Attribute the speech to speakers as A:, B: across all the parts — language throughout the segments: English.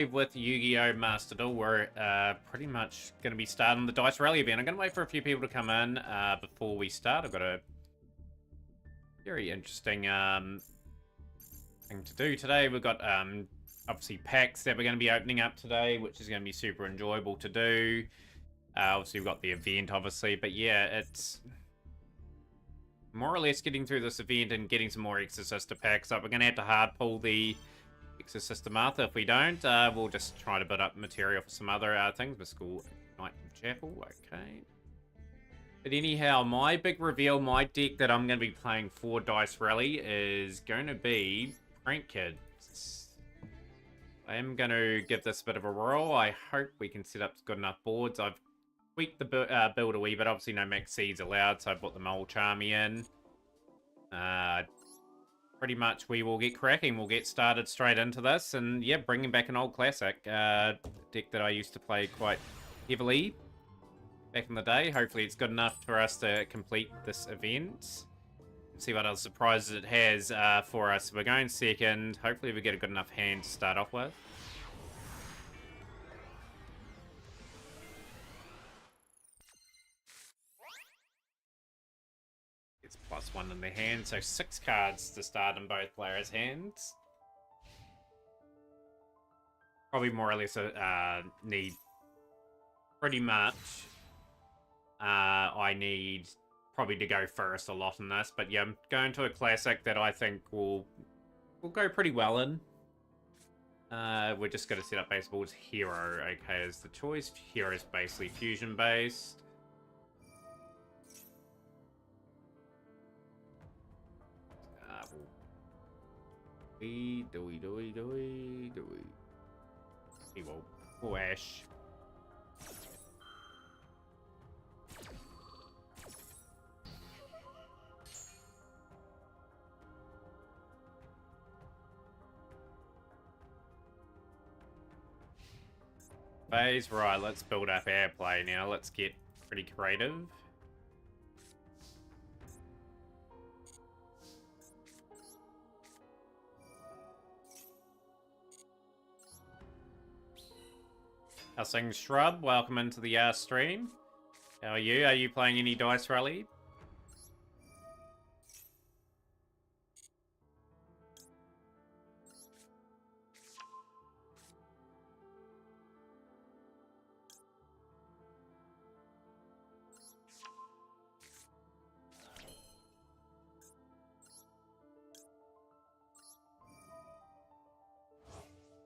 A: With Yu-Gi-Oh! Master Duel, we're pretty much going to be starting the Dice Rally event. I'm going to wait for a few people to come in before we start. I've got a very interesting thing to do today. We've got obviously packs that we're going to be opening up today, which is going to be super enjoyable to do. Obviously, we've got the event, obviously, but yeah, it's more or less getting through this event and getting some more Exorcista packs up. We're going to have to hard pull the Exorcista Martha. If we don't, we'll just try to build up material for some other things. The school, night chapel, okay. But anyhow, my big reveal, my deck that I'm going to be playing for Dice Rally is going to be Prank Kids. I am going to give this a bit of a roll. I hope we can set up good enough boards. I've tweaked the build a wee bit. Obviously, no max seeds allowed, so I put the Mole Charmy in. Pretty much we will get cracking. We'll get started straight into this. And yeah, bringing back an old classic deck that I used to play quite heavily back in the day. Hopefully it's good enough for us to complete this event. See what other surprises it has for us. We're going second. Hopefully we get a good enough hand to start off with. It's +1 in the hand, so 6 cards to start in both players' hands. Probably more or less need pretty much. I need probably to go first a lot in this, but yeah, I'm going to a classic that I think will go pretty well in. We're just going to set up base boards. Hero, okay, is the choice. Hero is basically fusion based. Do we? Well, oh, Ash. Phase, right, let's build up our play now. Let's get pretty creative. How's Shrub? Welcome into the stream. How are you? Are you playing any Dice Rally?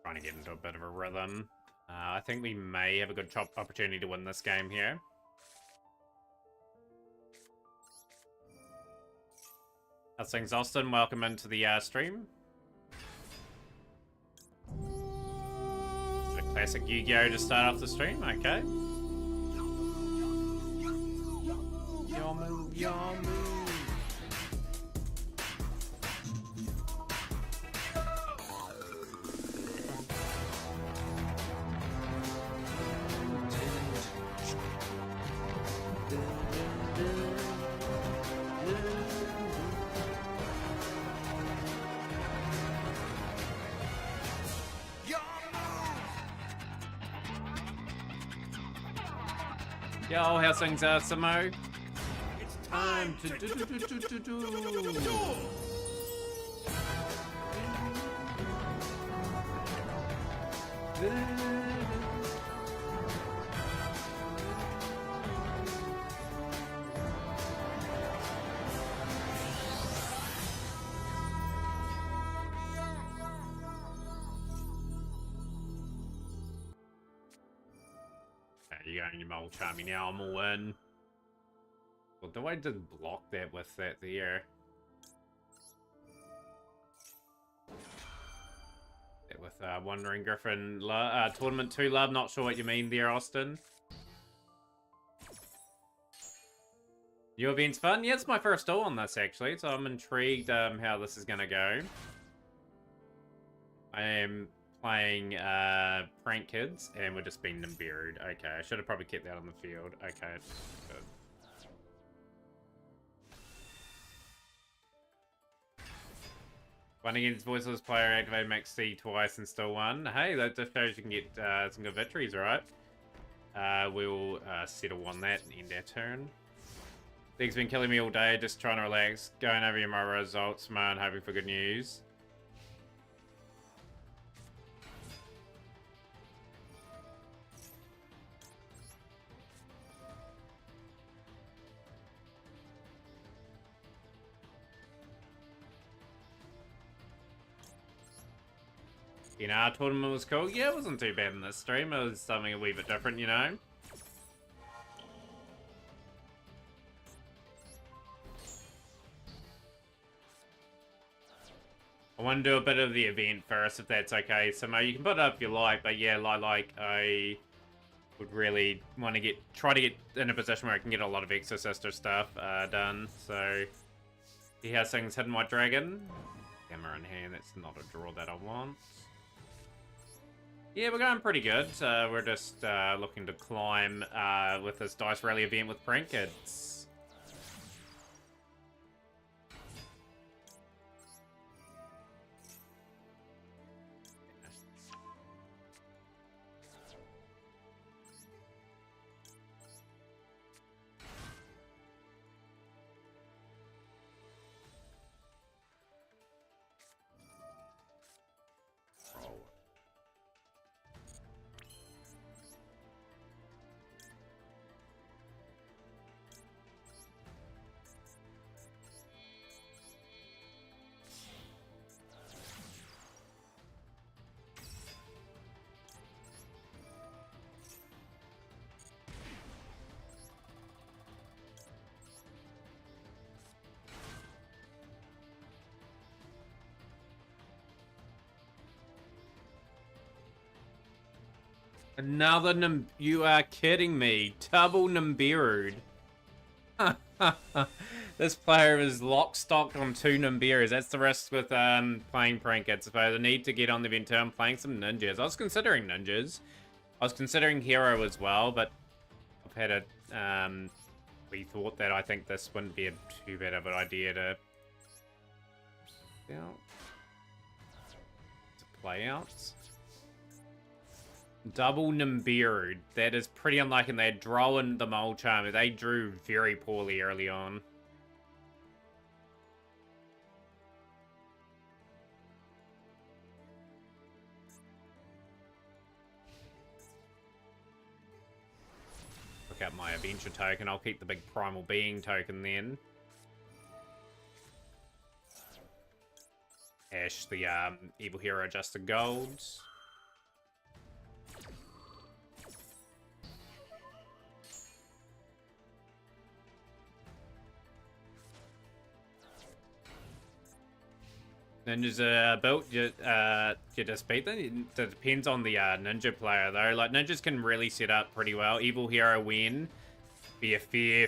A: Trying to get into a bit of a rhythm. I think we may have a good opportunity to win this game here. How's things, Austin? Welcome into the stream. A classic Yu-Gi-Oh! To start off the stream, okay. Your move, your move. Yo, how's things, Samo? It's time to do. You going your Mole Charmy now, I'm all in. Well, do I just block that with that there? That with Wandering Griffin Tournament 2 Love, not sure what you mean there, Austin. New event's fun? Yeah, it's my first duel on this actually, so I'm intrigued how this is gonna go. I am playing Prank Kids, and we're just being Nibiru'd. Okay, I should have probably kept that on the field. Okay, good. One against voiceless player, activate max C twice and still won. Hey, that just shows you can get some good victories, alright? We'll settle on that and end our turn. Things been killing me all day, just trying to relax, going over my results, man, hoping for good news. You know, our tournament was cool. Yeah, it wasn't too bad in this stream. It was something a wee bit different, you know? I want to do a bit of the event first, if that's okay. So, Mo, you can put it up if you like, but yeah, I would really want to try to get in a position where I can get a lot of Exorcister stuff done. So, see how things Hidden White Dragon. Hammer in hand, that's not a draw that I want. Yeah, we're going pretty good. We're just looking to climb with this Dice Rally event with Brink. It's... Another you are kidding me. Double Nimbirud. This player is lock-stocked on 2 Nimbiras. That's the risk with playing Prank, I suppose. I need to get on the event term playing some ninjas. I was considering ninjas. I was considering hero as well, but I've had a we thought that I think this wouldn't be too bad of an idea to play out. Double Nimbirud. That is pretty unlikely. They had Drow and the Mole Charmer. They drew very poorly early on. Look up my adventure token. I'll keep the big Primal Being token then. Ash, the Evil Hero, just the gold. Ninjas are built, you just beat them. It depends on the ninja player though. Like ninjas can really set up pretty well. Evil Hero win. Be a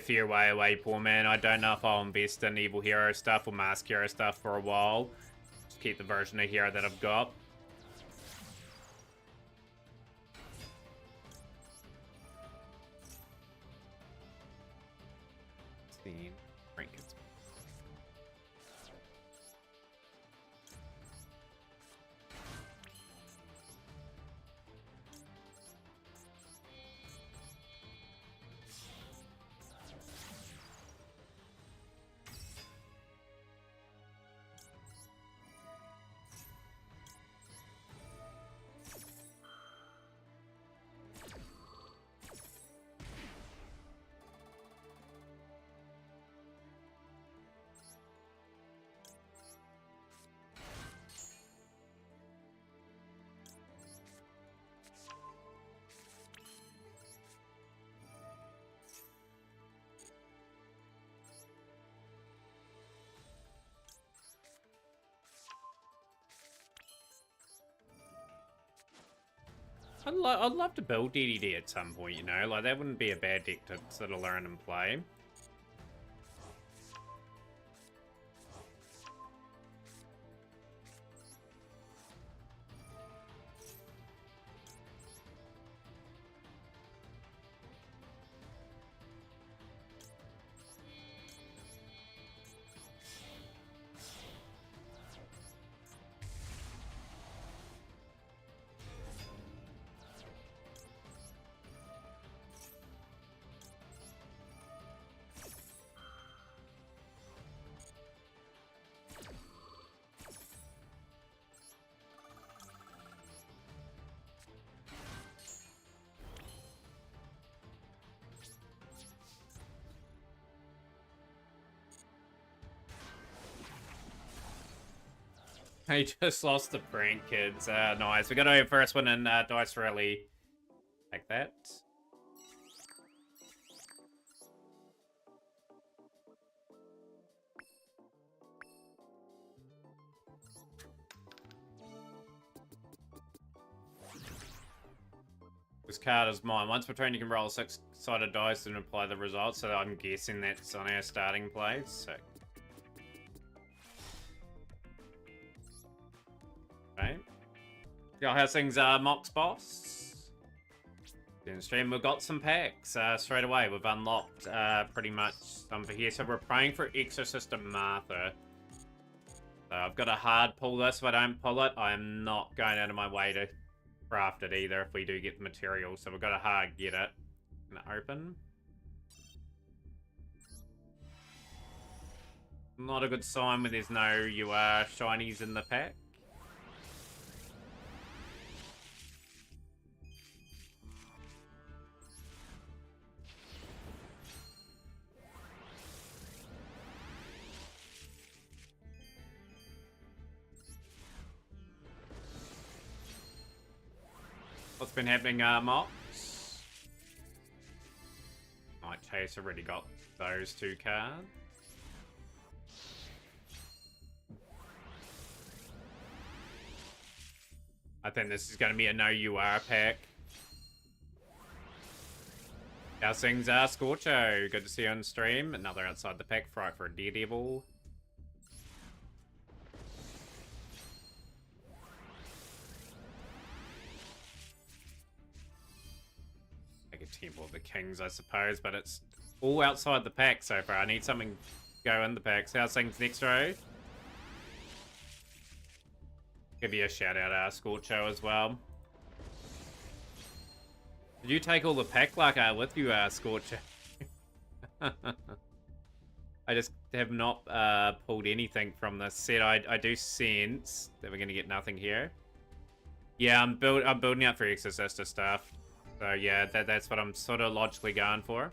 A: fair way away, poor man. I don't know if I'll invest in Evil Hero stuff or Mask Hero stuff for a while. Just keep the version of Hero that I've got. See, trinkets. I'd love to build DDD at some point, you know? Like, that wouldn't be a bad deck to sort of learn and play. I just lost the prank, kids. Nice. We got our first one in Dice Rally. Like that. This card is mine. Once per turn, you can roll a 6-sided dice and apply the results. So I'm guessing that's on our starting plays. Sick. Okay. Yo, how's things, Mox Boss? In stream, we've got some packs straight away. We've unlocked pretty much some for here. So we're praying for Exorcist and Martha. So I've got a hard pull this. If I don't pull it, I'm not going out of my way to craft it either if we do get the material. So we've got to hard get it. Gonna open. Not a good sign when there's no shinies in the pack. What's been happening, Mox? Night Chase already got those 2 cards. I think this is going to be a no UR pack. How's things, Scorcho? Good to see you on stream. Another outside the pack fight for a Daredevil. Temple of the Kings, I suppose, but it's all outside the pack so far. I need something to go in the packs. How's things next row? Give you a shout out, Scorcho, as well. Did you take all the pack luck with you, Scorcho? I just have not pulled anything from this set. I do sense that we're going to get nothing here. Yeah, I'm building out for Exorcista stuff. So yeah, that's what I'm sort of logically going for.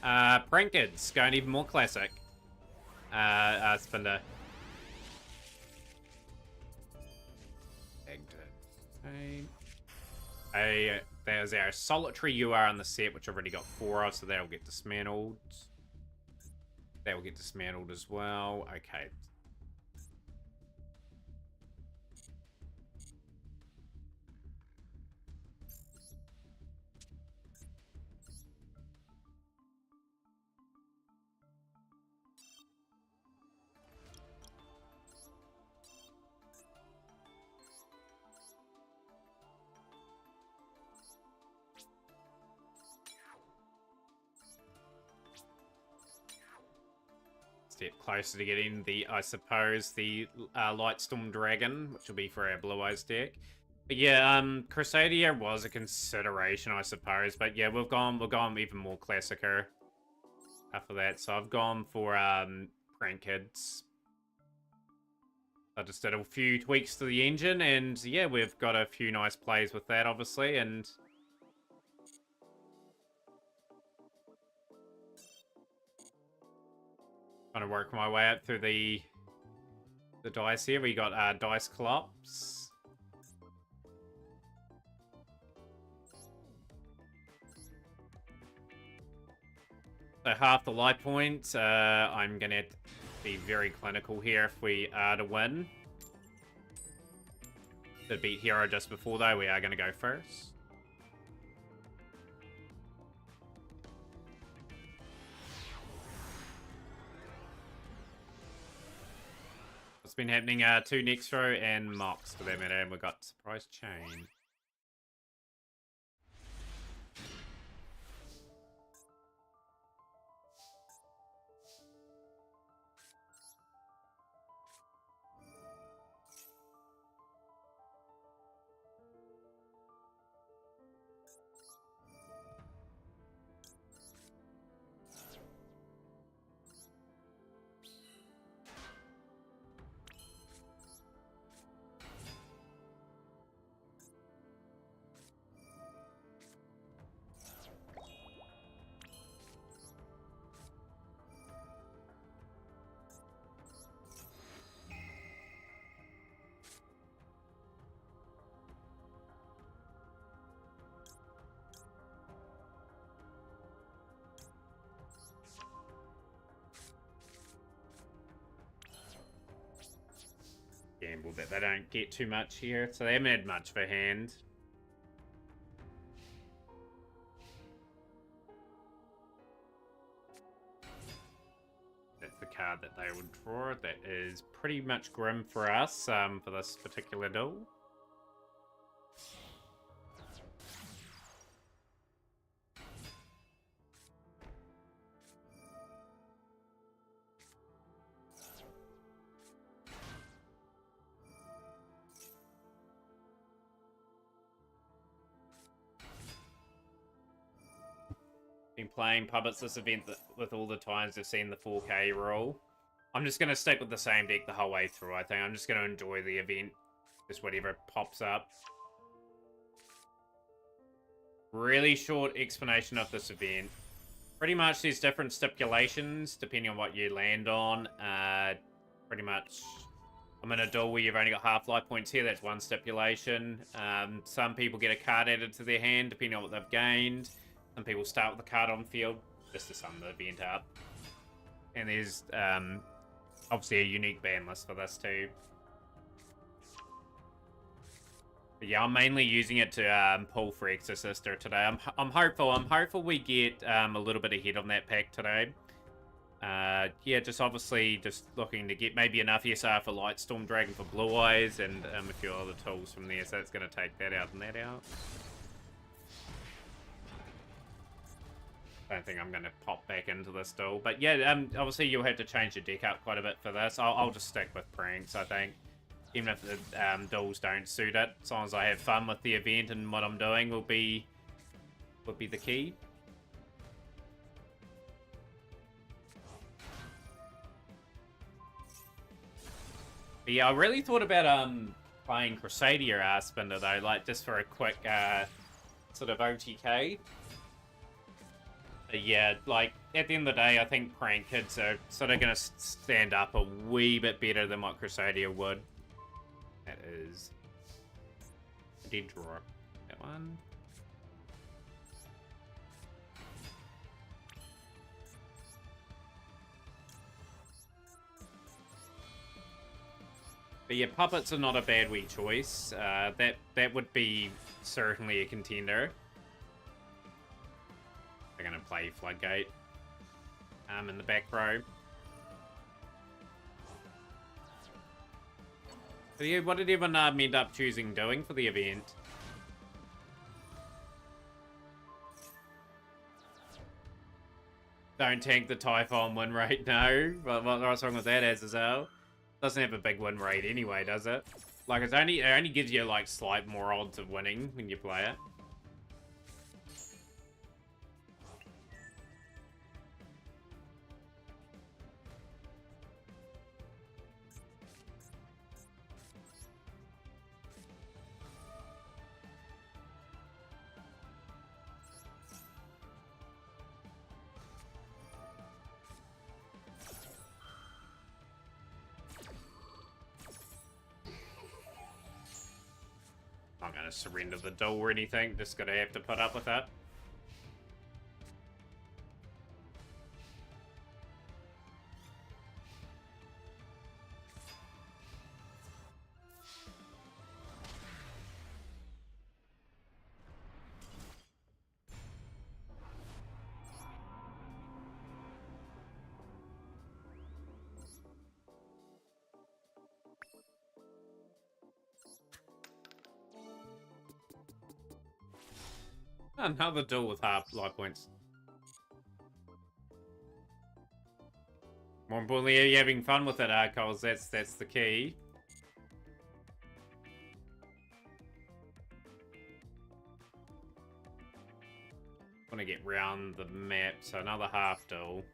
A: Prankids, going even more classic. Spinda. There's our solitary UR on the set, which I've already got 4 of, so that'll get dismantled. That will get dismantled as well. Okay. Step closer to getting the, I suppose, the Lightstorm Dragon, which will be for our Blue Eyes deck. But yeah, Crusadia was a consideration, I suppose. But yeah, we've gone even more classicer after that. So I've gone for Prank Kids. I just did a few tweaks to the engine, and yeah, we've got a few nice plays with that, obviously, and trying to work my way up through the dice here. We got Dice Clops. So half the light points. I'm gonna be very clinical here if we are to win. To beat Hero just before though, we are gonna go first. What's been happening? 2 next row and Mox for that matter, and we've got Surprise Chain. understandable that they don't get too much here, so they haven't had much for hand. That's the card that they would draw. That is pretty much grim for us for this particular duel. Been playing Puppets this event with all the times I've seen the 4K roll. I'm just going to stick with the same deck the whole way through, I think. I'm just going to enjoy the event. Just whatever pops up. Really short explanation of this event. Pretty much there's different stipulations depending on what you land on. Pretty much I'm in a duel where you've only got half life points here. That's one stipulation. Some people get a card added to their hand depending on what they've gained. Some people start with the card on field just to sum the event up. And there's obviously a unique ban list for this too. But yeah, I'm mainly using it to pull for Exorcister today. I'm hopeful we get a little bit ahead on that pack today. Yeah, just obviously just looking to get maybe enough SR for Lightstorm Dragon for Blue Eyes and a few other tools from there. So that's going to take that out and that out. I don't think I'm going to pop back into this duel. But yeah, obviously you'll have to change your deck up quite a bit for this. I'll just stick with Pranks, I think. Even if the duels don't suit it, as long as I have fun with the event and what I'm doing would be the key. But yeah, I really thought about playing Crusadia Arspinder though, like just for a quick sort of OTK. But yeah, like, at the end of the day, I think Prank Kids are sort of going to stand up a wee bit better than what Crusadia would. That is a dead draw. That one. But yeah, Puppets are not a bad wee choice. That would be certainly a contender. They're going to play Floodgate in the back row. So yeah, what did everyone end up choosing doing for the event? Don't tank the Typhon win rate, no. What's wrong with that, Azazel? Doesn't have a big win rate anyway, does it? Like, it only gives you, like, slight more odds of winning when you play it. I'm not going to surrender the duel or anything, just going to have to put up with that. Another duel with half life points. More importantly, are you having fun with it, Coles? That's the key. Want to get round the map, so another half duel.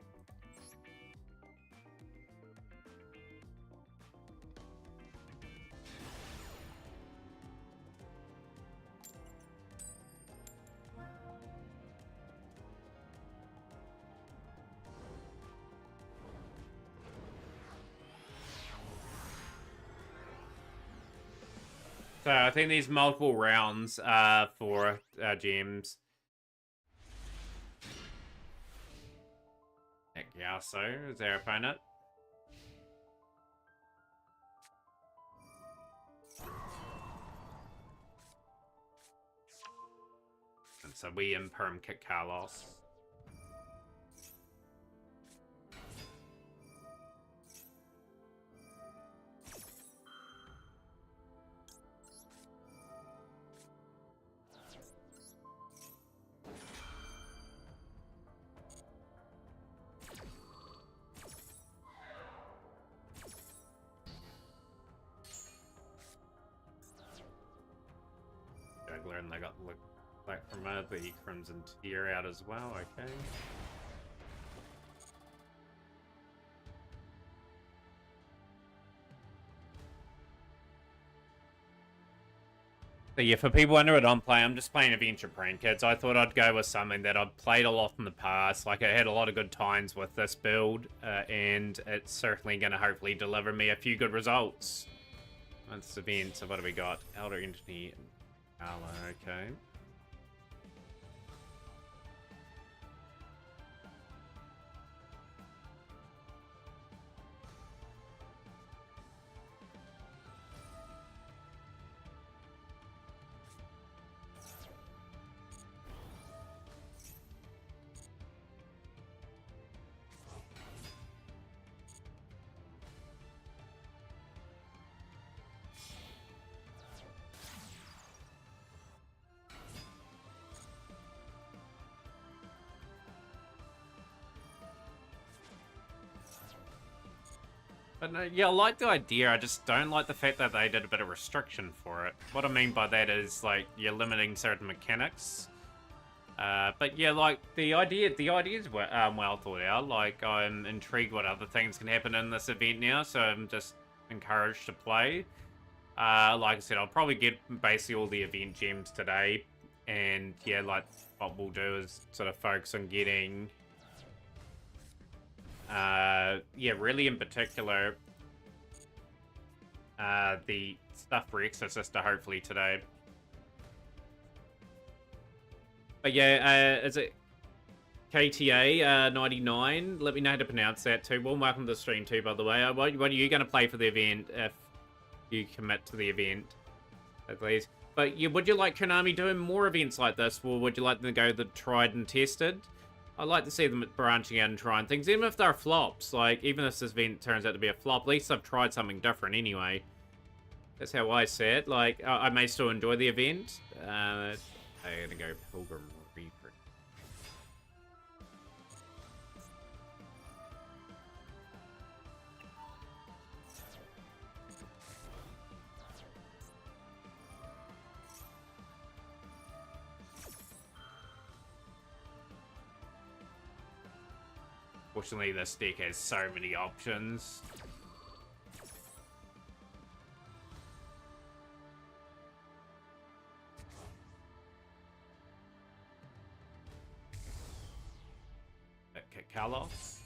A: So I think there's multiple rounds for gems. Yasuo is our opponent. So we imperm kick Carlos. Juggler, and they got Black from the Crimson Tier out as well, okay. So yeah, for people wondering what I'm playing, I'm just playing Adventure Brain Kids. I thought I'd go with something that I've played a lot in the past. Like, I had a lot of good times with this build, and it's certainly going to hopefully deliver me a few good results. This event, so what do we got? Elder Entity, okay. But no, yeah, I like the idea, I just don't like the fact that they did a bit of restriction for it. What I mean by that is, like, you're limiting certain mechanics. But yeah, like, the idea is well thought out. Like, I'm intrigued what other things can happen in this event now, so I'm just encouraged to play. Like I said, I'll probably get basically all the event gems today. And yeah, like, what we'll do is sort of focus on getting... yeah, really in particular, the stuff for Exorcista hopefully today. But yeah, is it KTA 99? Let me know how to pronounce that too. Well, welcome to the stream too, by the way. What are you going to play for the event if you commit to the event, at least? But yeah, would you like Konami doing more events like this, or would you like them to go the tried and tested? I'd like to see them branching out and trying things, even if they're flops. Like, even if this event turns out to be a flop, at least I've tried something different anyway. That's how I see it. Like, I may still enjoy the event. I'm gonna go Pilgrim Reaper. Fortunately, this deck has so many options. Kalos.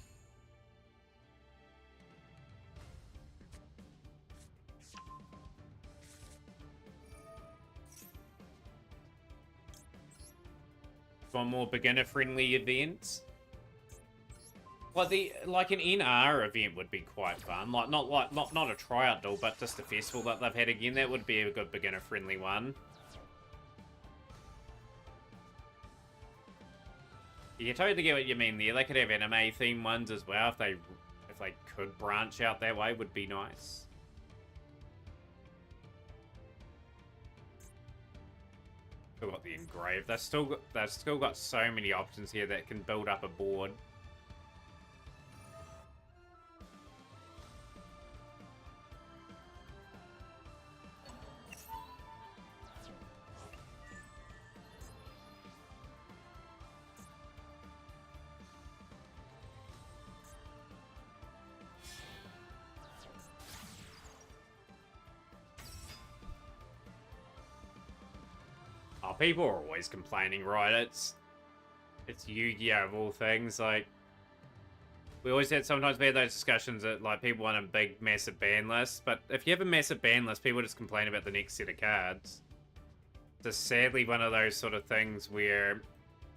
A: One more beginner-friendly events. Well, like an NR event would be quite fun. Like not a tryout duel, but just a festival that they've had again. That would be a good beginner-friendly one. You totally get what you mean there. They could have anime themed ones as well if they could branch out that way. Would be nice. Still got the engrave. They've still got so many options here that can build up a board. Oh, people are always complaining, right? It's Yu-Gi-Oh! Of all things. Like, we always sometimes we had those discussions that, like, people want a big, massive ban list, but if you have a massive ban list, people just complain about the next set of cards. It's just sadly one of those sort of things where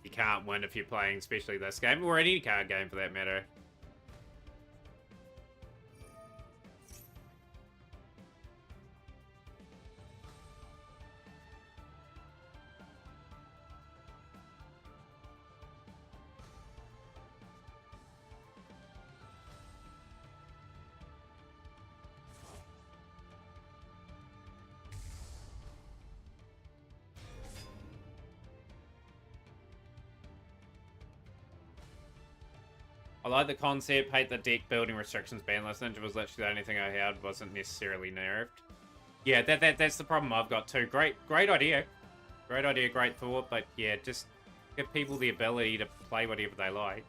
A: you can't win if you're playing, especially this game, or any card game for that matter. I like the concept, hate the deck building restrictions banless. Ninja was literally the only thing I had, wasn't necessarily nerfed. Yeah, that's the problem I've got too. Great idea. Great idea, great thought, but yeah, just give people the ability to play whatever they like.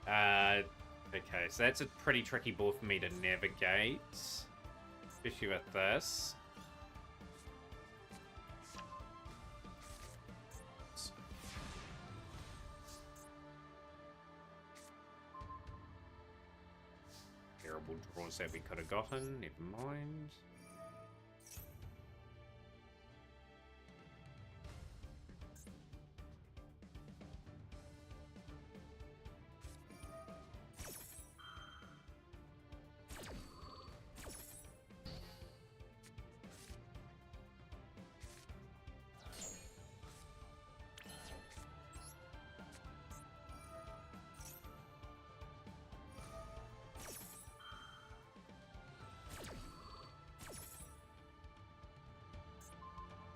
A: Okay, so that's a pretty tricky board for me to navigate. Especially with this. Terrible draws that we could have gotten, never mind.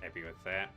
A: Happy with that.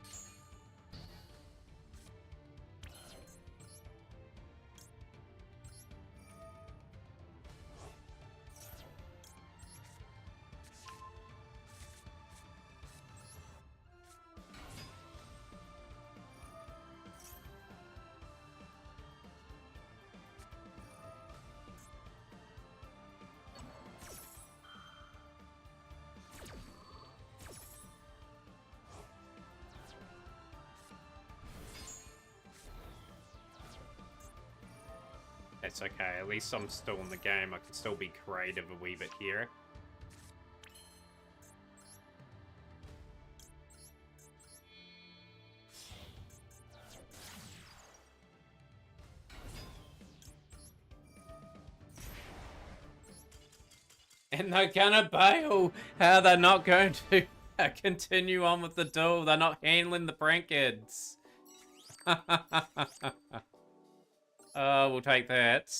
A: That's okay, at least I'm still in the game. I can still be creative a wee bit here. And they're gonna bail! How they're not going to continue on with the duel. They're not handling the Prankids. We'll take that.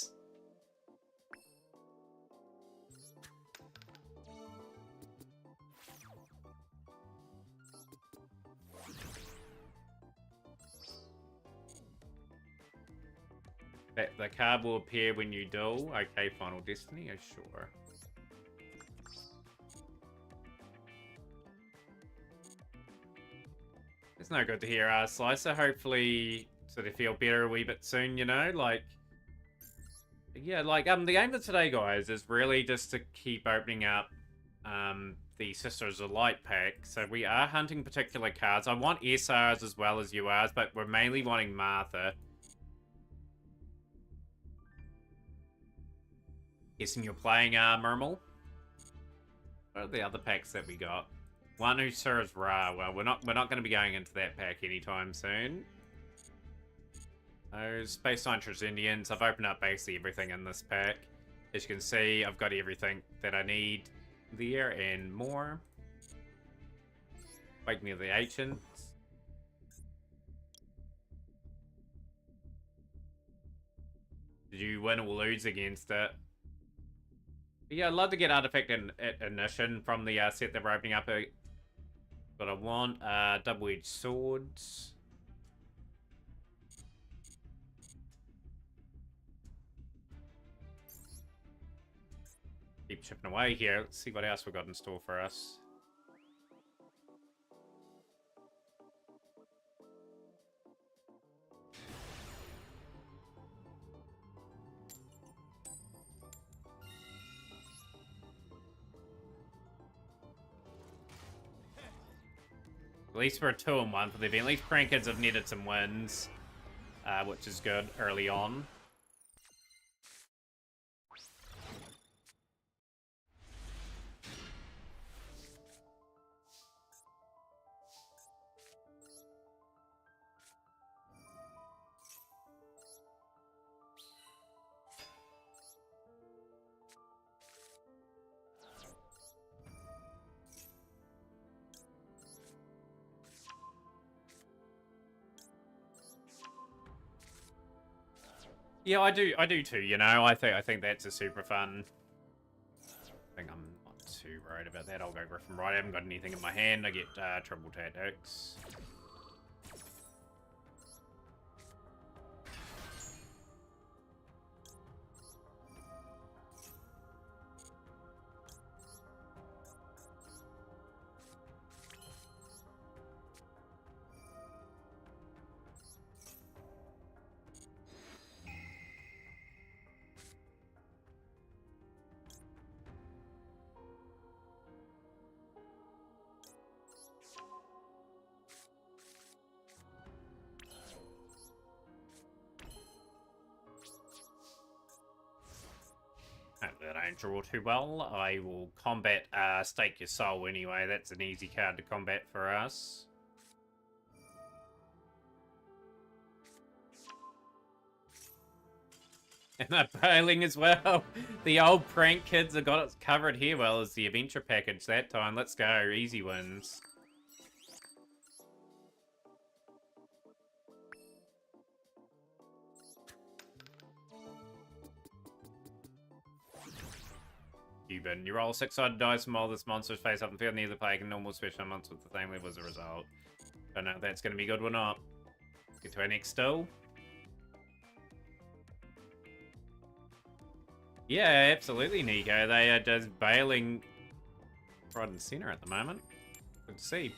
A: The card will appear when you duel. Okay, Final Destiny, oh sure. It's no good to hear Slicer. Hopefully, sort of feel better a wee bit soon, you know? Like, yeah, like, the aim for today, guys, is really just to keep opening up, the Sisters of Light pack. So we are hunting particular cards. I want SRs as well as URs, but we're mainly wanting Martha. Guessing you're playing, Murmel? What are the other packs that we got? One who serves Ra. Well, we're not going to be going into that pack anytime soon. Those Space Nitrous Indians. I've opened up basically everything in this pack. As you can see, I've got everything that I need there and more. Wake Me of the Ancients. Did you win or lose against it? But yeah, I'd love to get Artifact Ignition from the set that we're opening up. But I want double-edged swords. Keep chipping away here. Let's see what else we've got in store for us. At least we're 2-1 for the event. At least Crankids have netted some wins, which is good early on. Yeah, I do too, you know. I think that's a super fun. I think I'm not too worried about that. I'll go Griffin Ride. I haven't got anything in my hand. I get Triple Tactics. don't draw too well, I will combat Stake Your Soul anyway. That's an easy card to combat for us. And they're bailing as well. The old prank kids have got it covered here. Well, as the adventure package that time. Let's go. Easy wins. Cuban. You roll 6-sided dice and roll this monster's face up and field near the plague and normal special monster with the same level as a result. Don't know if that's going to be good or not. Get to our next still. Yeah, absolutely, Nico. They are just bailing right and center at the moment. Good to see.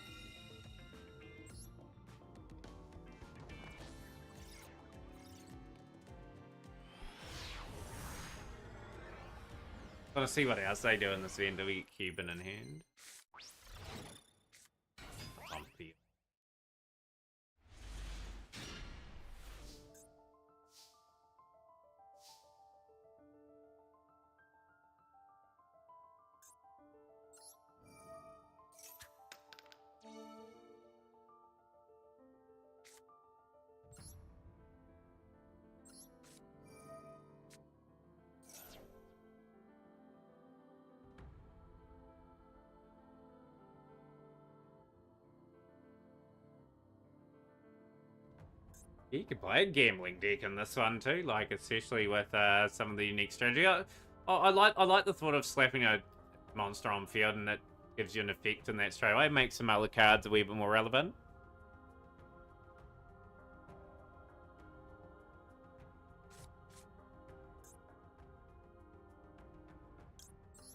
A: Gonna see what else they do in this event. Do we get Cuban in hand? Bumpy. You could play a gambling deck in this one too, like especially with some of the unique strategy. I like the thought of slapping a monster on field and it gives you an effect in that straight away. It makes some other cards a wee bit more relevant.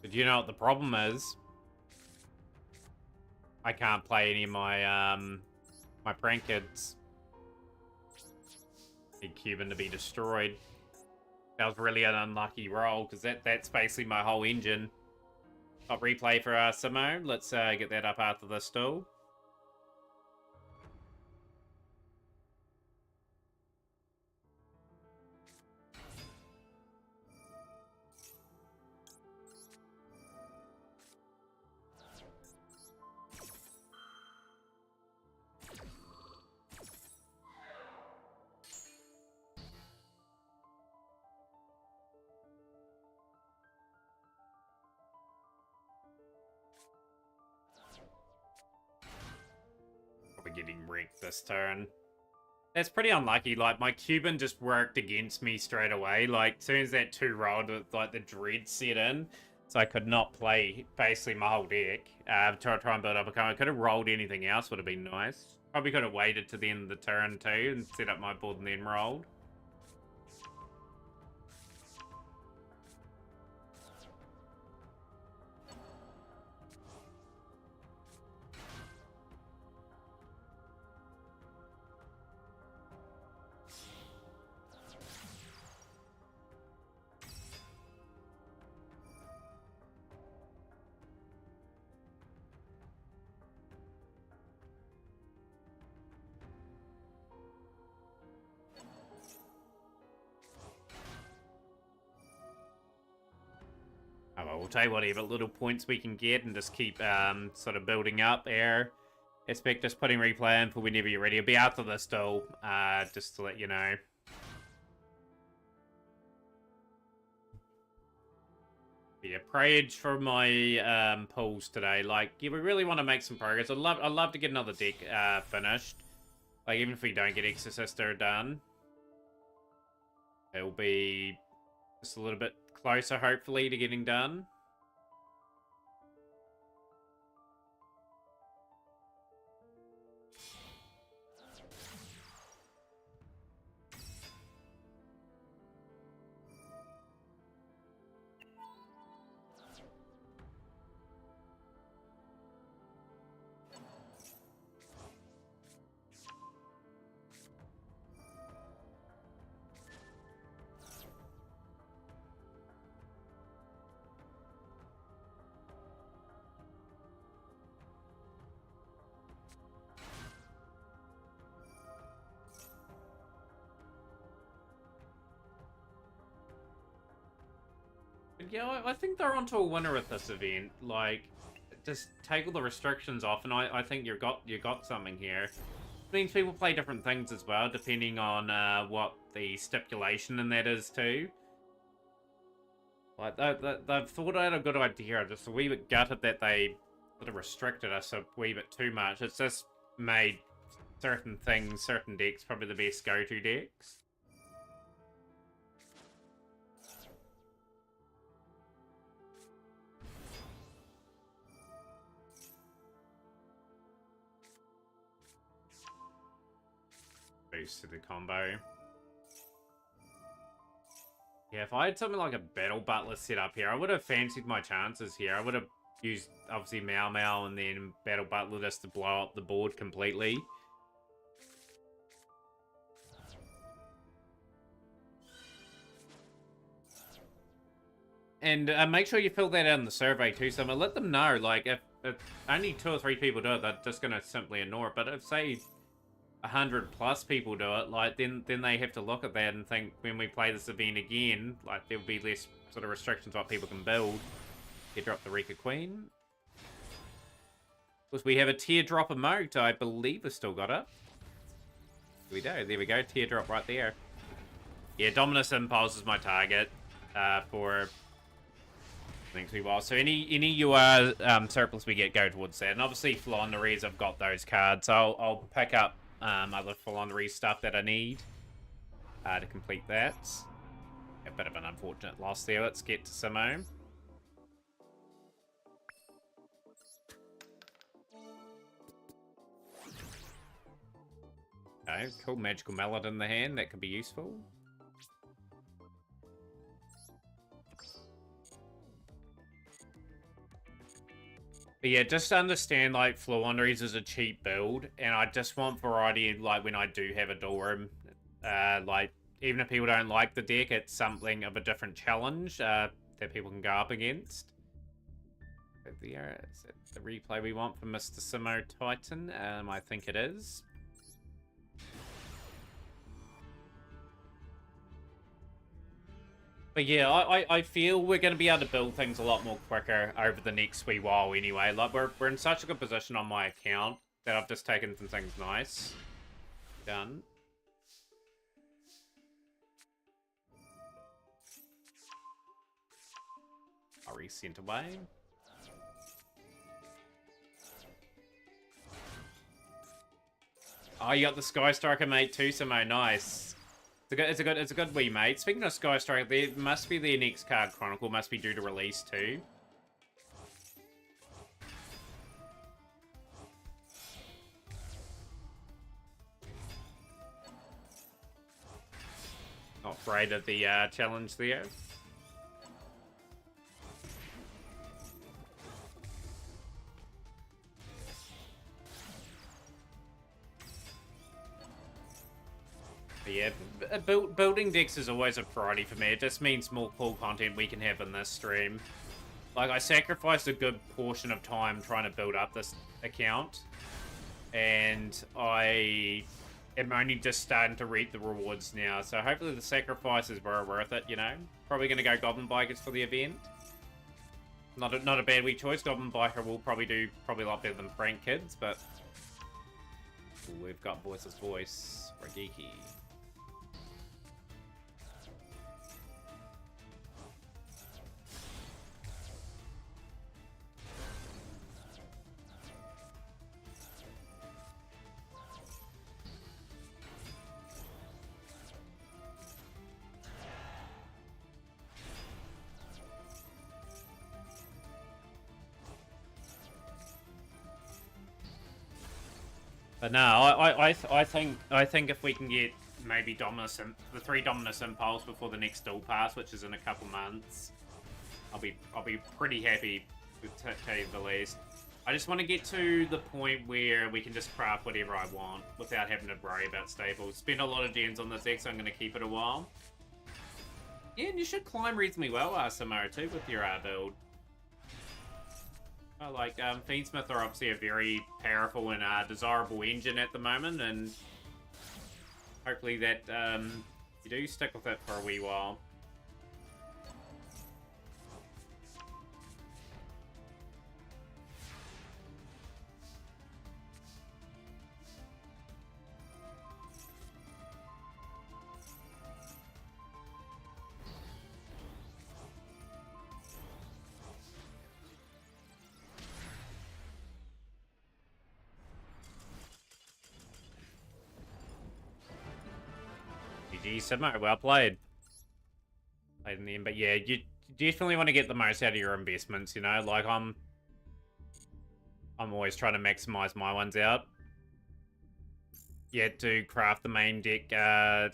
A: But you know what the problem is? I can't play any of my my prank kids. Need Cuban to be destroyed. That was really an unlucky roll, because that's basically my whole engine. Top replay for Simo. Let's get that up after this still. Getting wrecked this turn. That's pretty unlucky. Like, my Cuban just worked against me straight away. Like, as soon as that 2 rolled, like, the dread set in. So I could not play basically my whole deck. To try and build up a card. I could have rolled anything else, would have been nice. Probably could have waited to the end of the turn too and set up my board and then rolled. Oh, well, we'll take whatever little points we can get and just keep sort of building up our aspect, just putting replay in for whenever you're ready. It'll be after this still, just to let you know. Yeah, prayage for my pulls today. Like, yeah, we really want to make some progress. I'd love to get another deck finished. Like, even if we don't get Exorcister done, it'll be just a little bit closer, hopefully, to getting done. yeah, I think they're onto a winner with this event. Like, just take all the restrictions off, and I think you got something here. It means people play different things as well, depending on what the stipulation in that is too. Like, they've thought out a good idea. I'm just a wee bit gutted that they sort of restricted us a wee bit too much. It's just made certain things, certain decks, probably the best go-to decks. Boost to the combo. Yeah, if I had something like a Battle Butler set up here, I would have fancied my chances here. I would have used, obviously, Mau Mau and then Battle Butler just to blow up the board completely. And make sure you fill that out in the survey too, so let them know, like, if only 2 or 3 people do it, they're just going to simply ignore it. But if, say, 100 plus people do it, like, then they have to look at that and think, when we play this event again, like, there'll be less sort of restrictions what people can build. Teardrop the Rika Queen. Because we have a Teardrop emote, I believe we've still got it. Here we go, there we go, Teardrop right there. Yeah, Dominus Impulse is my target for next wee while. So any UR surplus we get go towards that. And obviously Floowandereeze, I've got those cards. So I'll pick up other Floowandereeze stuff that I need to complete that. A bit of an unfortunate loss there. Let's get to Simo. Okay, cool. Magical Mallet in the hand. That could be useful. But yeah, just understand, like, Floowandereeze is a cheap build, and I just want variety, like, when I do have a dual room. Like, even if people don't like the deck, it's something of a different challenge that people can go up against. But there, is it the replay we want from Mr. Simo Titan? I think it is. But yeah, I feel we're going to be able to build things a lot more quicker over the next wee while anyway. Like, we're in such a good position on my account that I've just taken some things nice. Done. I'll resent away. Oh, you got the Sky Striker mate too, Simo. Nice. It's a good wee mate. Speaking of Sky Striker, there must be the next card Chronicle must be due to release too. Not afraid of the challenge there. But yeah, building decks is always a priority for me. It just means more cool content we can have in this stream. Like, I sacrificed a good portion of time trying to build up this account, and I am only just starting to reap the rewards now. So hopefully the sacrifices were worth it, you know? Probably going to go Goblin Bikers for the event. Not a bad wee choice. Goblin Biker will probably do a lot better than Prank Kids, but... Ooh, we've got Voiceless Voice. Ragiki. But no, I think if we can get maybe the 3 Dominus Impulse before the next Dual Pass, which is in a couple months, I'll be pretty happy, to tell you the least. I just want to get to the point where we can just craft whatever I want without having to worry about staples. Spend a lot of gens on this deck, so I'm going to keep it a while. Yeah, and you should climb reasonably well, Samara, too, with your build. Like, Fiendsmith are obviously a very powerful and desirable engine at the moment, and hopefully that you do stick with it for a wee while. GG, Simo, well played. Played in the end, but yeah, you definitely want to get the most out of your investments, you know? Like, I'm always trying to maximize my ones out. Yeah, to craft the main deck, the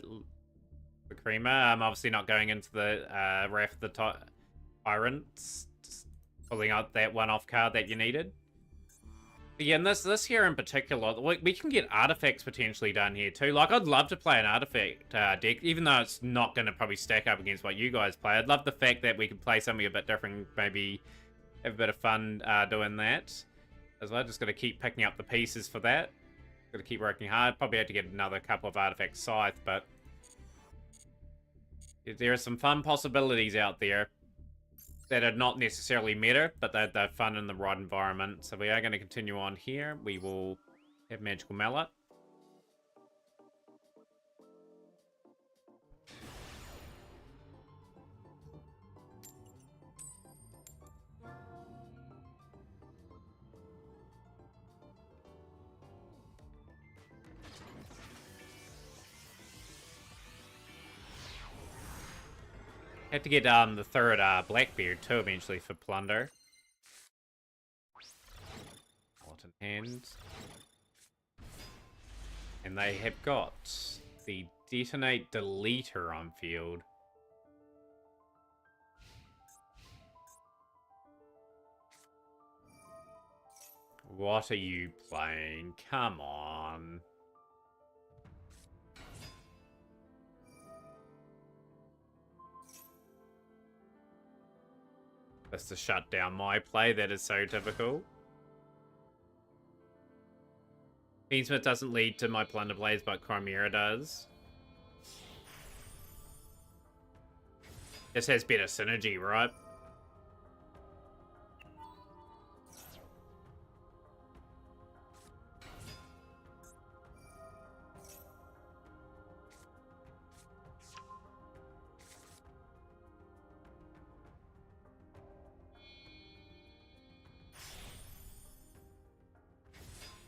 A: Creamer. I'm obviously not going into the Wrath of the Tyrants, just pulling out that one-off card that you needed. But yeah, and this here in particular, we can get artifacts potentially done here too. Like, I'd love to play an artifact deck, even though it's not going to probably stack up against what you guys play. I'd love the fact that we could play something a bit different, maybe have a bit of fun doing that. As well, just got to keep picking up the pieces for that. Got to keep working hard. Probably have to get another couple of artifact scythe, but there are some fun possibilities out there that are not necessarily meta, but they're fun in the right environment. So we are going to continue on here. We will have Magical Mallet. Have to get the third Blackbeard too eventually for Plunder. Wallet in hand. And they have got the Detonate Deleter on field. What are you playing? Come on. That's to shut down my play. That is so typical. Fiendsmith doesn't lead to my Plunder Blades, but Chimera does. This has better synergy, right?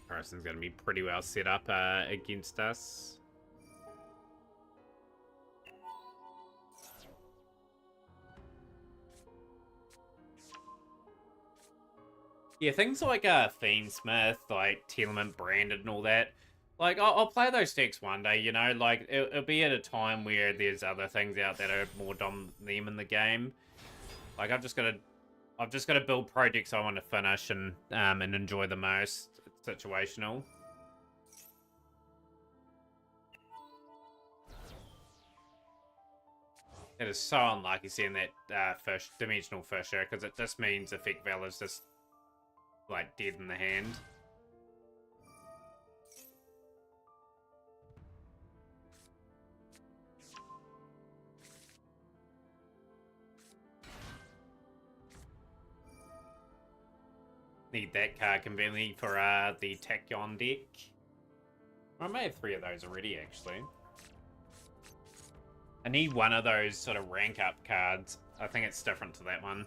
A: Carson's going to be pretty well set up against us. Yeah, things like Fiendsmith, like Telement Branded and all that. Like, I'll play those decks one day, you know? Like, it'll be at a time where there's other things out that are more dominant than them in the game. Like, I've just got to build projects I want to finish and enjoy the most. It's situational. It is so unlucky seeing that Dimensional Fissure, because it just means Effect Val is just, like, dead in the hand. Need that card conveniently for the Tachyon deck. I may have 3 of those already, actually. I need one of those sort of rank up cards. I think it's different to that one.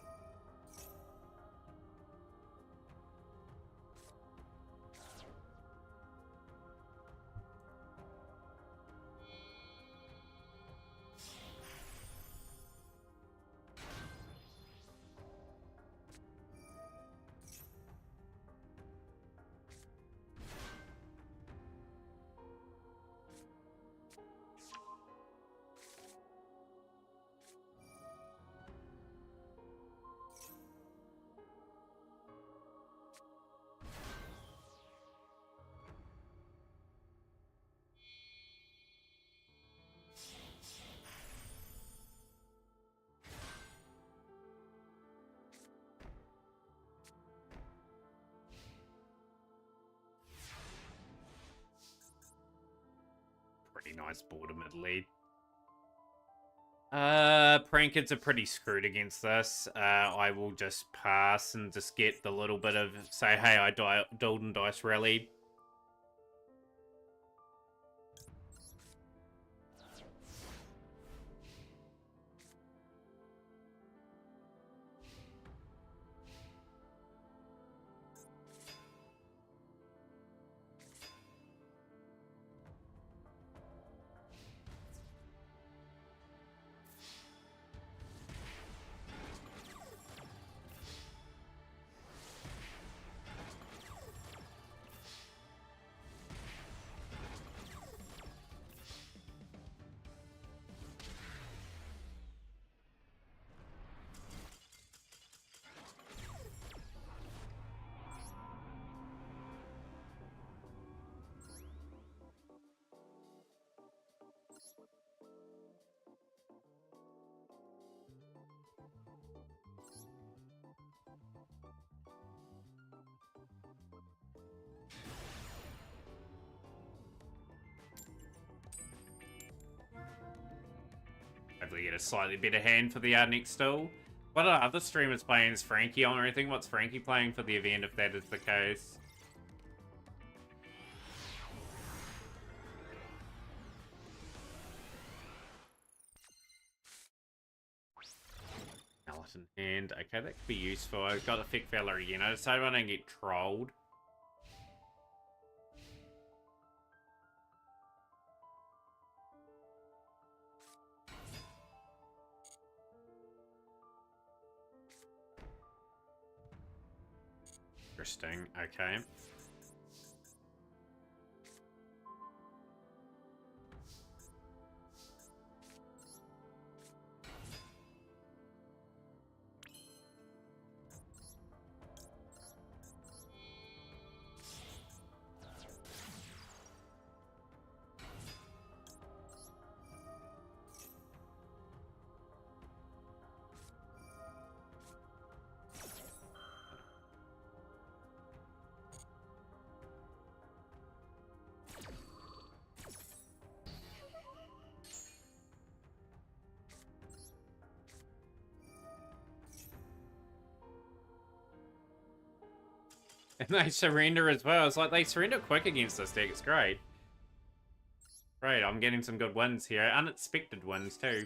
A: Pretty nice board admittedly. Prankids are pretty screwed against this. I will just pass and just get the little bit of, say, hey, I dueled and dice rallied. hopefully get a slightly better hand for the next stall. What are other streamers playing? Is Frankie on or anything? What's Frankie playing for the event if that is the case? Skeleton hand. Okay, that could be useful. I've got a thick fella again. I just hope I don't get trolled. Interesting. Okay. And they surrender as well. It's like they surrender quick against this deck. It's great. Great, I'm getting some good wins here. Unexpected wins, too.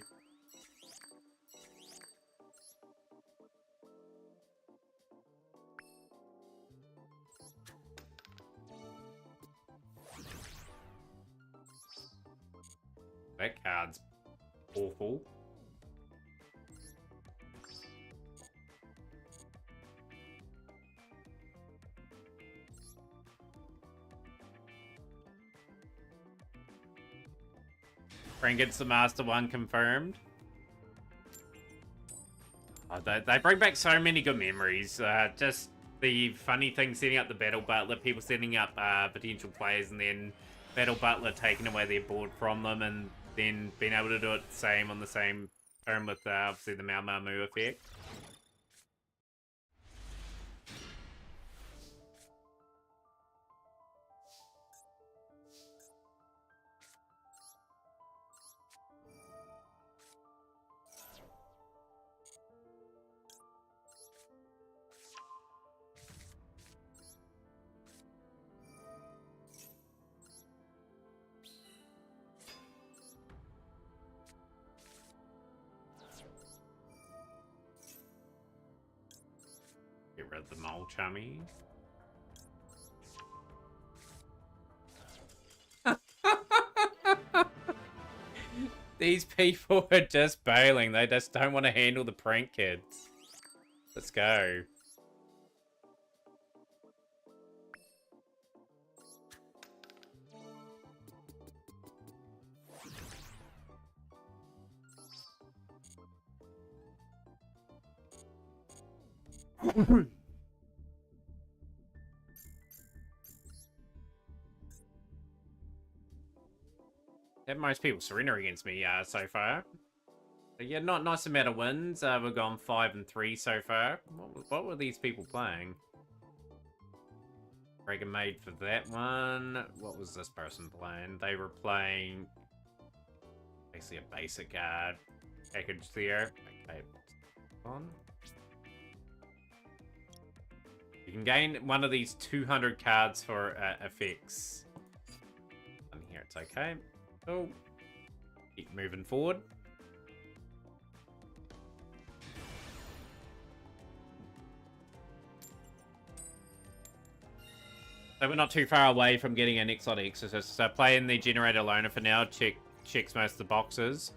A: That card's awful. Frank gets the Master 1 confirmed. Oh, they bring back so many good memories. Just the funny thing setting up the Battle Butler, people setting up potential players, and then Battle Butler taking away their board from them, and then being able to do it the same on the same turn with obviously the Mau effect. Get rid of the Mole Chummy. These people are just bailing. They just don't want to handle the prank kids. Let's go. Have most people surrender against me so far. But yeah, not nice amount of wins. We've gone 5 and 3 so far. What were these people playing? Dragon Maid for that one. What was this person playing? They were playing basically a basic package there. Okay, on. You can gain one of these 200 cards for effects. And here it's okay. Oh, keep moving forward. So we're not too far away from getting an Exotic Exorcist. So playing the Generator Loner for now. Checks most of the boxes.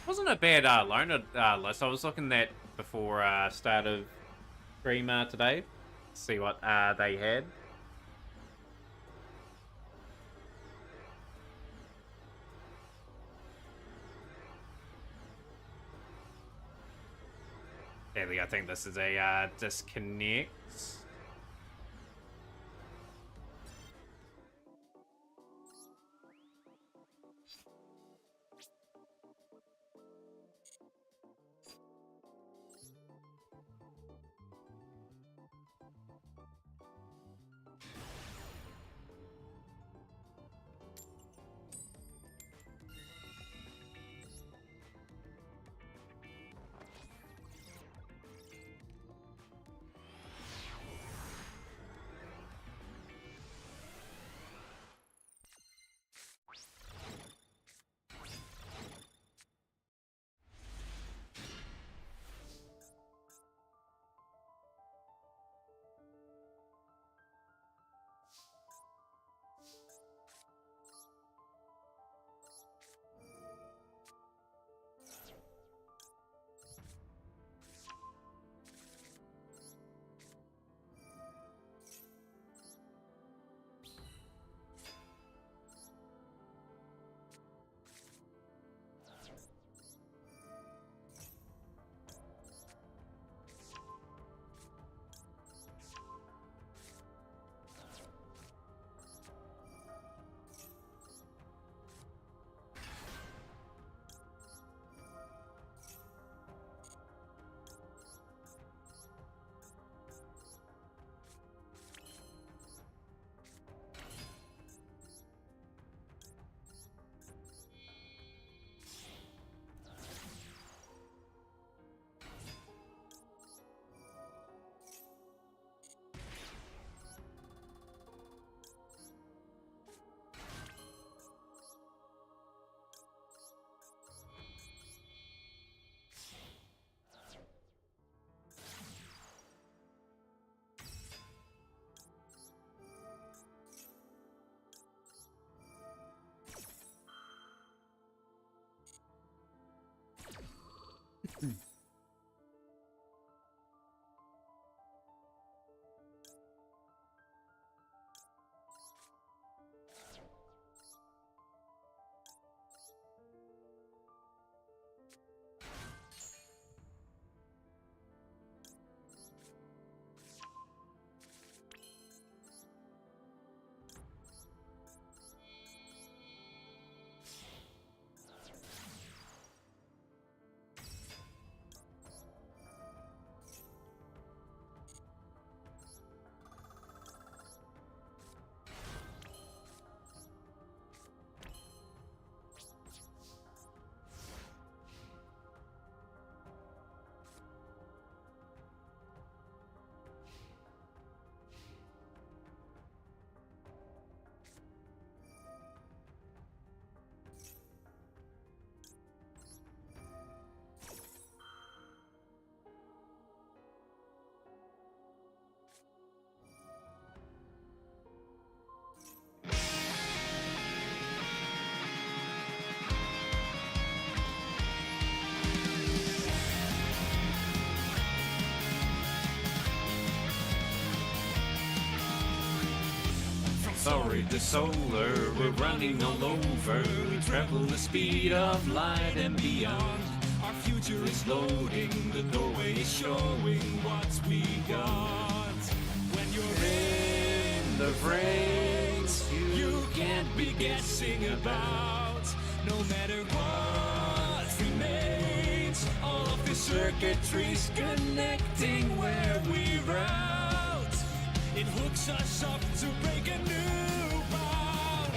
A: Wasn't a bad Loner list. I was looking at before start of stream today. See what they had. I think this is a disconnect. sorry, the solar, we're running all over. We travel the speed of light and beyond. Our future is loading, the doorway is showing what's we got. When you're in the frames, you can't be guessing about. No matter what remains, all of the circuitry's connecting where we route. It hooks us up to break a new bound.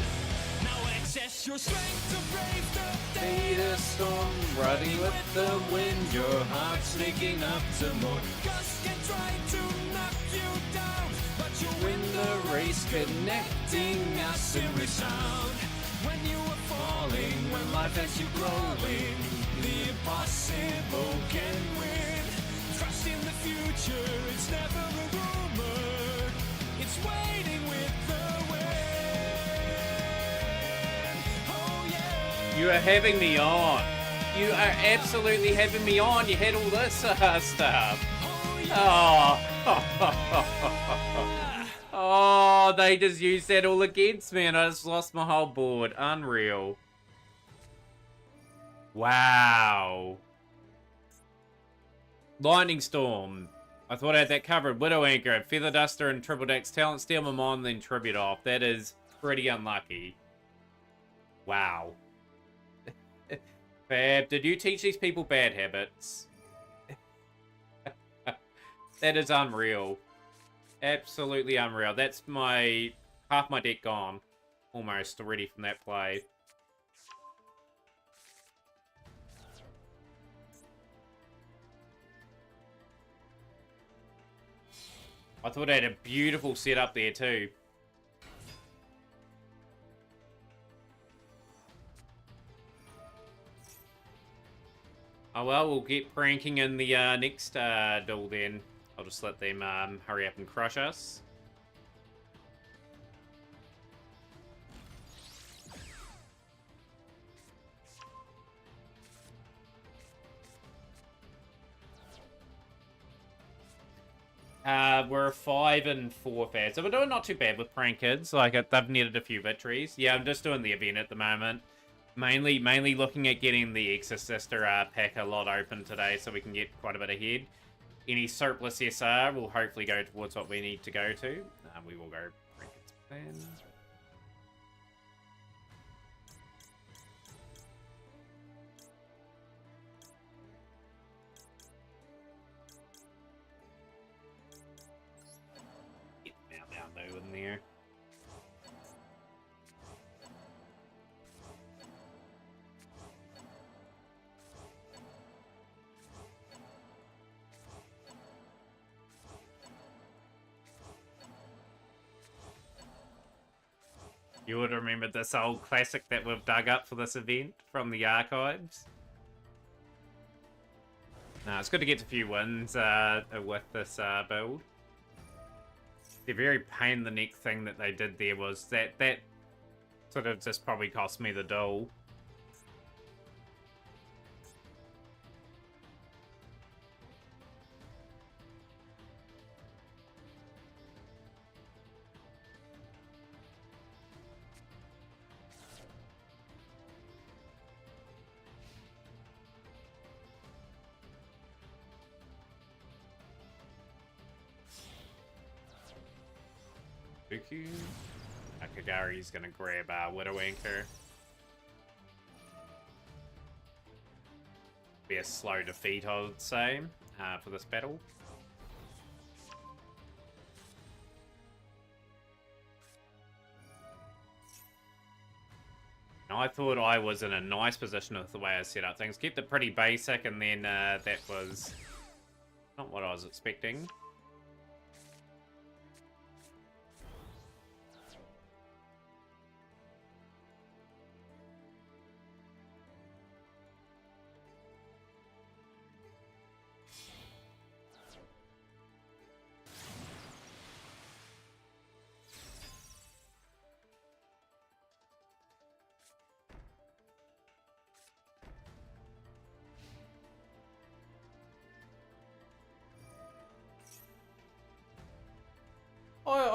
A: Now access your strength to brave the data storm. Riding with the wind, your heart sneaking up to more. Gust can try to knock you down, but you win the race, connecting us in resound. When you are falling, when life has you growing, the impossible can win. Trust in the future, it's never a rumor. It's waiting with the wind. Oh yeah. You are having me on. You are absolutely having me on. You had all this stuff. Oh, yeah. Oh, they just used that all against me and I just lost my whole board. Unreal. Wow. Lightning Storm. I thought I had that covered. Widow Anchor, Feather Duster, and Triple Dex Talent Steal my Mon, then Tribute off. That is pretty unlucky. Wow. Fab, did you teach these people bad habits? That is unreal. Absolutely unreal. That's my... half my deck gone. Almost already from that play. I thought I had a beautiful setup there too. Oh well, we'll get pranking in the next duel then. I'll just let them hurry up and crush us. We're 5 and 4 fans, so we're doing not too bad with prank kids. Like they've netted a few victories. Yeah, I'm just doing the event at the moment. Mainly looking at getting the Exorcister pack a lot open today, so we can get quite a bit ahead. Any surplus SR will hopefully go towards what we need to go to. We will go prank kids plan. Down low in there. You would remember this old classic that we've dug up for this event from the archives. No, it's good to get a few wins with this build. The very pain in the neck thing that they did there was that sort of just probably cost me the duel. Kagari's gonna grab Widow Anchor. Be a slow defeat, I would say, for this battle. Now, I thought I was in a nice position with the way I set up things. Kept it pretty basic, and then that was not what I was expecting.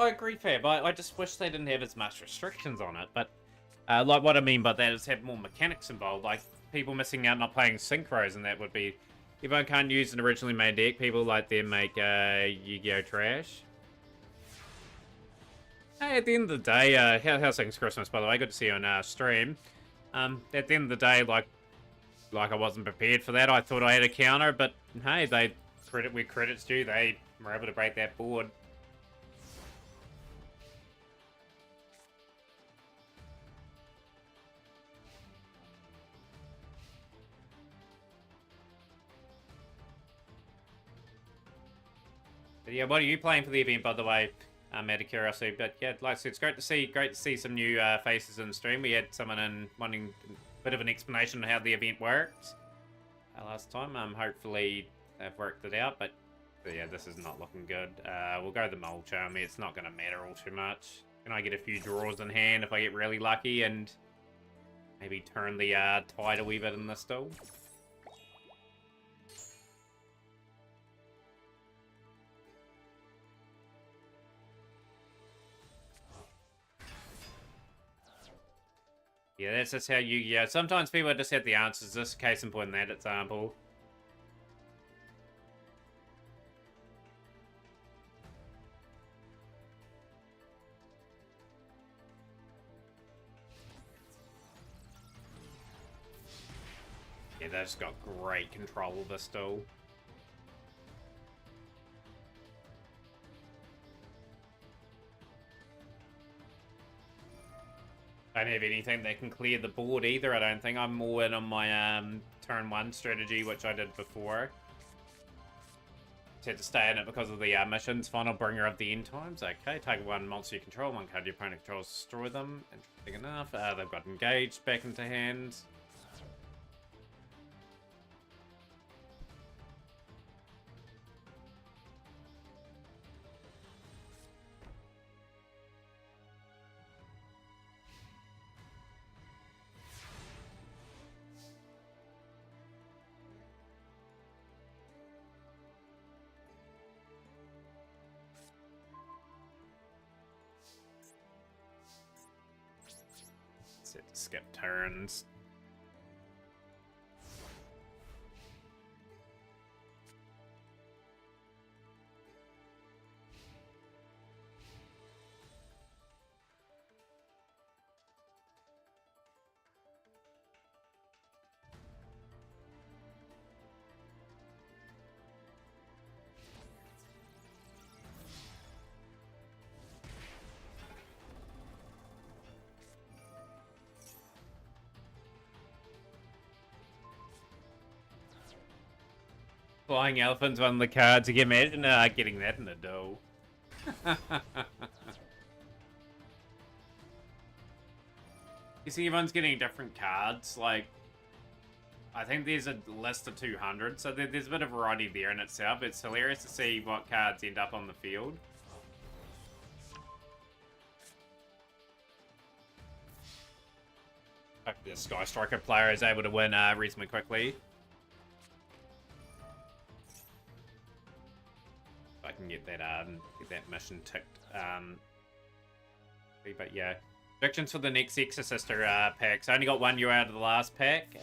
A: I agree, Fab. I just wish they didn't have as much restrictions on it. But like what I mean by that is have more mechanics involved. Like people missing out not playing synchros, and that would be everyone can't use an originally made deck. People like them make Yu-Gi-Oh trash. Hey, at the end of the day, how's things Christmas, by the way? Good to see you on stream. At the end of the day, like I wasn't prepared for that. I thought I had a counter, but hey, they credit where credit's due. They were able to break that board. But yeah, what are you playing for the event, by the way? Out of curiosity, but yeah, like I said, it's great to see some new faces in the stream. We had someone in wanting a bit of an explanation on how the event worked last time. Hopefully they've worked it out, but yeah, this is not looking good. We'll go the mulch. It's not going to matter all too much. Can I get a few draws in hand if I get really lucky and maybe turn the tide a wee bit in this duel? Yeah, that's just how Yu-Gi-Oh! Sometimes people just have the answers. This case in point in that example. Yeah, they've just got great control of this duel. I don't have anything that can clear the board either, I don't think. I'm more in on my turn 1 strategy, which I did before. Just had to stay in it because of the missions. Final bringer of the end times. Okay, take 1 monster you control, 1 card your opponent controls, destroy them. Interesting enough. They've got engaged back into hand. Skip turns. Flying Elephant's one of the cards. You can imagine getting that in a dough. You see, everyone's getting different cards. Like, I think there's a list of 200, so there's a bit of variety there in itself. It's hilarious to see what cards end up on the field. Hope the Sky Striker player is able to win reasonably quickly. I can get that mission ticked. But yeah, predictions for the next Exorcister packs. I only got 1 year out of the last pack.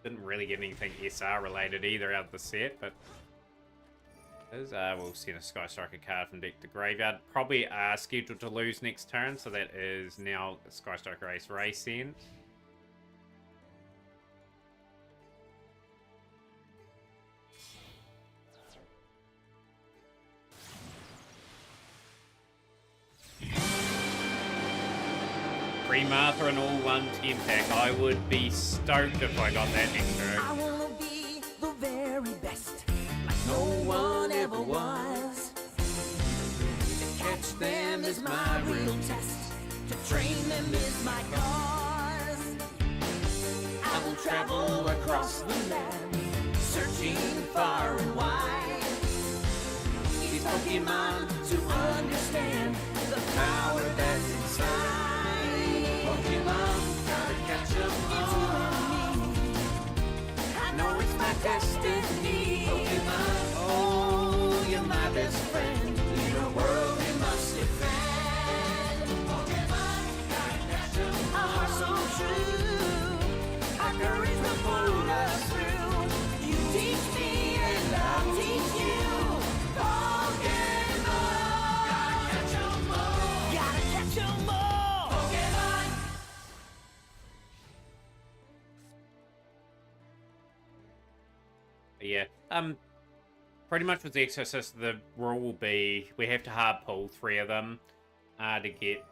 A: Didn't really get anything SR related either out of the set, but we'll send a Sky Striker card from deck to graveyard. Probably scheduled to lose next turn, so that is now Sky Striker Ace Race sent. Martha and all 110 pack. I would be stoked if I got that extra.
B: I wanna be the very best, like no one ever was. To catch them is my real test. To train them is my cause. I will travel across the land, searching far and wide. These Pokemon to understand the power that's inside. Pokemon, gotta catch them all. I know it's my destiny. Pokemon, oh, you're my best friend. In a world we must defend.
A: pretty much with the Exorcist, the rule will be we have to hard pull 3 of them to get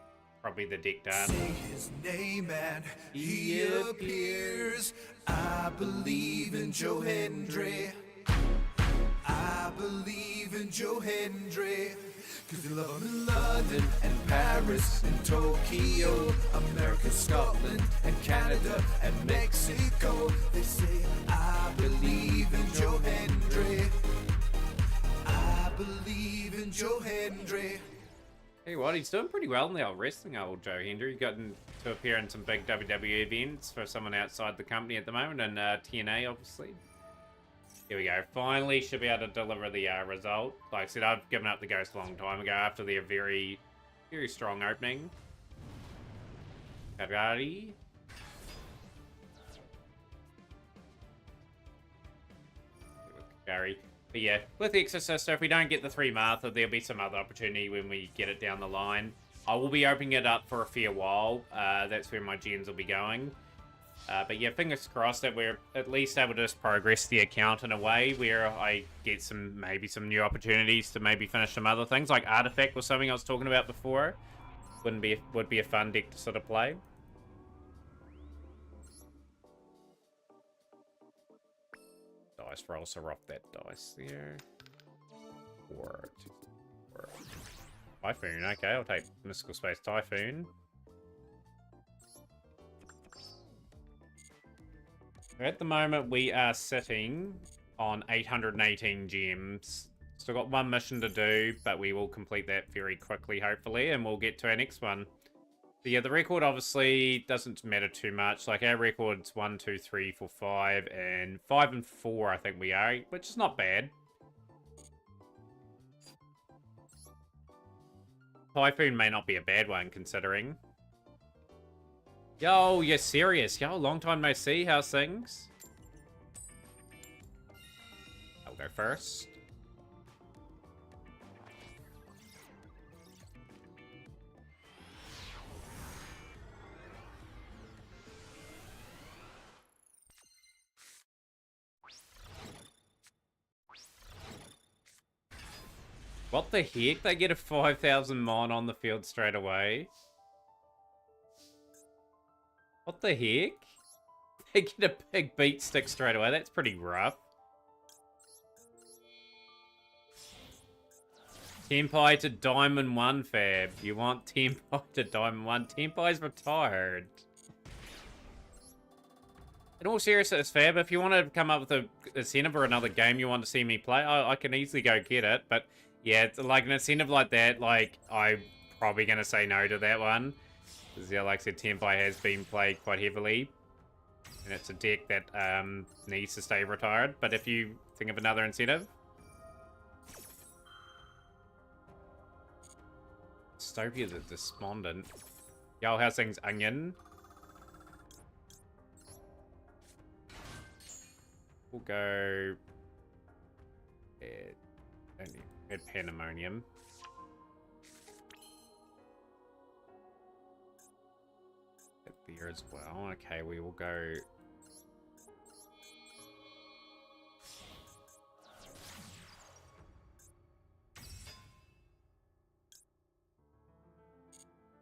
A: probably the deck done.
B: Say his name and he appears. I believe in Joe Hendry. I believe in Joe Hendry. Cause they love him in London and Paris and Tokyo, America, Scotland and Canada and Mexico. They say, I believe in Joe Hendry. I believe in Joe Hendry.
A: Hey, what? He's doing pretty well in the old wrestling, old Joe Hendry. He's gotten to appear in some big WWE events for someone outside the company at the moment, and TNA, obviously. Here we go. Finally, should be able to deliver the result. Like I said, I've given up the ghost a long time ago after their very, very strong opening. Ferrari. Gary. But yeah, with the Exorcist, if we don't get the 3 Martha, there'll be some other opportunity when we get it down the line. I will be opening it up for a fair while. That's where my gens will be going. But yeah, fingers crossed that we're at least able to just progress the account in a way where I get maybe some new opportunities to maybe finish some other things. Like Artifact was something I was talking about before. Would be a fun deck to sort of play. Dice roll, so off that dice there. 4, 2, 4. Typhoon, okay, I'll take Mystical Space Typhoon. At the moment, we are sitting on 818 gems. Still got 1 mission to do, but we will complete that very quickly, hopefully, and we'll get to our next one. But yeah, the record obviously doesn't matter too much. Like, our record's 1, 2, 3, 4, 5, and 5 and 4, I think we are, which is not bad. Typhoon may not be a bad one, considering. Yo, you're serious? Yo, long time no see. How's things? I'll go first. What the heck? They get a 5,000 mon on the field straight away. What the heck? They get a big beat stick straight away. That's pretty rough. Tenpai to Diamond 1, Fab. You want Tenpai to Diamond 1? Tenpai's retired. In all seriousness, Fab, if you want to come up with a incentive or another game you want to see me play, I can easily go get it. But yeah, it's like an incentive like that, like, I'm probably going to say no to that one. Because, yeah, like I said, Tenpai has been played quite heavily. And it's a deck that needs to stay retired. But if you think of another incentive... Stopia the Despondent. Yo, how's things, Onion? We'll go... Add Pandemonium. Beer as well. Okay, we will go...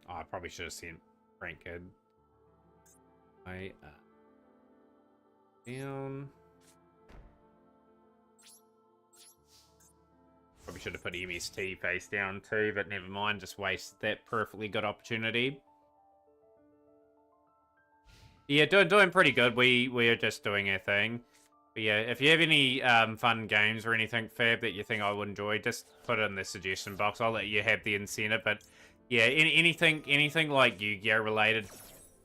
A: Oh, I probably should have seen Frank Kid. Down. Probably should have put MST face down too, but never mind. Just wasted that perfectly good opportunity. Yeah, doing pretty good. We're just doing our thing. But yeah, if you have any fun games or anything, Fab, that you think I would enjoy, just put it in the suggestion box. I'll let you have the incentive. But yeah, anything like Yu-Gi-Oh related,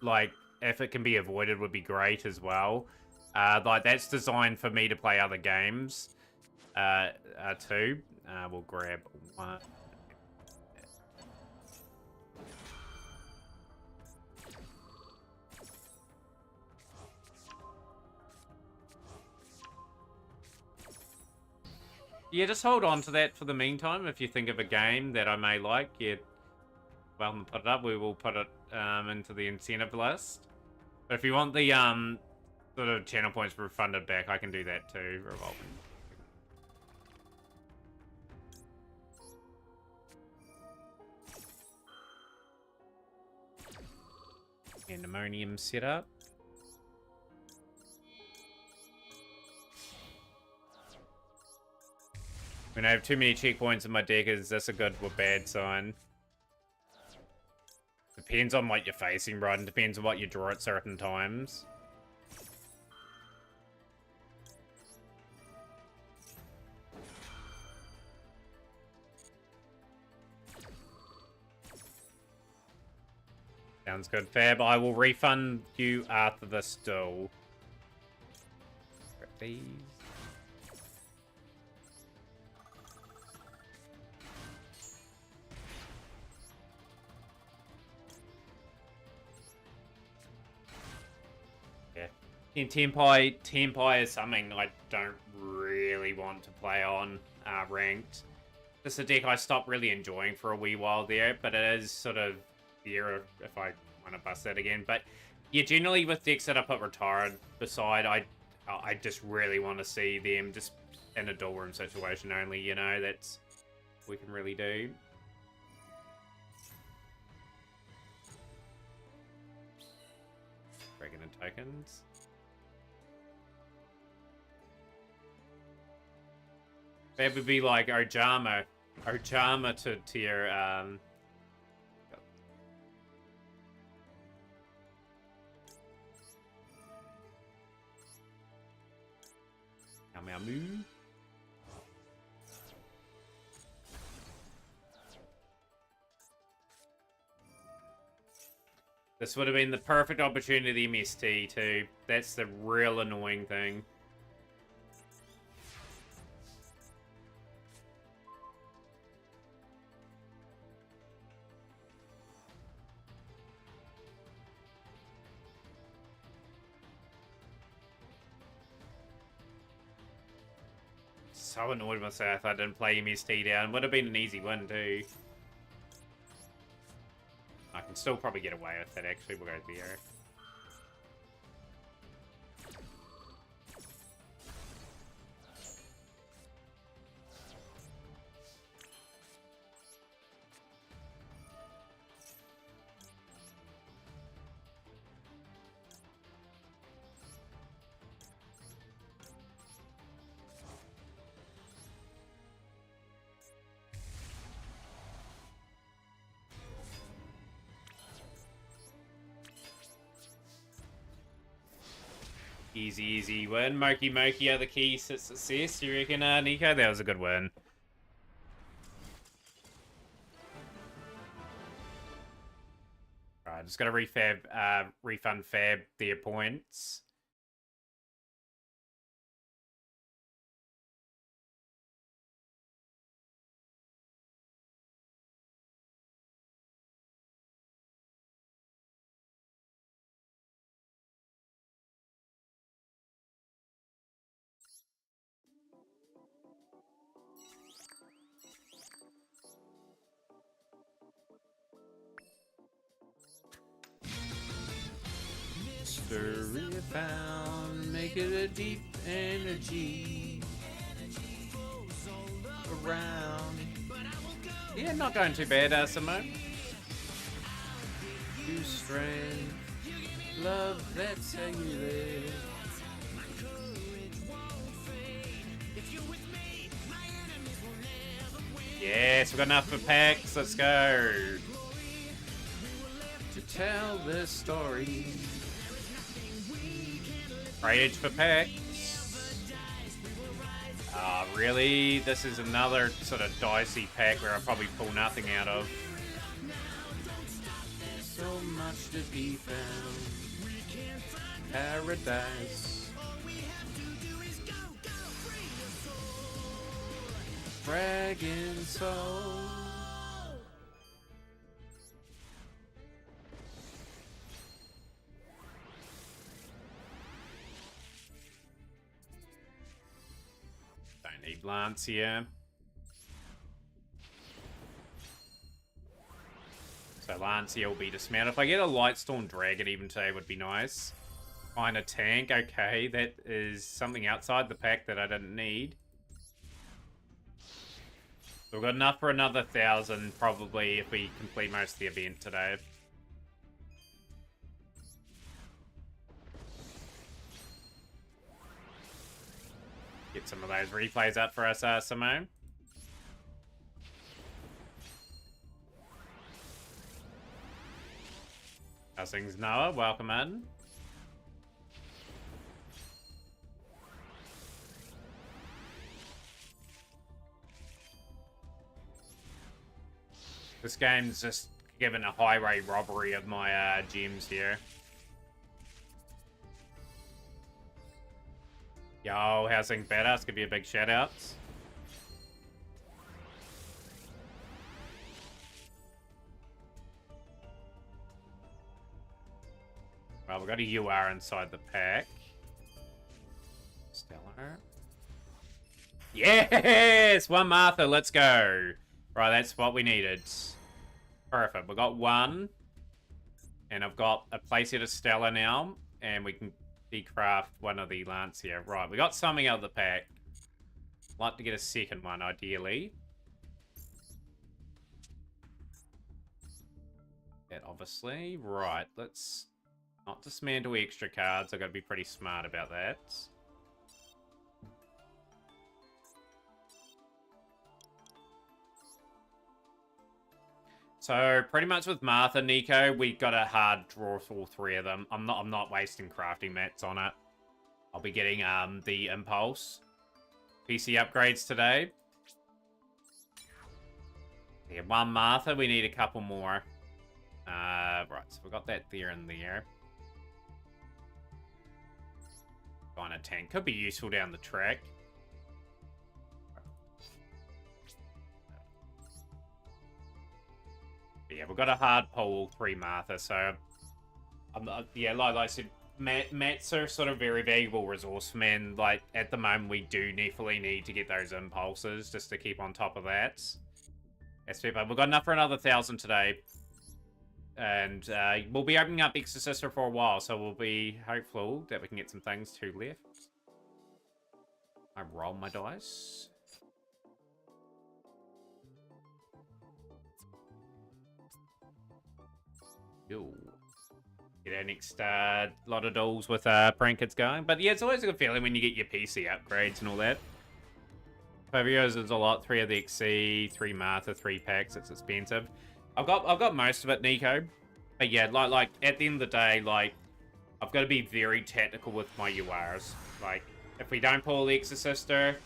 A: like if it can be avoided, would be great as well. Like that's designed for me to play other games too. We'll grab one. Yeah, just hold on to that for the meantime. If you think of a game that I may like, yeah, welcome to put it up. We will put it into the incentive list. But if you want the sort of channel points refunded back, I can do that too. Revolving. Pandemonium setup. When I have too many checkpoints in my deck, is this a good or bad sign? Depends on what you're facing, right? And depends on what you draw at certain times. Sounds good, Fab. I will refund you after this duel. Grab these. Yeah. In Tempai is something I don't really want to play on ranked. This is a deck I stopped really enjoying for a wee while there, but it is sort of era if I want to bust that again. But yeah, generally with decks that I put retired beside, I just really want to see them just in a duel room situation only, you know. That's what we can really do. Dragon and tokens. That would be like Ojama to your Meow. This would have been the perfect opportunity MST too. That's the real annoying thing. So annoyed with myself I didn't play MST down. Would have been an easy win too. I can still probably get away with it actually. We'll go there. Easy win. Moki are the keys to success. You reckon, Nico? That was a good win. Alright, just gotta refund Fab their points. Mystery found, make it a deep energy around. Yeah, not going too bad, Simone. You strength, love, that's how you live. Yes, we've got enough for packs. Let's go. To tell this story. Rage for packs. Really? This is another sort of dicey pack where I'll probably pull nothing out of. So much to be found. Paradise. Dragon Soul. Don't need Lance here. So Lancia will be dismounted. If I get a Lightstorm Dragon even today would be nice. Find a tank. Okay, that is something outside the pack that I didn't need. So we've got enough for another 1,000 probably if we complete most of the event today. Get some of those replays up for us, Simone. How's things, Noah? Welcome in. This game's just given a highway robbery of my gems here. Yo, how's things, Badass? Give you a big shout out. Well, we've got a UR inside the pack. Stellar. Yes! One Martha, let's go. Right, that's what we needed. Perfect. We got one. And I've got a playset of Stellar now. And we can decraft one of the Lance here. Right, we got something out of the pack. Like to get a second one, ideally. That obviously. Right, let's not dismantle extra cards. I've got to be pretty smart about that. So pretty much with Martha, Nico, we got a hard draw for all three of them. I'm not wasting crafting mats on it. I'll be getting the Impulse PC upgrades today. Yeah, one Martha, we need a couple more. Right, so we got that there and there. Find a tank. Could be useful down the track. Yeah, we've got a hard pull all three Martha, so yeah, like I said, mats are sort of very valuable resource for me, and like at the moment we do definitely need to get those impulses just to keep on top of that. SP, but we've got enough for another 1,000 today, and we'll be opening up Exorcister for a while, so we'll be hopeful that we can get some things too left. I roll my dice. Yo. Get our next lot of dolls with Prankets going. But yeah, it's always a good feeling when you get your PC upgrades and all that. 5 euros is a lot. 3 of the XC, 3 Martha, 3 packs. It's expensive. I've got most of it, Nico. But yeah, like at the end of the day, like I've got to be very tactical with my URs. Like if we don't pull the Exorcister,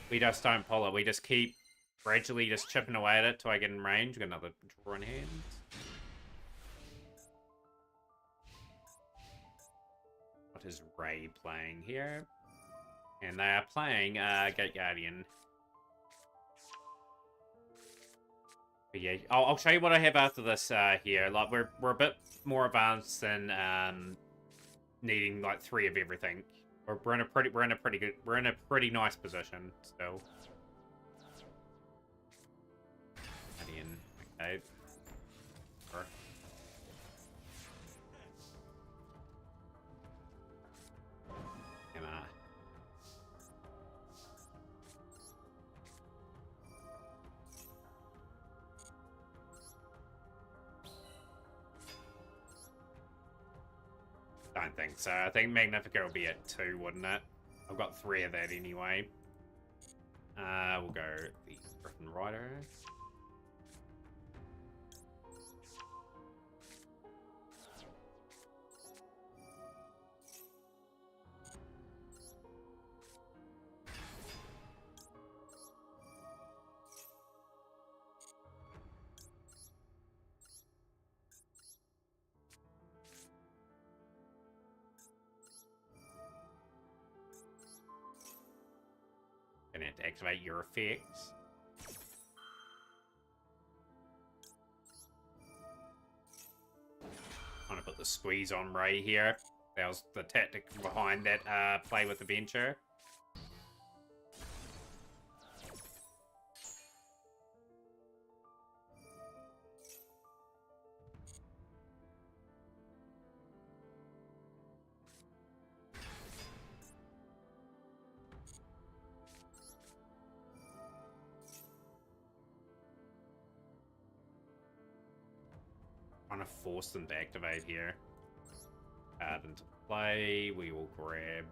A: we just don't pull it. We just keep gradually just chipping away at it till I get in range. Got another draw in hand. What is Ray playing here? And they are playing Gate Guardian. But yeah, I'll show you what I have after this here. Like we're a bit more advanced than needing like 3 of everything. We're in a pretty nice position still. Guardian, okay. Sure. Don't think so. I think Magnifica will be at 2, wouldn't it? I've got 3 of that anyway. We'll go the Griffin Rider. Gonna have to activate your effects. I'm gonna put the squeeze on Ray here. That was the tactic behind that play with the Venture. Trying to force them to activate here. Add into play. We will grab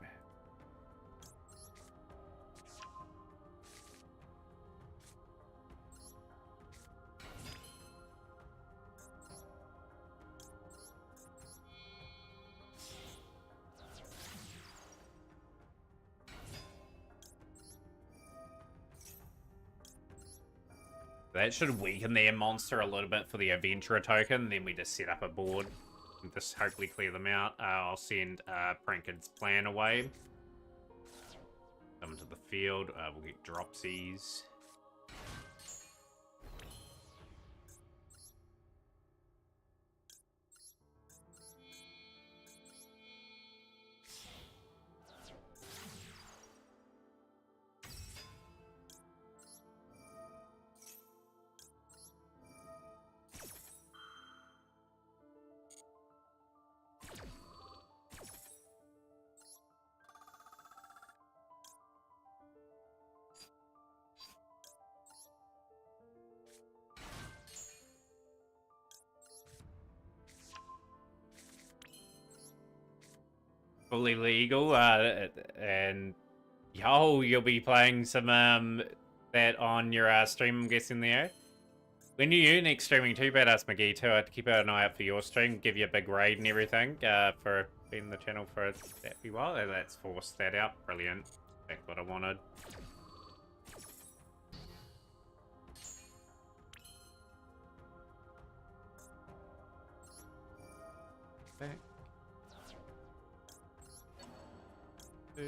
A: That should weaken their monster a little bit for the adventurer token. Then we just set up a board and just hopefully clear them out. I'll send Prankard's plan away. Come to the field. We'll get dropsies. Fully legal, and yo, you'll be playing some that on your stream, I'm guessing there. When you next streaming too, Badass McGee too, I'd keep an eye out for your stream, give you a big raid and everything, for being the channel for that be while. Let's force that out. Brilliant. That's what I wanted. Back. 2.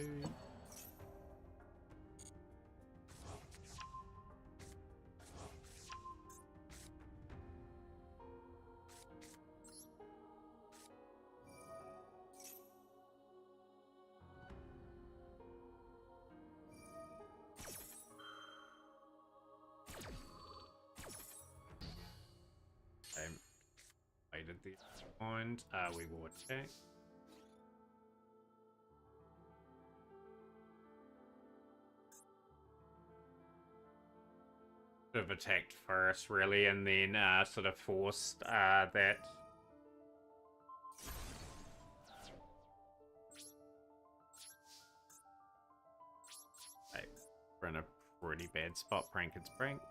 A: Waited the point. We will attack. Should have attacked first, really, and then sort of forced that. Hey, we're in a pretty bad spot. Prankard's pranked.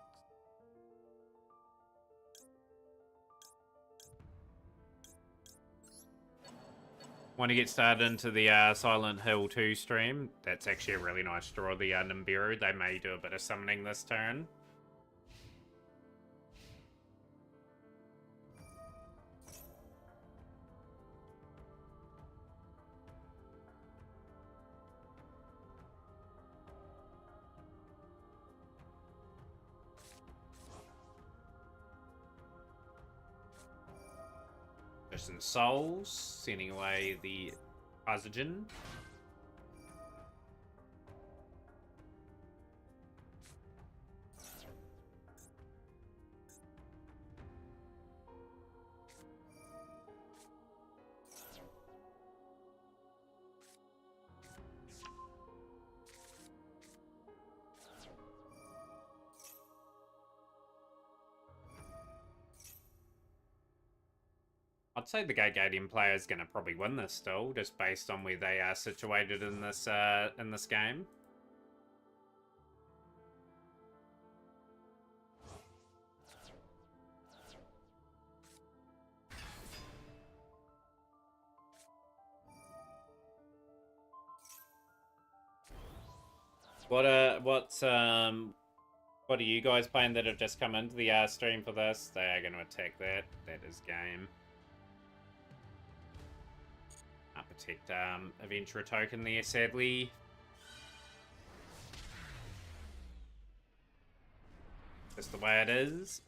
A: Want to get started into the Silent Hill 2 stream? That's actually a really nice draw, the Nibiru. They may do a bit of summoning this turn. Some souls, sending away the Azagen. I'd say the Gate-Guardian player is going to probably win this still, just based on where they are situated in this game. What are you guys playing that have just come into the stream for this? They are going to attack that. That is game. Protect Adventurer token there, sadly. Just the way it is.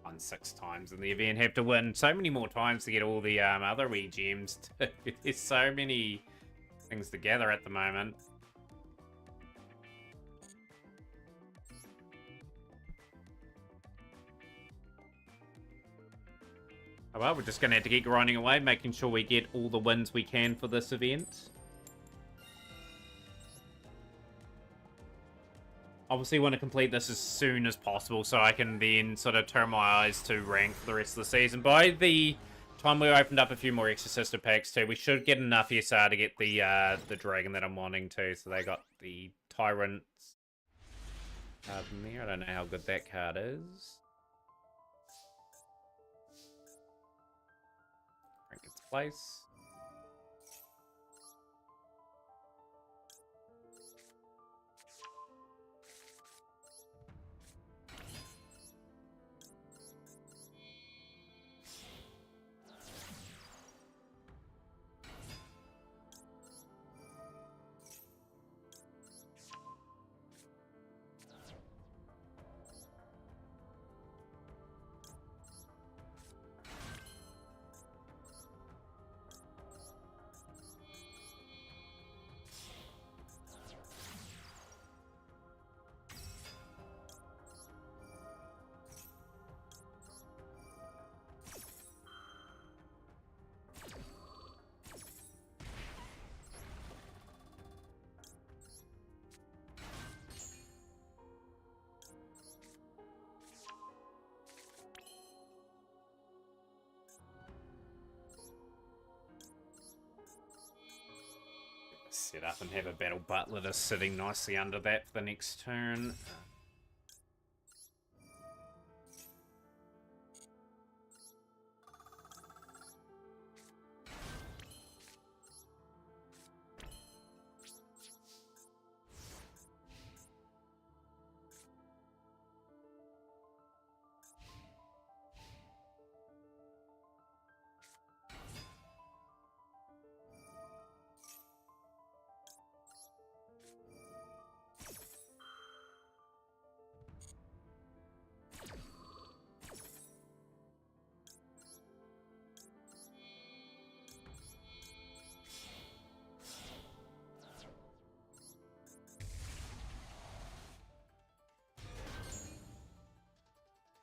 A: Won 6 times in the event, have to win so many more times to get all the other Wii gems. There's so many things to gather at the moment. Oh well, we're just going to have to keep grinding away, making sure we get all the wins we can for this event. Obviously want to complete this as soon as possible so I can then sort of turn my eyes to rank for the rest of the season. By the time we opened up a few more Exorcista packs too, we should get enough SR to get the dragon that I'm wanting to. So they got the Tyrants from there. I don't know how good that card is. Rank its place. Set up and have a Battle Butler just sitting nicely under that for the next turn.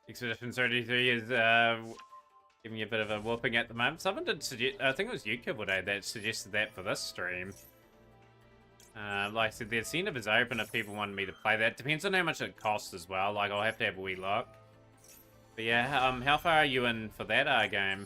A: Expedition 33 is giving you a bit of a whooping at the moment. Someone did suggest, I think it was you, Kibble, that suggested that for this stream. Like I said, the incentive is open if people wanted me to play that. Depends on how much it costs as well. Like, I'll have to have a wee look. But yeah, how far are you in for that game?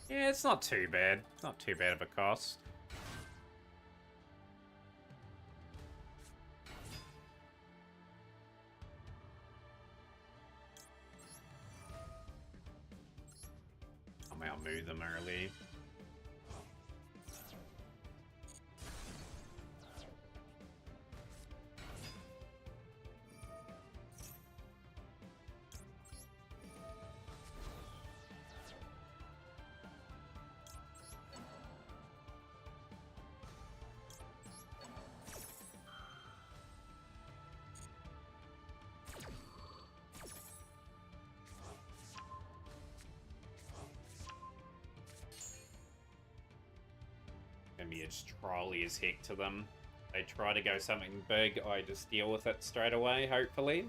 A: Yeah, it's not too bad. Not too bad of a cost. I may move them early. Me it's trolley as heck to them. They try to go something big, I just deal with it straight away, hopefully.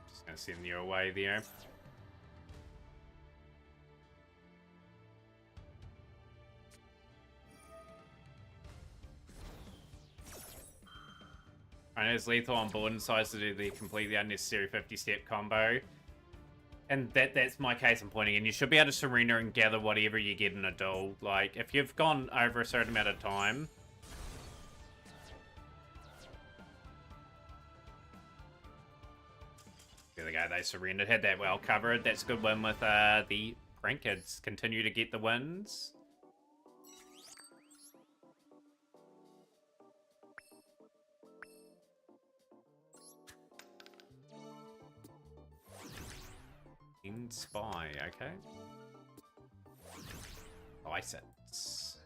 A: Just gonna send you away there. I know it's lethal on board and decides to do the completely unnecessary 50-step combo. And that's my case in pointing in. You should be able to surrender and gather whatever you get in a duel. Like, if you've gone over a certain amount of time, there we go, they surrendered. Had that well covered. That's a good win with the Prank Kids. Continue to get the wins. In spy, okay. Biceps.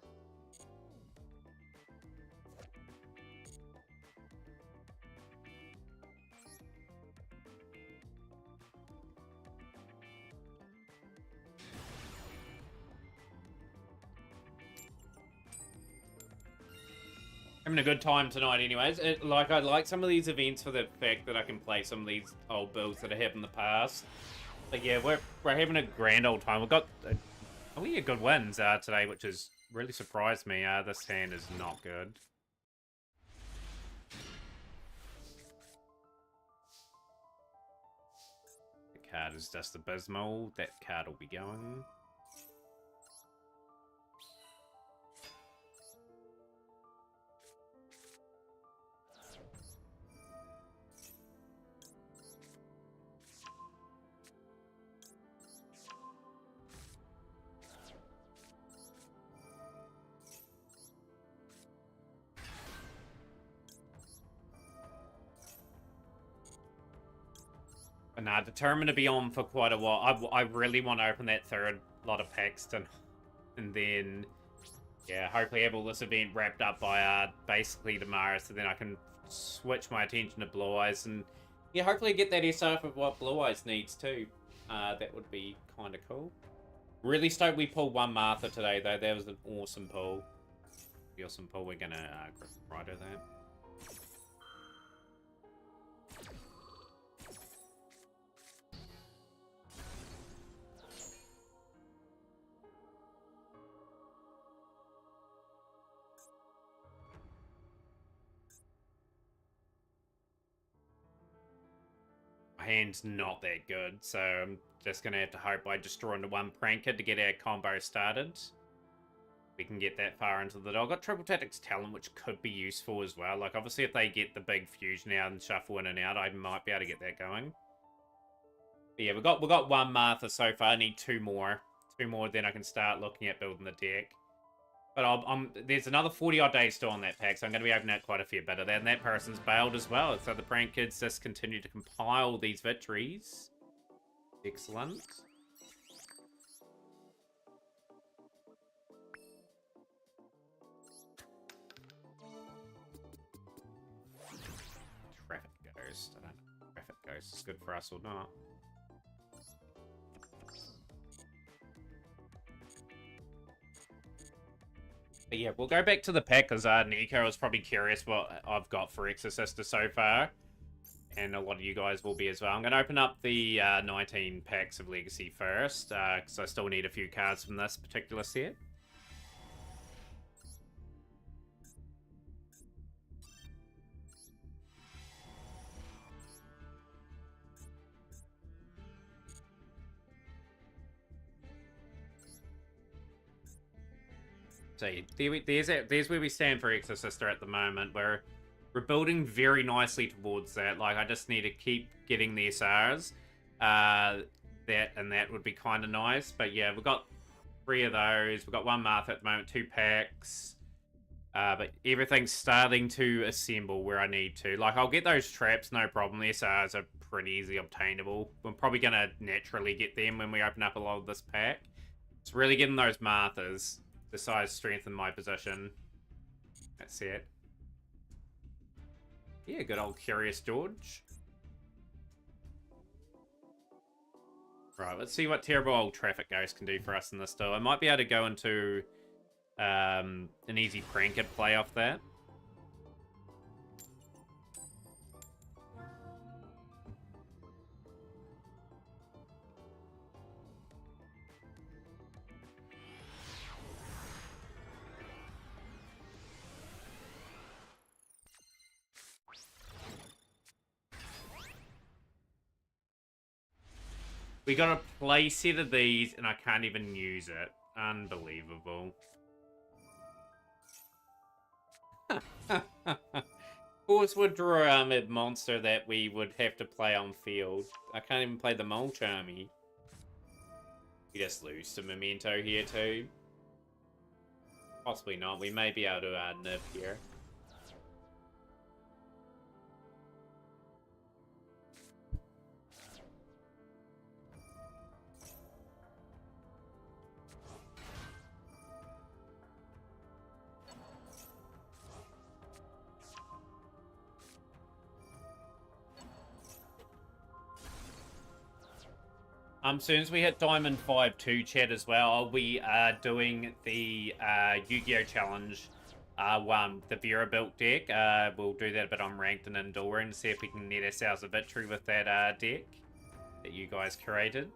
A: Having a good time tonight anyways. I like some of these events for the fact that I can play some of these old builds that I have in the past. But yeah, we're having a grand old time. We've got only good wins today, which has really surprised me. This hand is not good. The card is just abysmal. That card will be going. But nah, determined to be on for quite a while. I really want to open that third lot of packs and then, yeah, hopefully have all this event wrapped up by basically tomorrow, so then I can switch my attention to Blue Eyes and, yeah, hopefully get that SR for what Blue Eyes needs too. That would be kind of cool. Really stoked we pulled one Martha today, though. That was an awesome pull. The awesome pull. We're going to Rider that. Hand's not that good, so I'm just gonna have to hope I destroy into one Pranker to get our combo started. We can get that far into the dog. Got Triple Tactics Talent, which could be useful as well. Like, obviously, if they get the big fusion out and shuffle in and out, I might be able to get that going. But yeah, we've got one Martha so far. I need two more. Two more, then I can start looking at building the deck. But there's another 40-odd days still on that pack, so I'm going to be opening out quite a fair bit of that. And that person's bailed as well. So the Prank Kids just continue to compile these victories. Excellent. Traffic Ghost. I don't know if Traffic Ghost is good for us or not. But yeah, we'll go back to the pack because Nico is probably curious what I've got for Exorcister so far. And a lot of you guys will be as well. I'm going to open up the 19 packs of Legacy first because I still need a few cards from this particular set. So there's where we stand for Exorcister at the moment. We're building very nicely towards that. Like, I just need to keep getting the SRs. That would be kind of nice. But yeah, we've got 3 of those. We've got 1 Martha at the moment, 2 packs. But everything's starting to assemble where I need to. Like, I'll get those traps, no problem. The SRs are pretty easily obtainable. We're probably going to naturally get them when we open up a lot of this pack. It's really getting those Marthas. Decides strengthen my position. That's it. Yeah, good old Curious George. Right, let's see what terrible old Traffic Ghost can do for us in this duel. I might be able to go into an easy Pranker play off that. We got a play set of these, and I can't even use it. Unbelievable. Course would draw an armored monster that we would have to play on field. I can't even play the Mole Charmy. We just lose some Memento here too. Possibly not. We may be able to nip here. Soon as we hit Diamond 5-2, chat, as well, we are doing the Yu-Gi-Oh! Challenge the Vera built deck. We'll do that a bit on Ranked and Indoor and see if we can net ourselves a victory with that deck that you guys curated.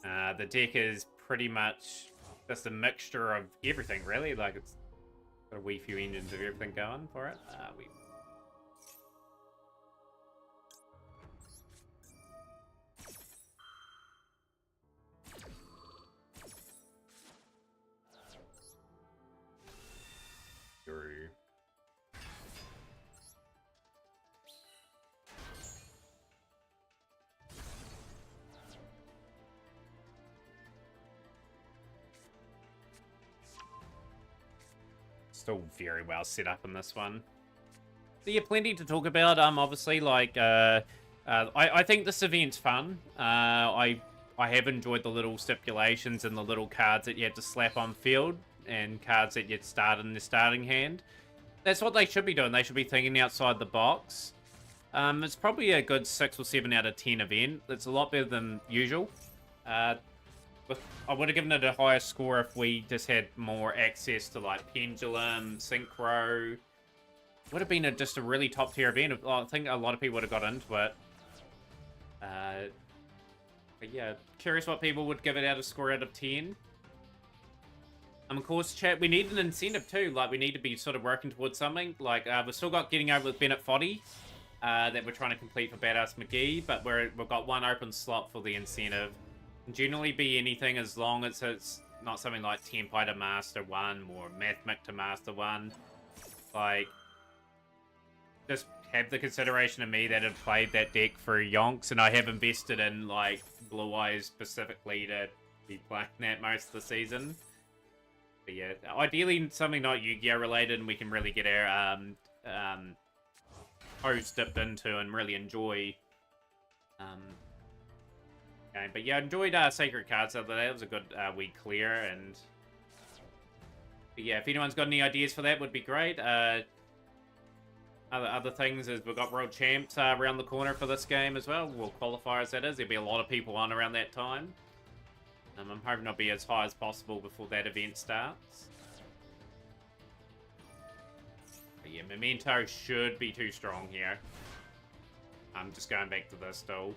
A: The deck is pretty much just a mixture of everything, really. Like, it's got a wee few engines of everything going for it. Guru. Still very well set up in this one. So yeah, plenty to talk about. Obviously, like, I think this event's fun. I have enjoyed the little stipulations and the little cards that you have to slap on field and cards that you'd start in the starting hand. That's what they should be doing. They should be thinking outside the box. It's probably a good 6 or 7 out of 10 event. It's a lot better than usual. I would have given it a higher score if we just had more access to, like, Pendulum, Synchro. Would have been just a really top tier event. I think a lot of people would have got into it. But yeah, curious what people would give it out of score out of 10. Of course, chat, we need an incentive too. Like, we need to be sort of working towards something. Like, we've still got Getting Over with Bennett Foddy that we're trying to complete for Badass McGee, but we've got one open slot for the incentive. Can generally be anything as long as it's not something like Tenpai to Master 1 or Mathmic to Master 1. Like, just have the consideration of me that have played that deck for yonks, and I have invested in, like, Blue Eyes specifically to be playing that most of the season. But yeah, ideally something not Yu-Gi-Oh! Related, and we can really get our toes dipped into and really enjoy. Okay, but yeah, I enjoyed Sacred Cards the other day. It was a good week clear, and but yeah, if anyone's got any ideas for that, would be great. Other things is we've got World Champs around the corner for this game as well. Well, qualifiers that is. There'll be a lot of people on around that time. I'm hoping I'll be as high as possible before that event starts. But yeah, Memento should be too strong here. I'm just going back to this still.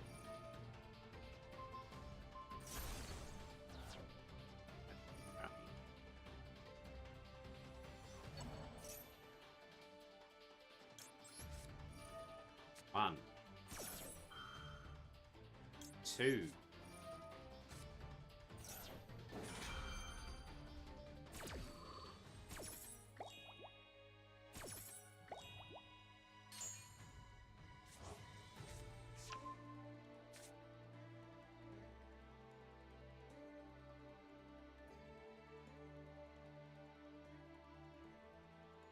A: One. Two.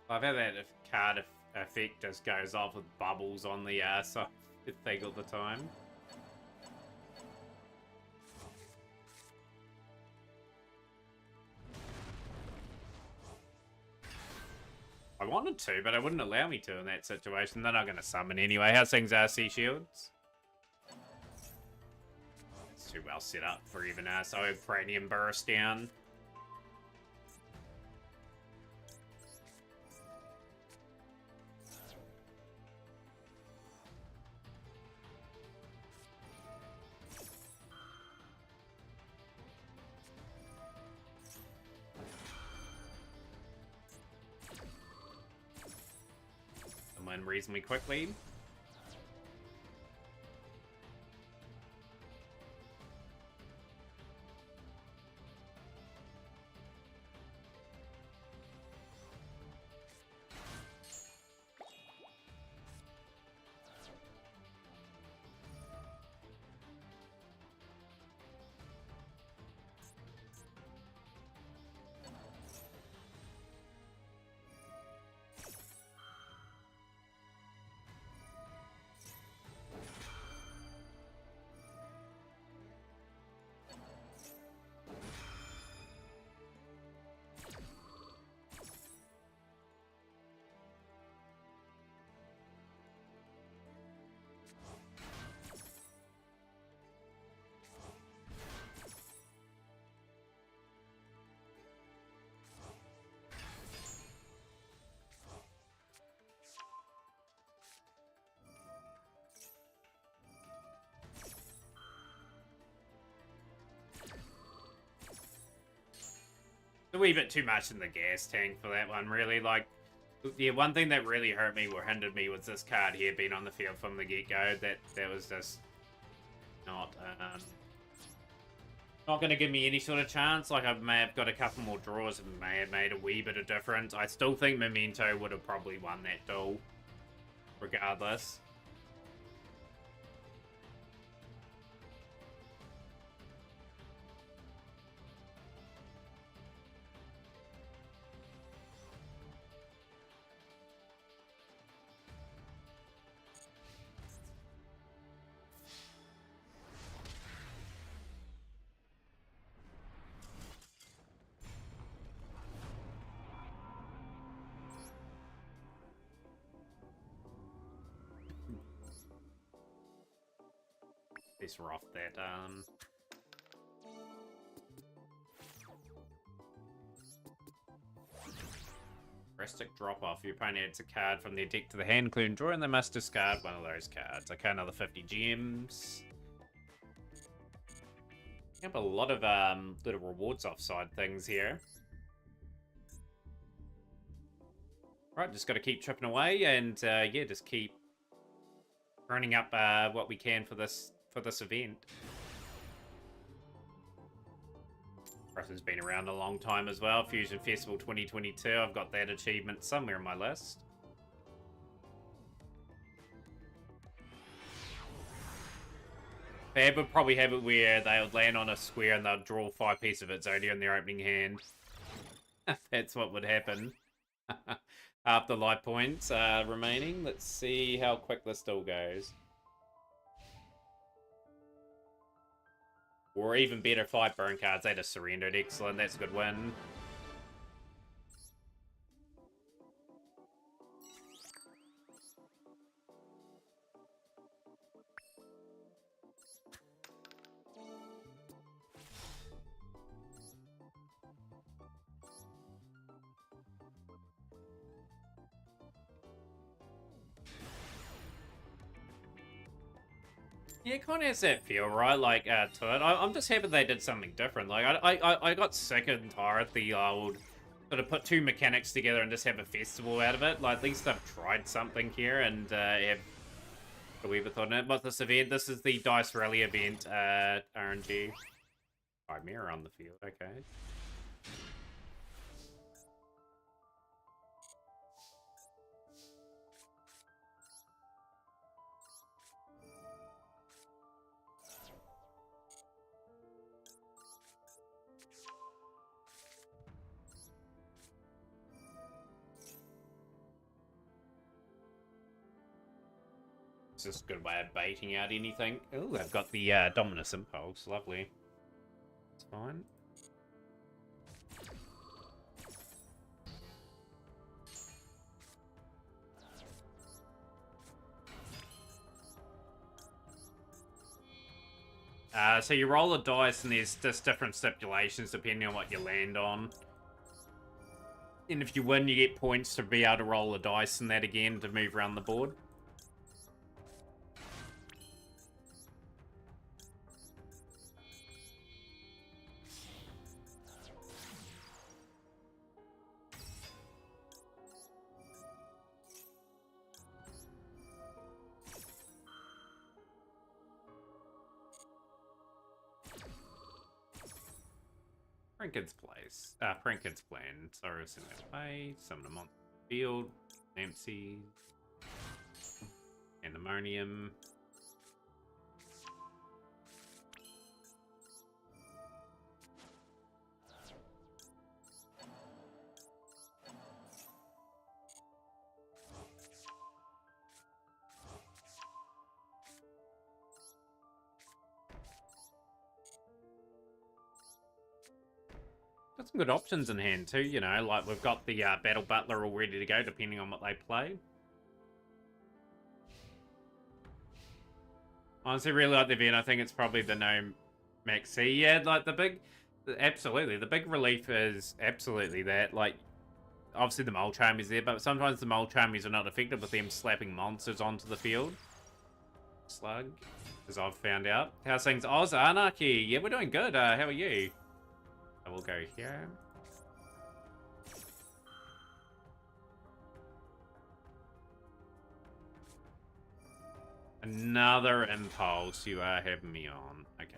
A: I've had that card effect just goes off with bubbles on the side thing all the time. I wanted to, but it wouldn't allow me to in that situation. They're not going to summon anyway. How's things, Sea Shields? It's too well set up for even so Cranium Burst down. Reasonably quickly. a wee bit too much in the gas tank for that one, really. Like, yeah, one thing that really hurt me or hindered me was this card here being on the field from the get-go. That was just not not going to give me any sort of chance. Like, I may have got a couple more draws and may have made a wee bit of difference. I still think Memento would have probably won that duel, regardless. This off that Drastic drop off. Your opponent adds a card from their deck to the hand, including draw, and they must discard one of those cards. Okay, another 50 gems. We have a lot of little rewards offside things here. Right, just got to keep chipping away, and yeah, just keep running up what we can for this event. Russian's been around a long time as well. Fusion Festival 2022. I've got that achievement somewhere on my list. Fab would probably have it where they would land on a square and they'll draw 5 pieces of Exodia in their opening hand. That's what would happen. Half the life points remaining. Let's see how quick this still goes. Or even better, 5 burn cards. They just surrendered. Excellent. That's a good win. Yeah, it kind of has that feel, right? Like, to it. I'm just happy they did something different. Like, I got sick and tired of the old sort of put 2 mechanics together and just have a festival out of it. Like, at least they've tried something here and have a wee bit thought in it. What's this event? This is the Dice Rally event, RNG. Chimera on the field, okay. It's just a good way of baiting out anything. Oh, I've got the Dominus Impulse. Lovely. It's fine. So you roll the dice and there's just different stipulations depending on what you land on. And if you win, you get points to be able to roll the dice and that again to move around the board. Prinked's place. Prinked's plan. Soros in that way. Summon them on the field. Empty. Pandemonium. Got some good options in hand too, you know, like we've got the Battle Butler all ready to go depending on what they play. Honestly, really like the event. I think it's probably the Gnome Maxi. Yeah, like absolutely, the big relief is absolutely that. Like, obviously the Mole Charm is there, but sometimes the Mole Charmies are not effective with them slapping monsters onto the field. Slug, as I've found out. How's things? Oz Anarchy? Yeah, we're doing good. How are you? I will go here. Another impulse you are having me on. Okay.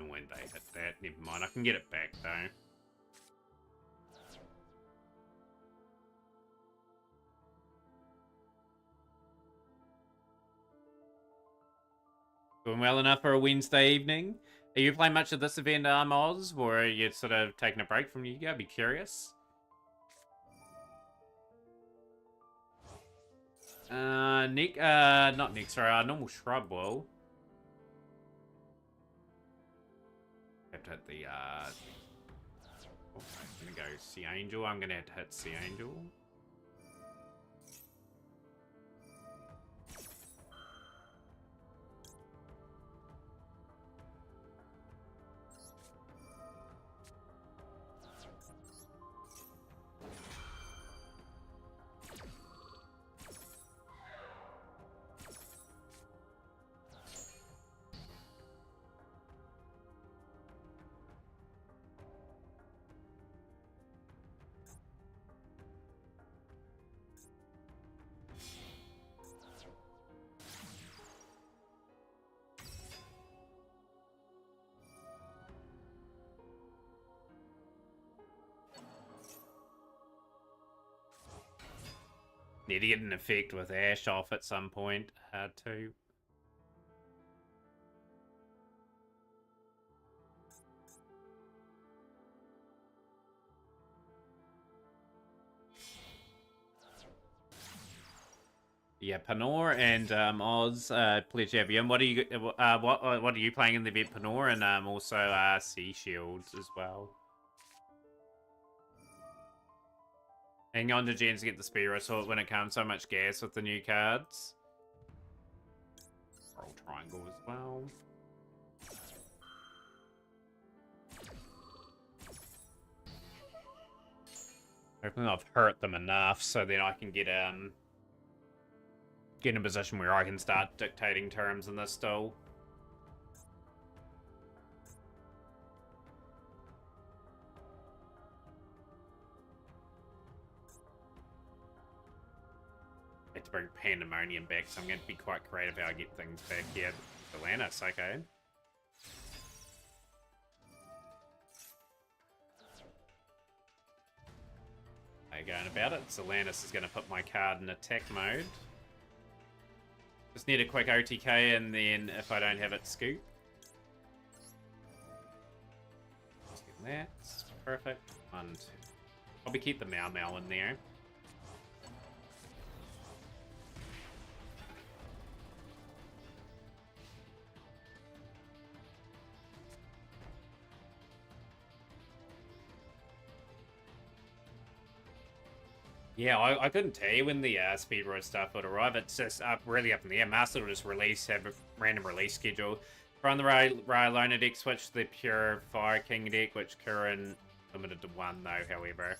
A: When they hit that, never mind. I can get it back though. Doing well enough for a Wednesday evening. Are you playing much of this event, Oz, or are you sort of taking a break from Yu-Gi-Oh? I'd be curious. Nick, not Nick, sorry, normal shrub will. Have to hit the, oh, I'm gonna go Sea Angel. I'm gonna have to hit Sea Angel. Need to get an effect with Ash off at some point, too. Yeah, Panor and Oz, pleasure to have you. And what are you what are you playing in the event, Panor, and also Sea Shields as well. Hang on to gens to get the Spear Assault when it comes. So much gas with the new cards. Roll Triangle as well. Hopefully I've hurt them enough so then I can get in a position where I can start dictating terms in this still. To bring Pandemonium back, so I'm going to be quite creative how I get things back here. Atlantis, okay. How you going about it? Atlantis is going to put my card in attack mode. Just need a quick OTK, and then if I don't have it, scoop. Just get that. Perfect. 1, 2. Probably keep the Mau Mau in there. Yeah, I couldn't tell you when the Speed Road stuff would arrive. It's just really up in the air. Master will just have a random release schedule. From the Rylona deck, switch to the pure Fire King deck, which Kirin limited to 1 though, however.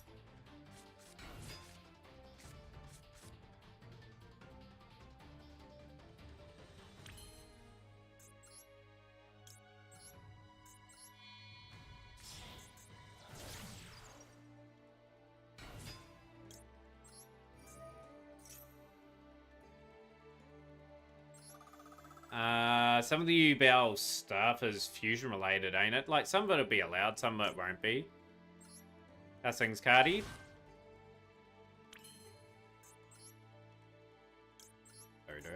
A: Some of the Ubel stuff is fusion related, ain't it? Like, some of it'll be allowed, some of it won't be. How's things, Cardi? Dodo.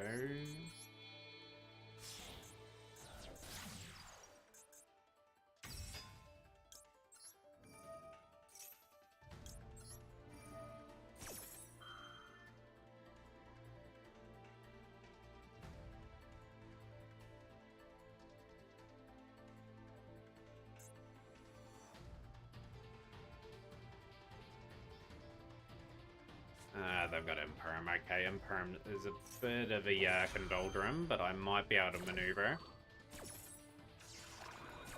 A: They've got Imperm. Okay, Imperm is a bit of a condoldrum, but I might be able to maneuver.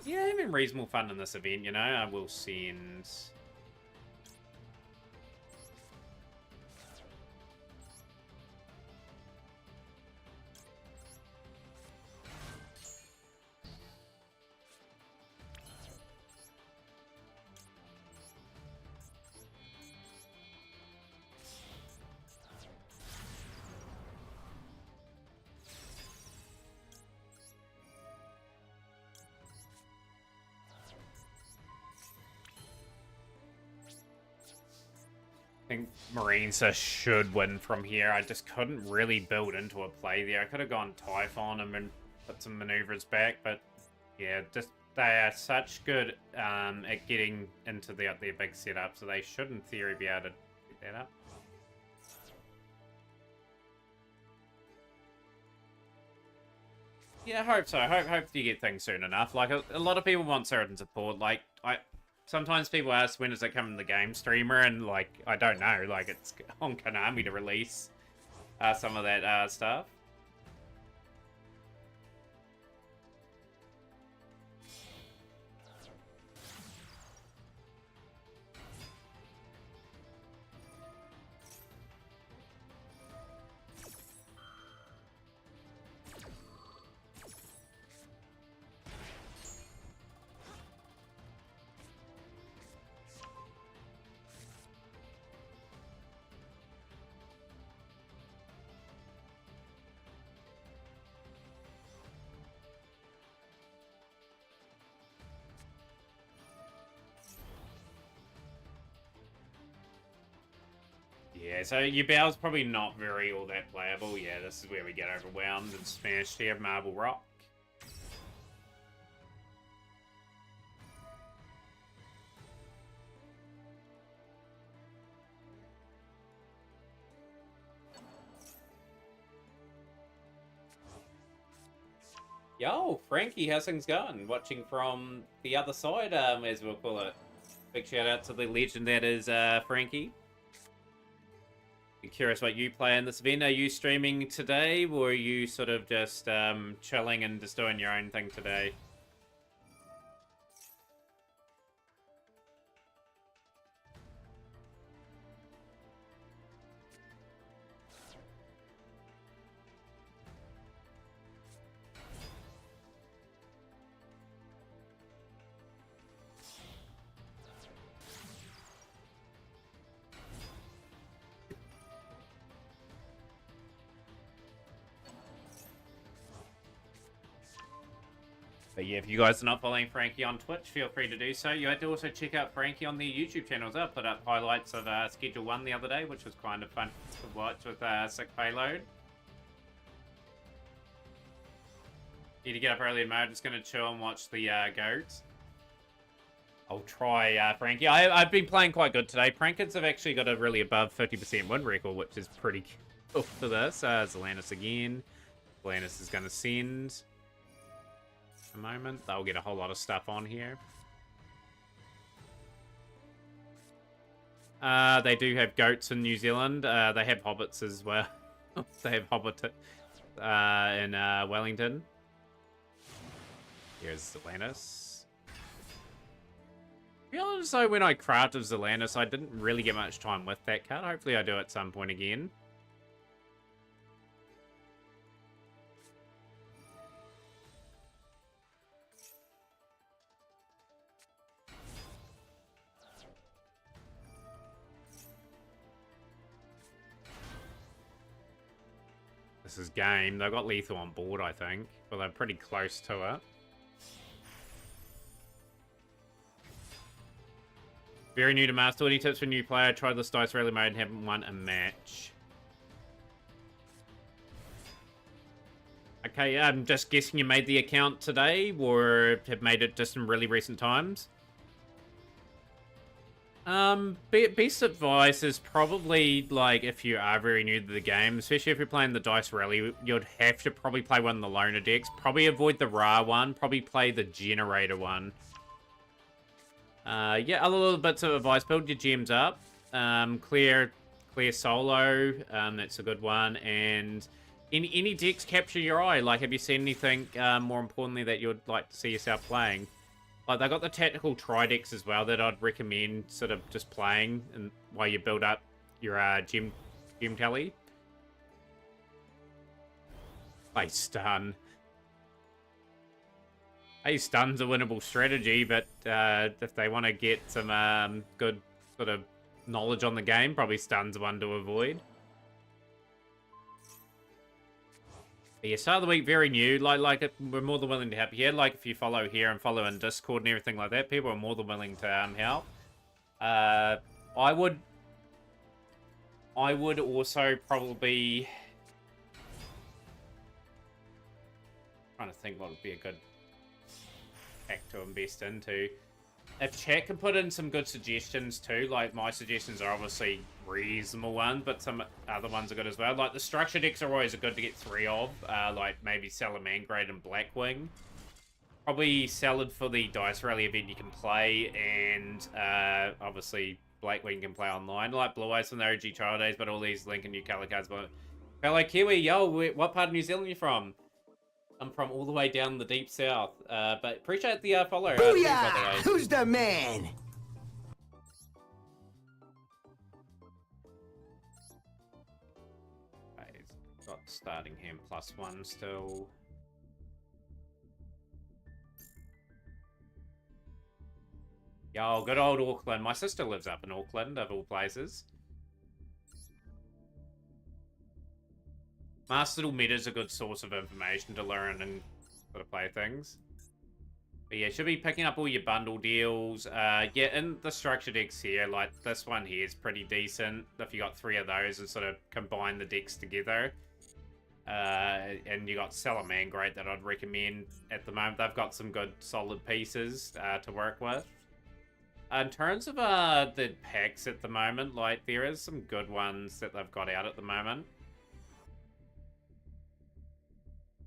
A: Yeah, having reasonable fun in this event, you know. I will send... I think Marines should win from here. I just couldn't really build into a play there. I could have gone Typhon and put some maneuvers back, but yeah, just they are such good at getting into their big setup, so they should, in theory, be able to get that up. Yeah, I hope so. Hope you get things soon enough. Like, a lot of people want certain support. Like, sometimes people ask, when does it come in the game streamer? And, like, I don't know. Like, it's on Konami to release some of that stuff. Yeah, so your Bow's probably not very all that playable. Yeah, this is where we get overwhelmed and smashed here. Marble Rock. Yo, Frankie, how's things going? Watching from the other side, as we'll call it. Big shout out to the legend that is Frankie. Be curious what you play in this event. Are you streaming today, or are you sort of just chilling and just doing your own thing today? But yeah, if you guys are not following Frankie on Twitch, feel free to do so. You had to also check out Frankie on the YouTube channels. I put up highlights of Schedule 1 the other day, which was kind of fun to watch with Sick Payload. Need to get up early in mode. Just going to chill and watch the goats. I'll try Frankie. I've been playing quite good today. Prankins have actually got a really above 50% win record, which is pretty cool for this. Zelanis again. Zelanis is going to send... a moment. They'll get a whole lot of stuff on here. They do have goats in New Zealand. They have hobbits as well. They have hobbit in Wellington. Here's Zelanis. To be honest, though, when I crafted Zelanis, I didn't really get much time with that card. Hopefully I do at some point again. This is game. They've got lethal on board, I think. But they're pretty close to it. Very new to Master. Any tips for new player? Tried this Dice Rally mode and haven't won a match. Okay, I'm just guessing you made the account today, or have made it just in really recent times. Best advice is probably, like, if you are very new to the game, especially if you're playing the Dice Rally, you'd have to probably play one of the loner decks. Probably avoid the Ra one. Probably play the Generator one. Yeah, other little bits of advice. Build your gems up. Clear solo. That's a good one. And any decks capture your eye. Like, have you seen anything, more importantly, that you'd like to see yourself playing? Like, they got the tactical tri-decks as well that I'd recommend sort of just playing and while you build up your gem tally. Base stun. Base stun's a winnable strategy, but if they want to get some good sort of knowledge on the game, probably stun's one to avoid. But yeah, start of the week, very new. We're more than willing to help here. Like, if you follow here and follow in Discord and everything like that, people are more than willing to help. I would also probably... trying to think what would be a good pack to invest into. If chat can put in some good suggestions too, like my suggestions are obviously reasonable ones, but some other ones are good as well. Like the structure decks are always good to get 3 of, like maybe Salamangreat and Blackwing. Probably Salad for the Dice Rally event you can play, and obviously Blackwing can play online, like Blue Eyes from the OG Child Days, but all these link and new color cards. But hello Kiwi, yo, what part of New Zealand are you from? I'm from all the way down the deep south, but appreciate the follow.
B: Booyah! Who's the man?
A: Okay, got starting hand +1 still. Yo, good old Auckland. My sister lives up in Auckland, of all places. Masterful Meta is a good source of information to learn and sort of play things. But yeah, should be picking up all your bundle deals. Yeah, in the structure decks here, like this one here is pretty decent. If you got 3 of those and sort of combine the decks together. And you got Salamangreat that I'd recommend at the moment. They've got some good solid pieces to work with. In terms of the packs at the moment, like there is some good ones that they've got out at the moment.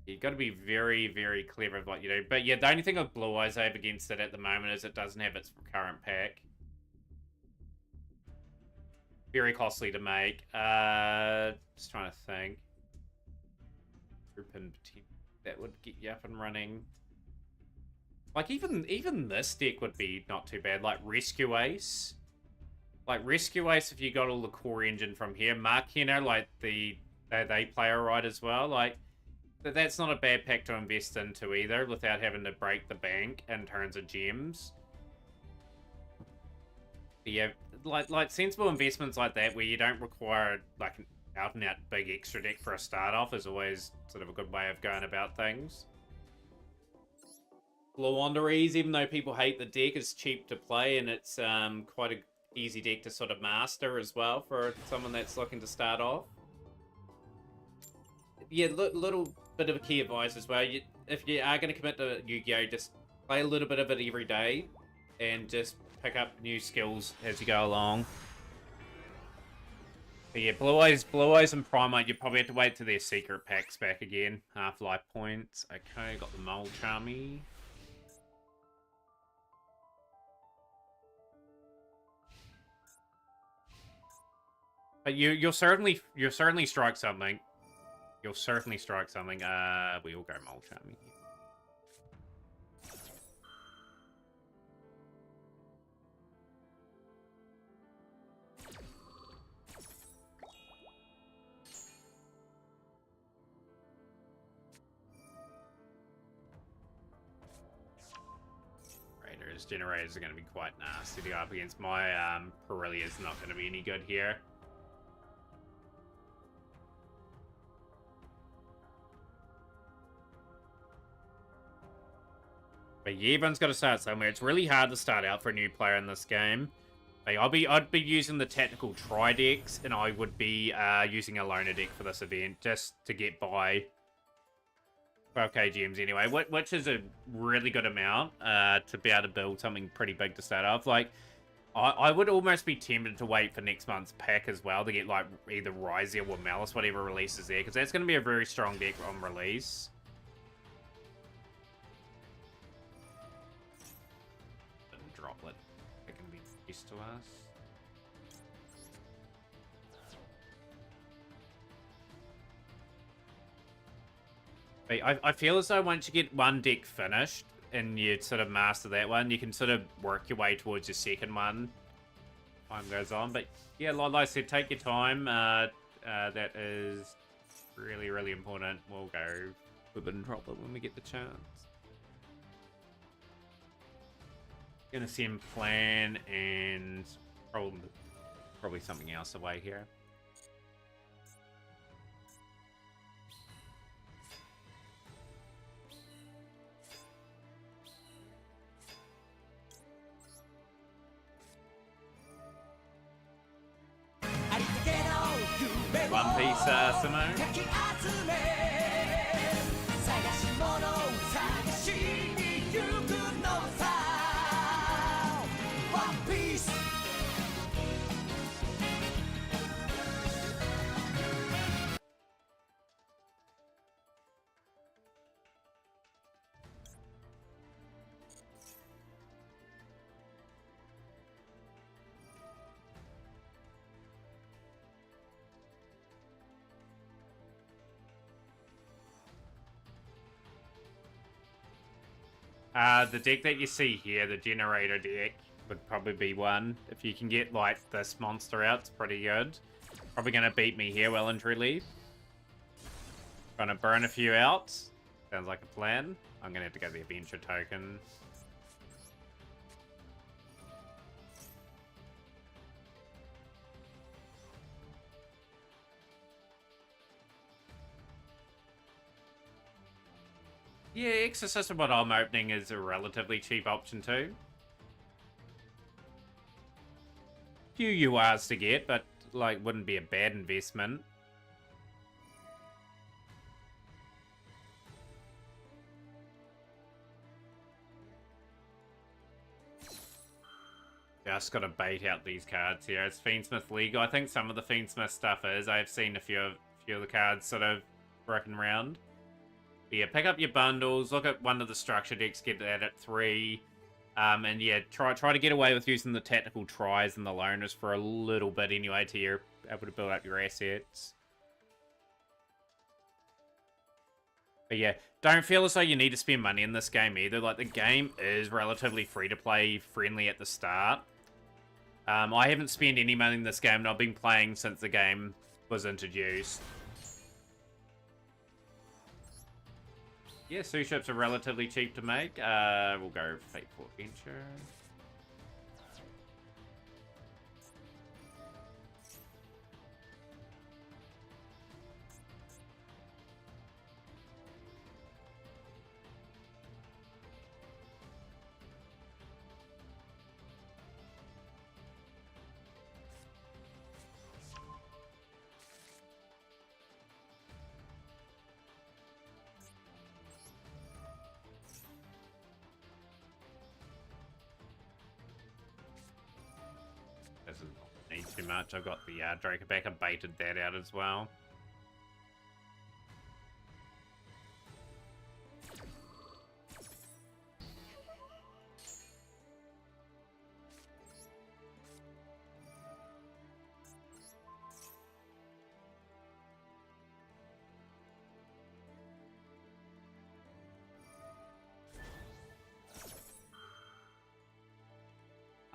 A: You've got to be very, very clever of what you do. But yeah, the only thing with Blue Eyes I have against it at the moment is it doesn't have its current pack. Very costly to make. Just trying to think. Group and that would get you up and running. Like even this deck would be not too bad. Like Rescue Ace. Like Rescue Ace, if you got all the core engine from here. Mark Henner, like they play alright as well. Like that's not a bad pack to invest into either, without having to break the bank in terms of gems. But yeah, like sensible investments like that, where you don't require like an out-and-out big extra deck for a start off, is always sort of a good way of going about things. Glowonderies, even though people hate the deck, is cheap to play, and it's quite an easy deck to sort of master as well for someone that's looking to start off. Yeah, little bit of a key advice as well. If you are going to commit to Yu-Gi-Oh, just play a little bit of it every day and just pick up new skills as you go along. But yeah, Blue Eyes and Primite, you probably have to wait till their secret packs back again. Half-life points. Okay, got the Mole Charmy. But you'll certainly strike something. You'll certainly strike something. We will go Mole Charmy. Generators are going to be quite nasty to go up against. My Pirelli is not going to be any good here. But yeah, everyone's got to start somewhere. It's really hard to start out for a new player in this game. Like, I'd be using the tactical tri decks, and I would be using a loner deck for this event just to get by 12k gems anyway, which is a really good amount to be able to build something pretty big to start off. Like, I would almost be tempted to wait for next month's pack as well to get like either Ryzia or Malice, whatever releases there, because that's going to be a very strong deck on release. Droplet, it can be used to us. I feel as though once you get one deck finished, and you sort of master that one, you can sort of work your way towards your second one. Time goes on, but yeah, like I said, take your time. That is really, really important. We'll go Forbidden Droplet when we get the chance. Gonna send Plan and probably something else away here. One Piece, Simone. The deck that you see here, the generator deck, would probably be one. If you can get, like, this monster out, it's pretty good. Probably gonna beat me here well and truly. Gonna burn a few out. Sounds like a plan. I'm gonna have to get the adventure token. Yeah, Exorcism, what I'm opening, is a relatively cheap option too. Few URs to get, but like wouldn't be a bad investment. Just gotta bait out these cards here. It's Fiendsmith League. I think some of the Fiendsmith stuff is. I've seen a few of the cards sort of working around. But yeah, pick up your bundles. Look at one of the structure decks. Get that at 3. And yeah, try to get away with using the tactical tries and the loners for a little bit anyway, till you're able to build up your assets. But yeah, don't feel as though you need to spend money in this game either. Like, the game is relatively free-to-play friendly at the start. I haven't spent any money in this game, and I've been playing since the game was introduced. Yeah, sous ships are relatively cheap to make. We'll go Fateful Adventure. Doesn't need too much. I've got the Dracoback. I baited that out as well.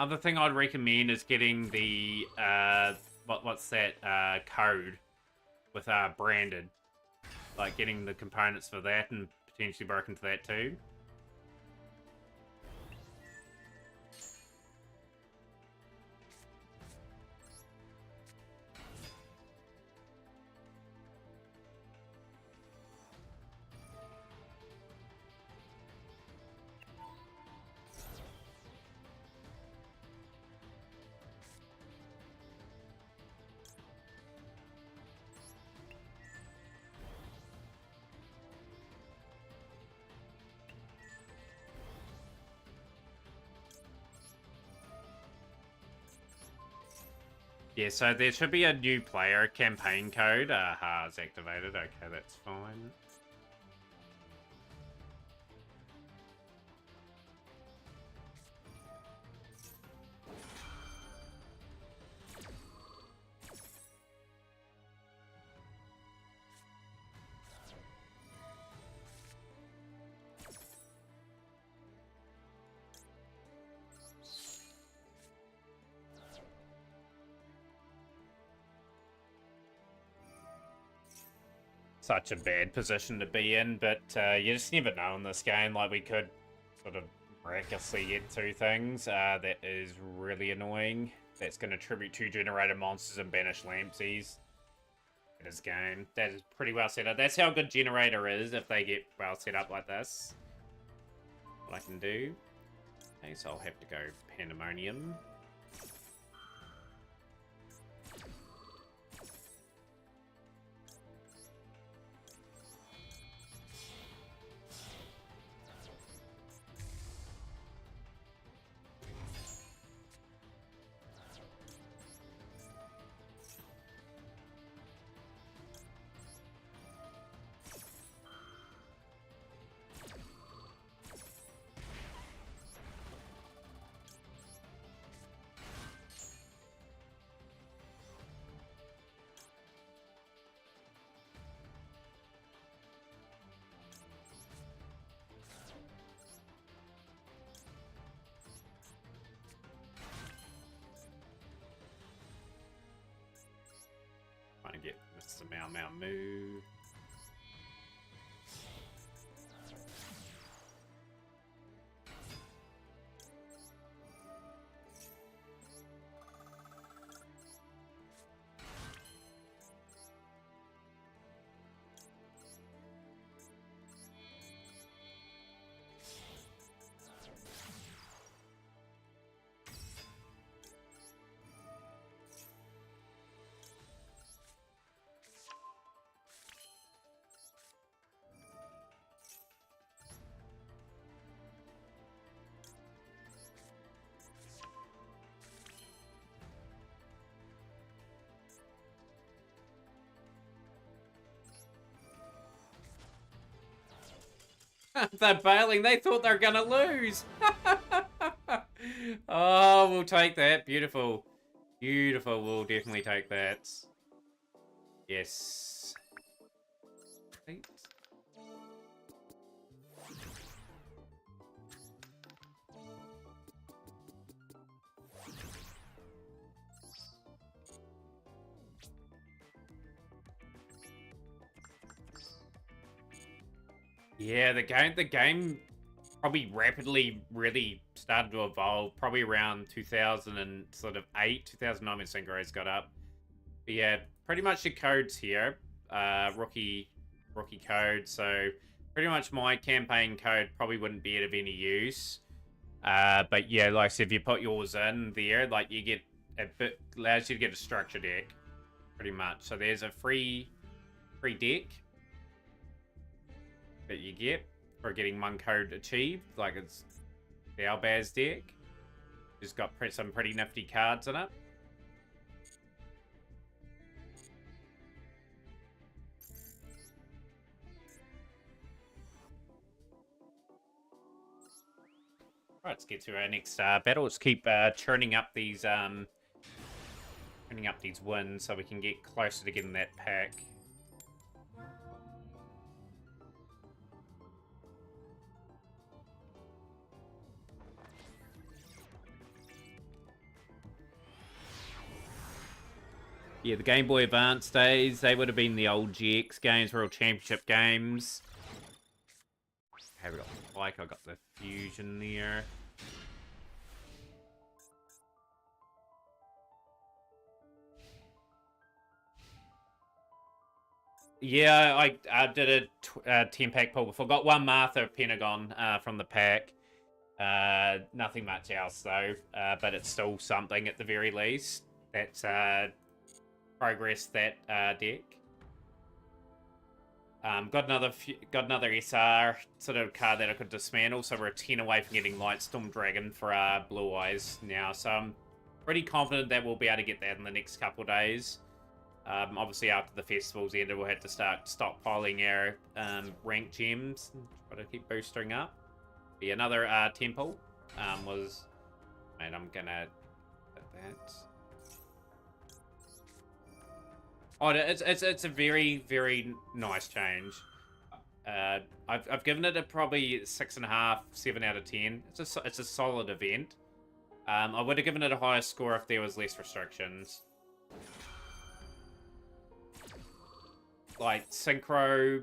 A: Other thing I'd recommend is getting the what's that code with branded, like getting the components for that and potentially broken to that too. Yeah, so there should be a new player campaign code. It's activated. Okay, that's fine. such a bad position to be in, but you just never know in this game. Like, we could sort of miraculously get two things. That is really annoying. That's going to tribute two generated monsters and banish Lampsies. It is game. That is pretty well set up. That's how good generator is if they get well set up like this. What I can do. Okay, so I'll have to go Pandemonium. Trying to get Mr. Meow Meow Moo. They're bailing. They thought they were going to lose. Oh, we'll take that. Beautiful. Beautiful. We'll definitely take that. Yes. Right. Yeah, the game probably rapidly really started to evolve, probably around 2008, 2009 when Synchro's got up. But yeah, pretty much the code's here. Rookie code, so pretty much my campaign code probably wouldn't be of any use. But yeah, like I said, if you put yours in there, like you get allows you to get a structure deck, pretty much. So there's a free deck that you get for getting one code achieved, like it's the Albaz deck. It's got some pretty nifty cards in it. Right, let's get to our next battle. Let's keep churning up these wins so we can get closer to getting that pack. Yeah, the Game Boy Advance days, they would have been the old GX games, World Championship games. Okay, we got the Spike, I got the Fusion there. Yeah, I did a 10-pack pull before. Got one Martha Pentagon from the pack. Nothing much else, though. But it's still something at the very least. That's progress that deck. Got another SR sort of card that I could dismantle, so we're a 10 away from getting Lightstorm Dragon for Blue Eyes now. So I'm pretty confident that we'll be able to get that in the next couple of days. Obviously, after the festival's ended, we'll have to start stockpiling our ranked gems. Try to keep boosting up. Be another temple was. And I'm gonna put that. Oh, it's a very, very nice change. I've given it a probably 6.5, 7 out of 10. It's a solid event. I would have given it a higher score if there was less restrictions. like Synchro,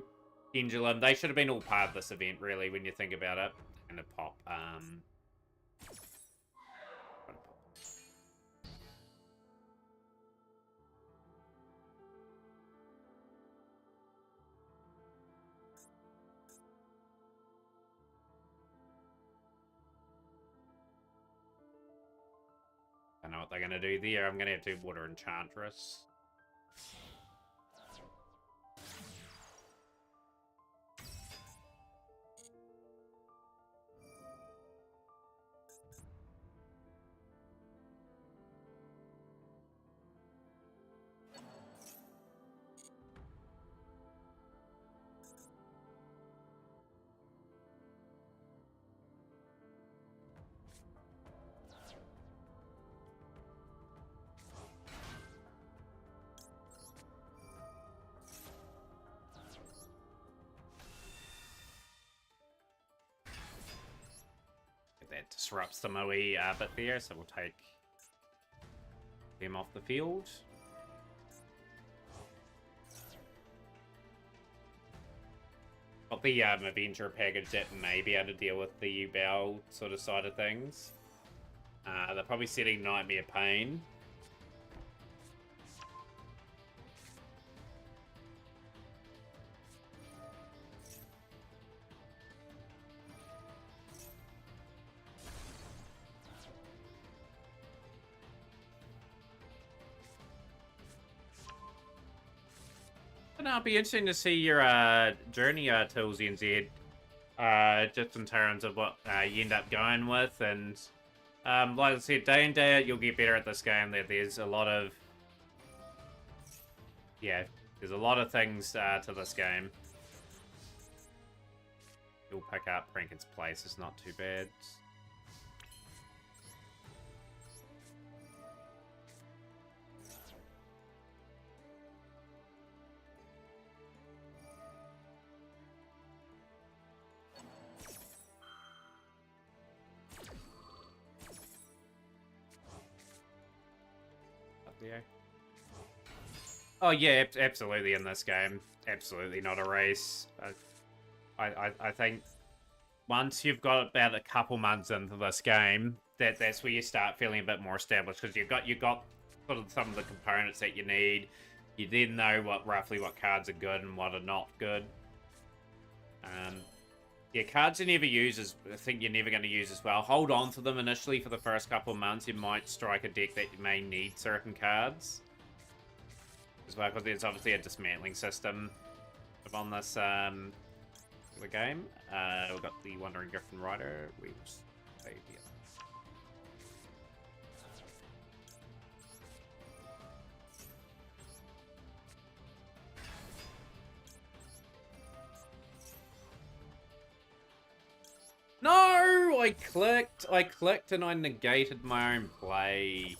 A: Pendulum, they should have been all part of this event, really, when you think about it. And a pop. I don't know what they're going to do there. I'm going to have to Water Enchantress. That disrupts the Moe bit there, so we'll take him off the field. Got the Avenger package that may be able to deal with the U-Bow sort of side of things. They're probably setting Nightmare Pain. But no, it'll be interesting to see your journey tools, NZ. Just in terms of what you end up going with, and like I said, day in, day out, you'll get better at this game. There's a lot of, there's a lot of things to this game. You'll pick up Rankin's Place, it's not too bad. Oh yeah, absolutely in this game. Absolutely not a race. I think once you've got about a couple months into this game, that's where you start feeling a bit more established, because you've got sort of some of the components that you need. You then know roughly what cards are good and what are not good. Yeah, cards you never use I think you're never going to use as well. Hold on to them initially for the first couple of months. You might strike a deck that you may need certain cards as well, because there's obviously a dismantling system on this the game. We've got the Wandering Griffin Rider. We will save here. No! I clicked and I negated my own play.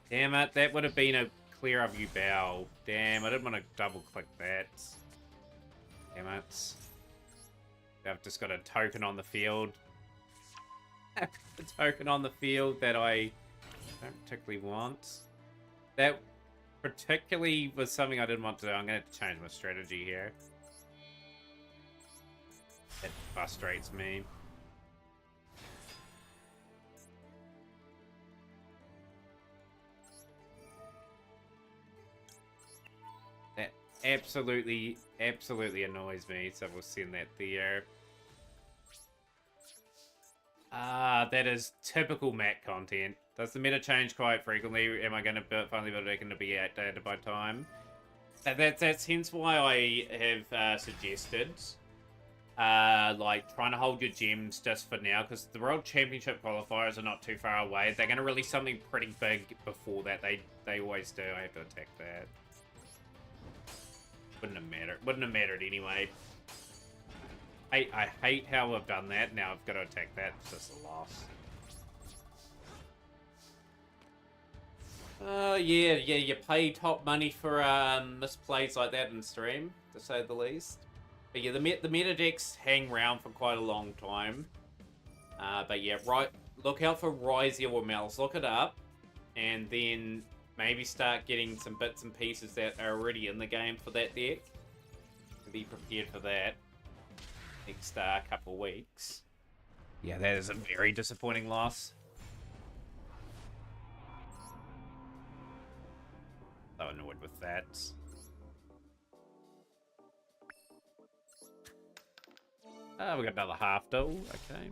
A: Damn it, that would have been a clear of U-Bow. Damn, I didn't want to double click that. Damn it. I've just got a token on the field. A token on the field that I don't particularly want. That particularly was something I didn't want to do. I'm going to have to change my strategy here. That frustrates me. Absolutely annoys me, so we'll send that there. That is typical Mac content. Does the meta change quite frequently? Am I going to finally be able to be outdated by time? That's hence why I have suggested like trying to hold your gems just for now, because the World Championship qualifiers are not too far away. They're going to release something pretty big before that. They always do. I have to attack that. Wouldn't have mattered anyway. I hate how I've done that. Now I've got to attack that. It's just a loss. Yeah, you pay top money for misplays like that in stream, to say the least. But yeah, the meta decks hang around for quite a long time. But yeah, look out for Ryzia or Malice. Look it up, and then maybe start getting some bits and pieces that are already in the game for that deck. be prepared for that next couple weeks. Yeah, that is a very disappointing loss. So annoyed with that. We got another half duel. Okay.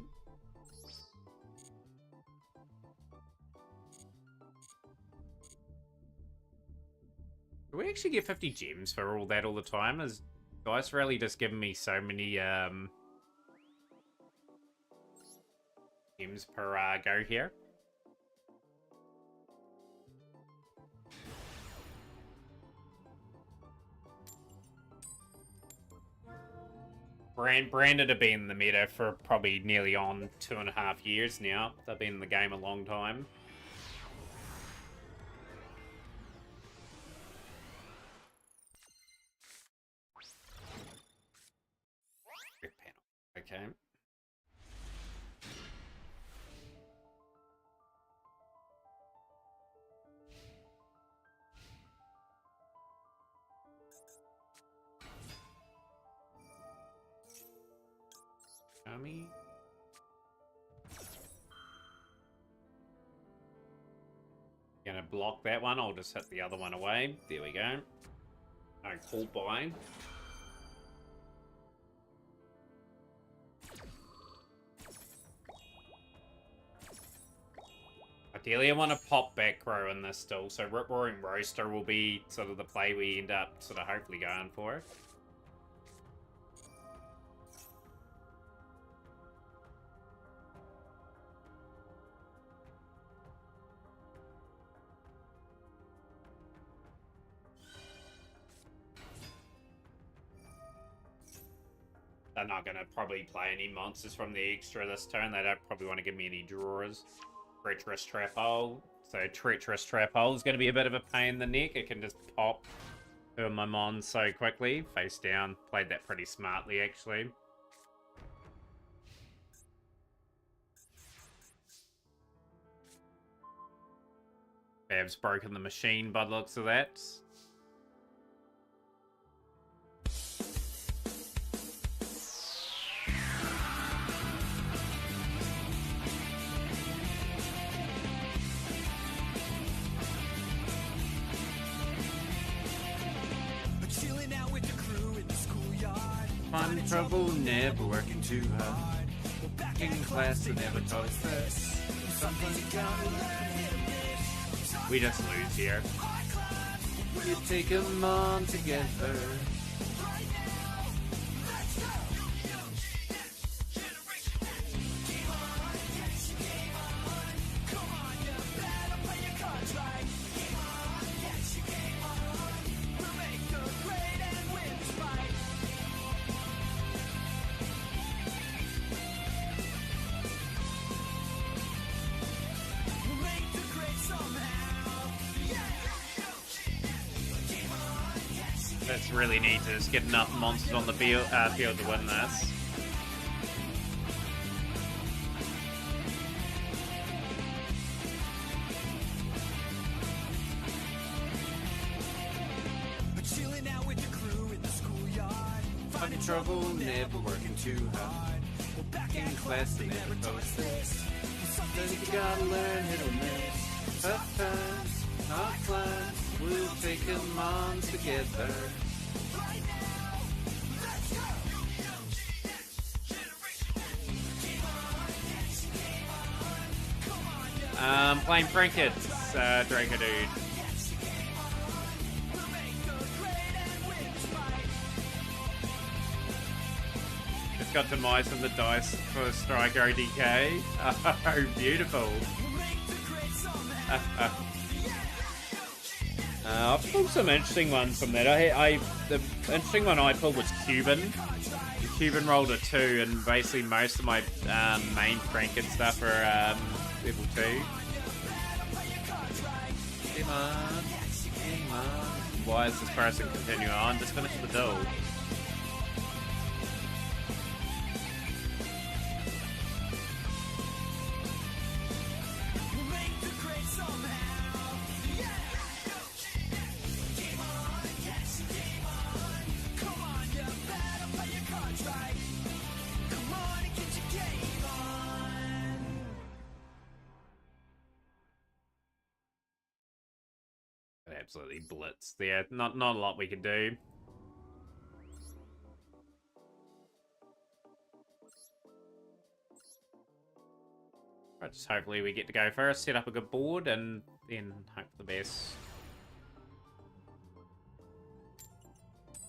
A: Do we actually get 50 gems for all that all the time? Is Dice Rally just giving me so many gems per go here? Branded have been in the meta for probably nearly on 2.5 years now. They've been in the game a long time. Okay. Dummy. Gonna block that one. I'll just hit the other one away. There we go. No call by. Ideally, I want to pop back row in this still, so Rip Roaring Roaster will be sort of the play we end up sort of hopefully going for. They're not going to probably play any monsters from the extra this turn. They don't probably want to give me any drawers. Treacherous Trap Hole. So Treacherous Trap Hole is going to be a bit of a pain in the neck. It can just pop two of my mons so quickly. Face down. Played that pretty smartly, actually. Bab's broken the machine by the looks of that. Fun trouble, never working too hard. In class, they never taught us this. We just lose here. You take them on together. That's really neat to just get enough monsters on the field to win this. Fun trouble, never working too hard. In class, they never taught us this. Then you gotta learn hit or miss. Tough times, hard climbs. We'll take them on together. Playing Frankets, Draco Dude. Just got demise in the dice for Striker ODK. Oh, beautiful. I've pulled some interesting ones from that. The interesting one I pulled was Cuban. Cuban rolled a 2, and basically most of my main Franken stuff are level 2. Come on. Why is this person continuing on? Just finish the duel. absolutely blitzed there. Not a lot we could do. Right, just hopefully we get to go first, set up a good board, and then hope for the best. This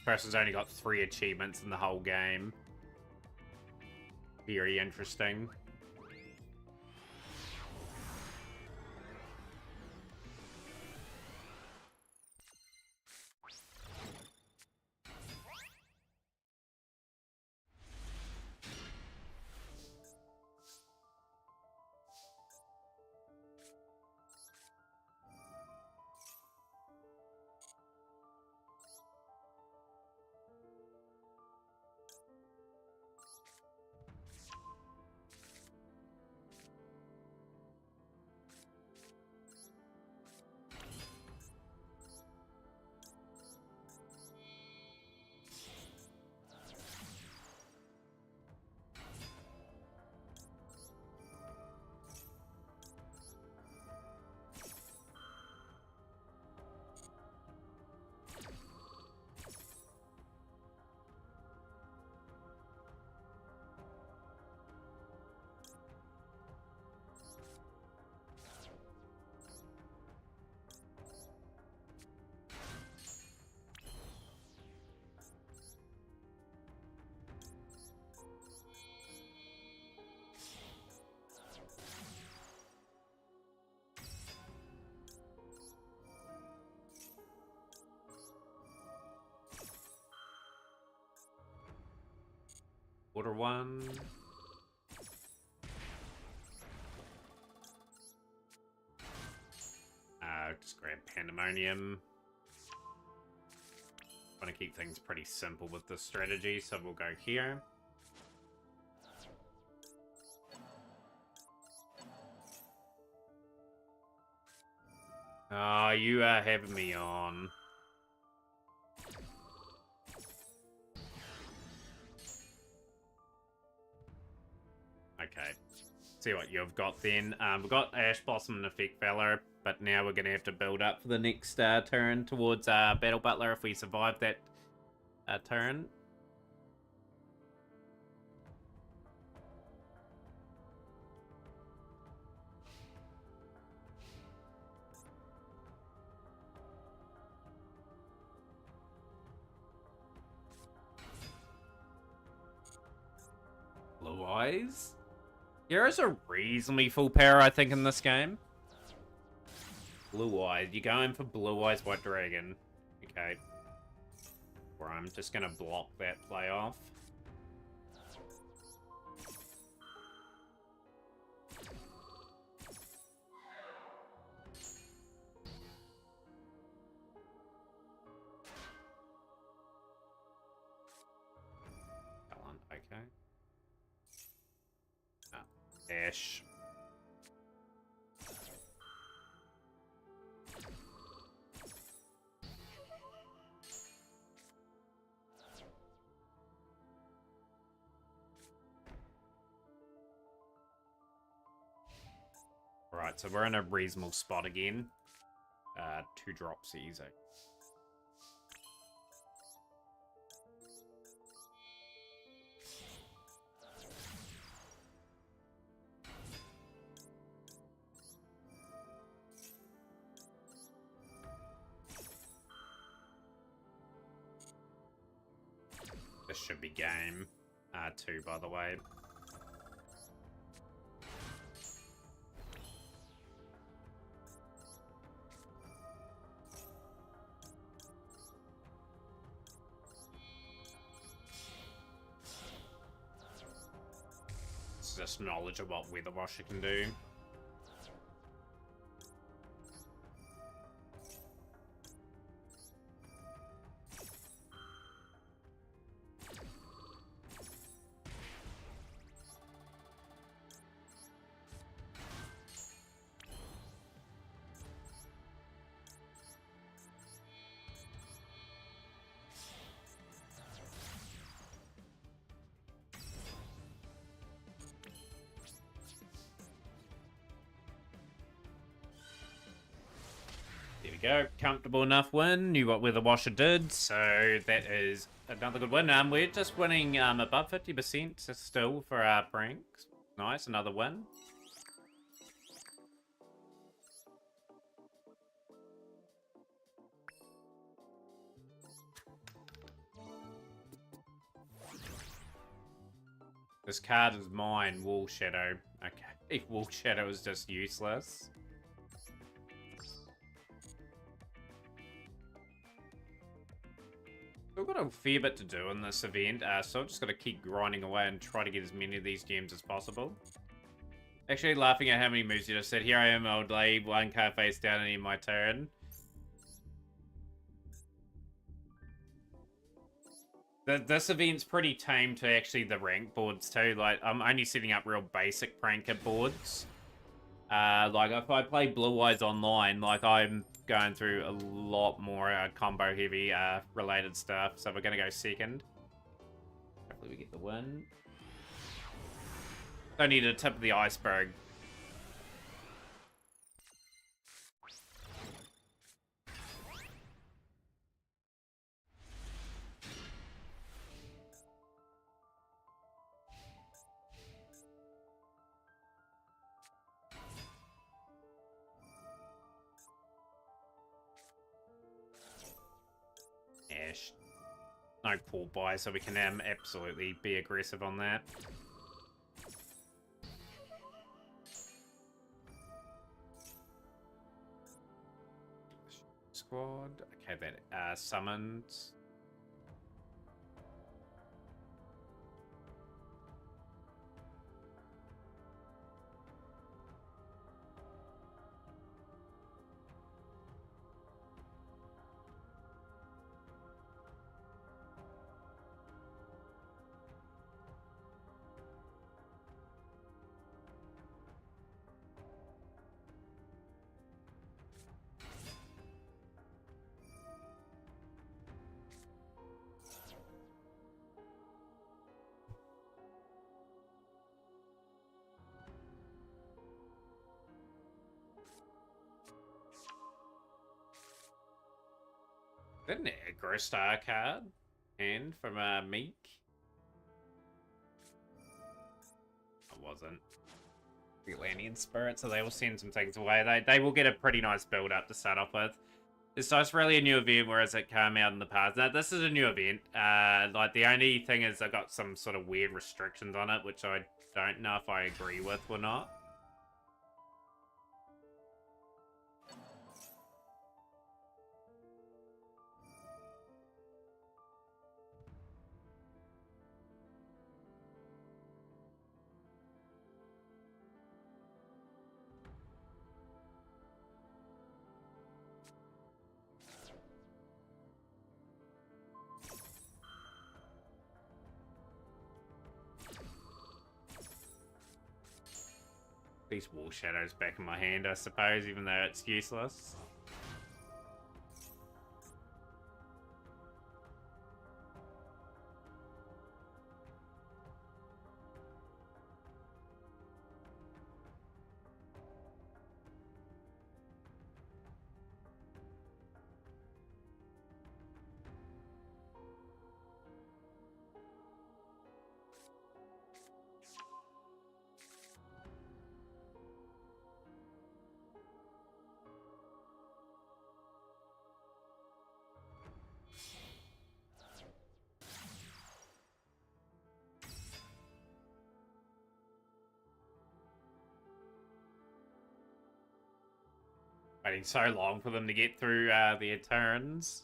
A: person's only got 3 achievements in the whole game. Very interesting. Order 1. Just grab Pandemonium. Want to keep things pretty simple with this strategy, so we'll go here. Oh, you are having me on. Okay. See what you've got then. We've got Ash Blossom and Effect Valor, but now we're going to have to build up for the next turn towards Battle Butler if we survive that turn. Blue Eyes? Heroes are reasonably full power, I think, in this game. Blue Eyes. You're going for Blue Eyes White Dragon. Okay. Or I'm just going to block that play off. Okay. Ash. Alright, so we're in a reasonable spot again. 2 drops easy. This should be game 2, by the way. It's just knowledge of what Weather Washer can do. we go. Comfortable enough win. Knew what Weather Washer did, so that is another good win. We're just winning above 50% still for our pranks. Nice, another win. This card is mine, Wall Shadow. Okay, Wall Shadow is just useless. We've got a fair bit to do in this event, so I've just got to keep grinding away and try to get as many of these gems as possible. Actually, laughing at how many moves you just said. Here I am, old lady, one card face down and in my turn. This event's pretty tame to actually the rank boards too. Like, I'm only setting up real basic pranker boards. Like, if I play Blue Eyes online, like, I'm going through a lot more combo heavy related stuff. So we're going to go second. Hopefully we get the win. Don't need a tip of the iceberg. Ash. No pull buy, so we can absolutely be aggressive on that. Squad. Okay, that summoned. An aggro star card. And from Meek. It wasn't. The Atlantean Spirit, so they will send some things away. They will get a pretty nice build up to start off with. It's just really a new event, whereas it came out in the past. Now, this is a new event. Like, the only thing is I got some sort of weird restrictions on it, which I don't know if I agree with or not. These Wall Shadows back in my hand, I suppose, even though it's useless. Waiting so long for them to get through their turns.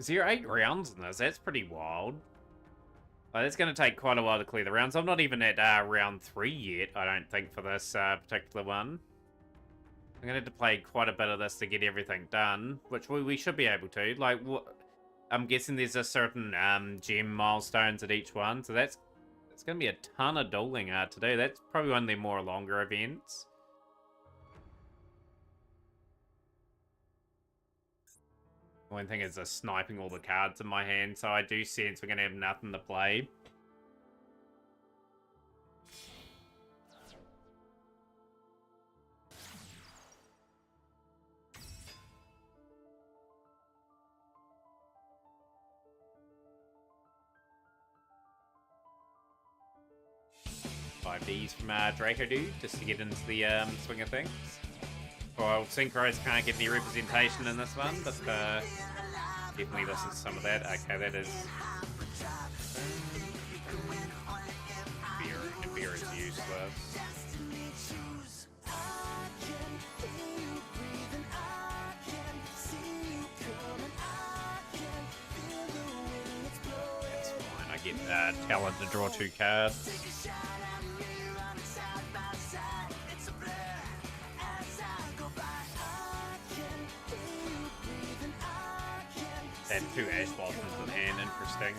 A: There are 8 rounds in this. That's pretty wild. Like, it's going to take quite a while to clear the rounds. I'm not even at round 3 yet, I don't think, for this particular one. I'm going to have to play quite a bit of this to get everything done, which we should be able to. Like, I'm guessing there's a certain gem milestones at each one, so it's going to be a ton of dueling to do. That's probably one of the more longer events. One thing is sniping all the cards in my hand, so I do sense we're going to have nothing to play. Five Ds from Draco Dude, just to get into the swing of things. Well, Synchros can't get any representation in this one, but definitely listen to some of that. Okay, that is... Beer is useless. That's fine, I get talent to draw 2 cards. And 2 Ash Blossoms in hand, interesting.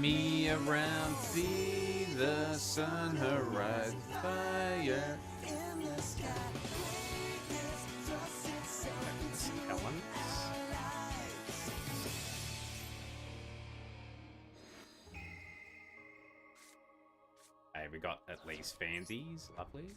A: Me around, see the sun horizon fire. Hey, we got at least fansies, lovely.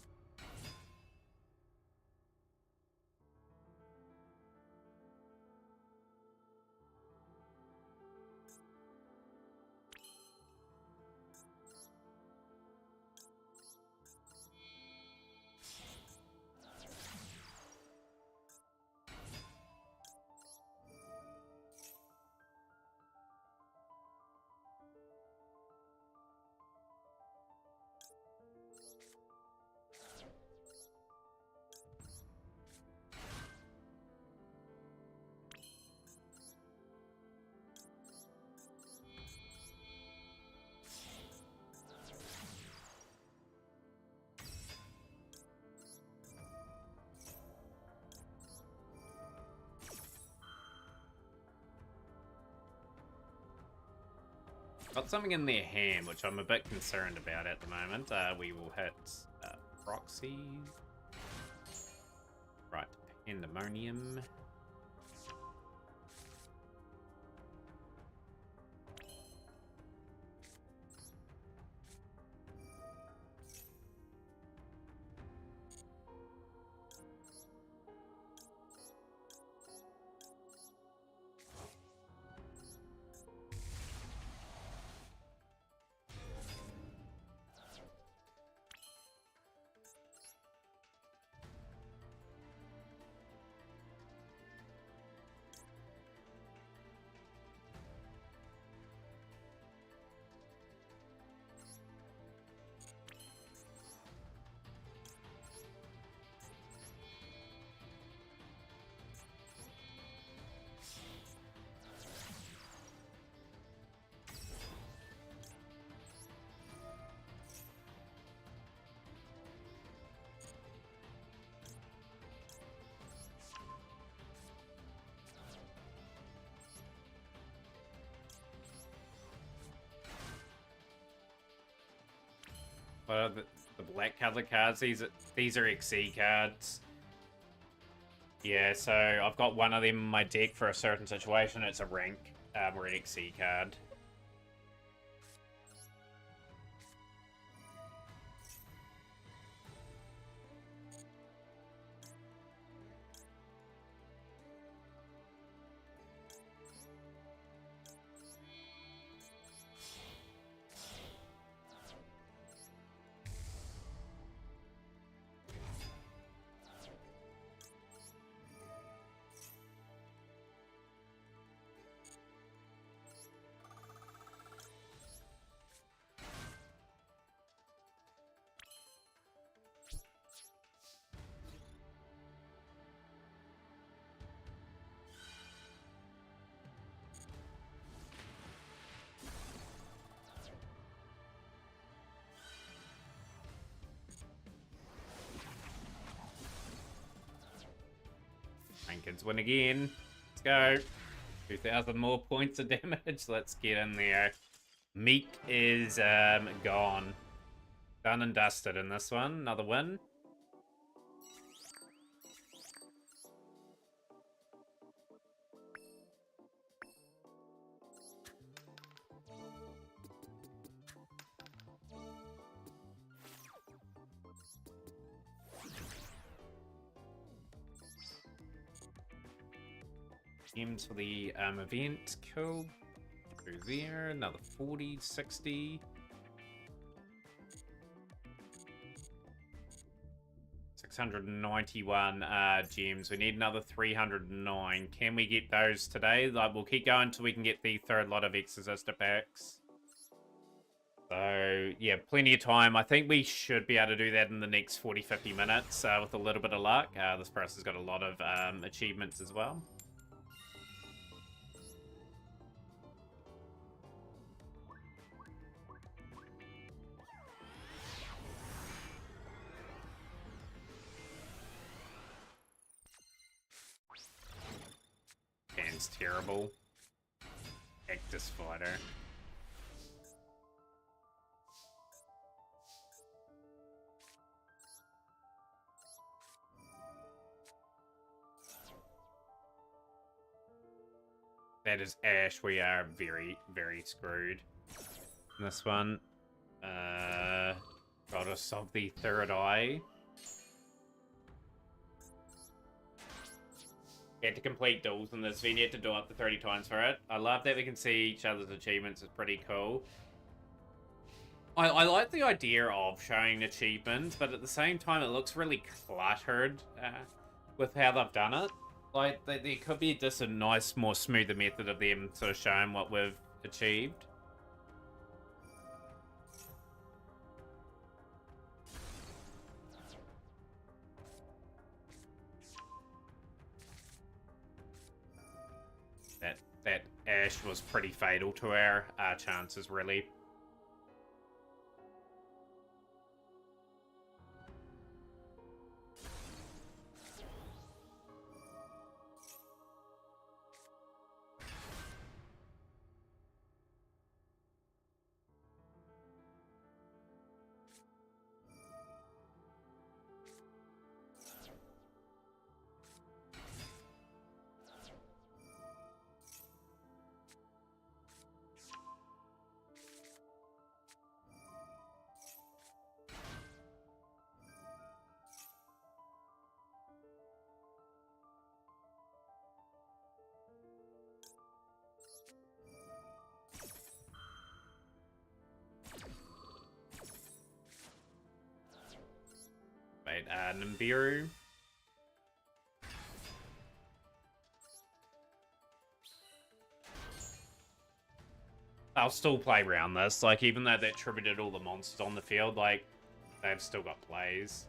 A: Got something in their hand, which I'm a bit concerned about at the moment. We will hit Proxy. Right, Pandemonium. What are the black color cards? These are XC cards. Yeah, so I've got one of them in my deck for a certain situation. It's a rank or an XC card. Rankids win again. Let's go. 2,000 more points of damage. Let's get in there. Meek is gone. Done and dusted in this one. Another win. Teams for the event. Cool. Through there. Another 40, 60. 691 gems. We need another 309. Can we get those today? Like, we'll keep going until we can get the third lot of Exorcista packs. So, yeah, plenty of time. I think we should be able to do that in the next 40, 50 minutes with a little bit of luck. This person's got a lot of achievements as well. Dan's terrible. Actus fighter. That is Ash. We are very, very screwed. This one. Goddess of the Third Eye. Had to complete duels in this. We need to do up to 30 times for it. I love that we can see each other's achievements. It's pretty cool. I like the idea of showing achievements, but at the same time, it looks really cluttered with how they've done it. Like, there could be just a nice, more smoother method of them sort of showing what we've achieved. That Ash was pretty fatal to our chances, really. Wait, Nibiru. I'll still play around this. Like, even though they attributed all the monsters on the field, like, they've still got plays,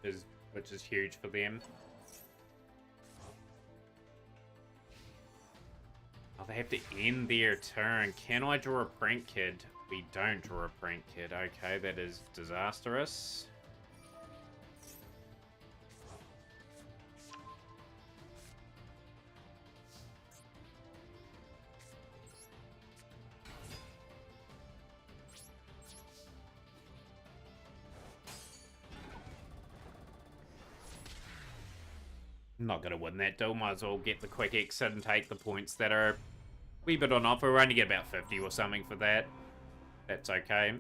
A: which is huge for them. Oh, they have to end their turn. Can I draw a Prank Kid? We don't draw a Prank Kid. Okay, that is disastrous. I'm not going to win that duel. Might as well get the quick exit and take the points that are a wee bit on offer. We'll only get about 50 or something for that. That's okay.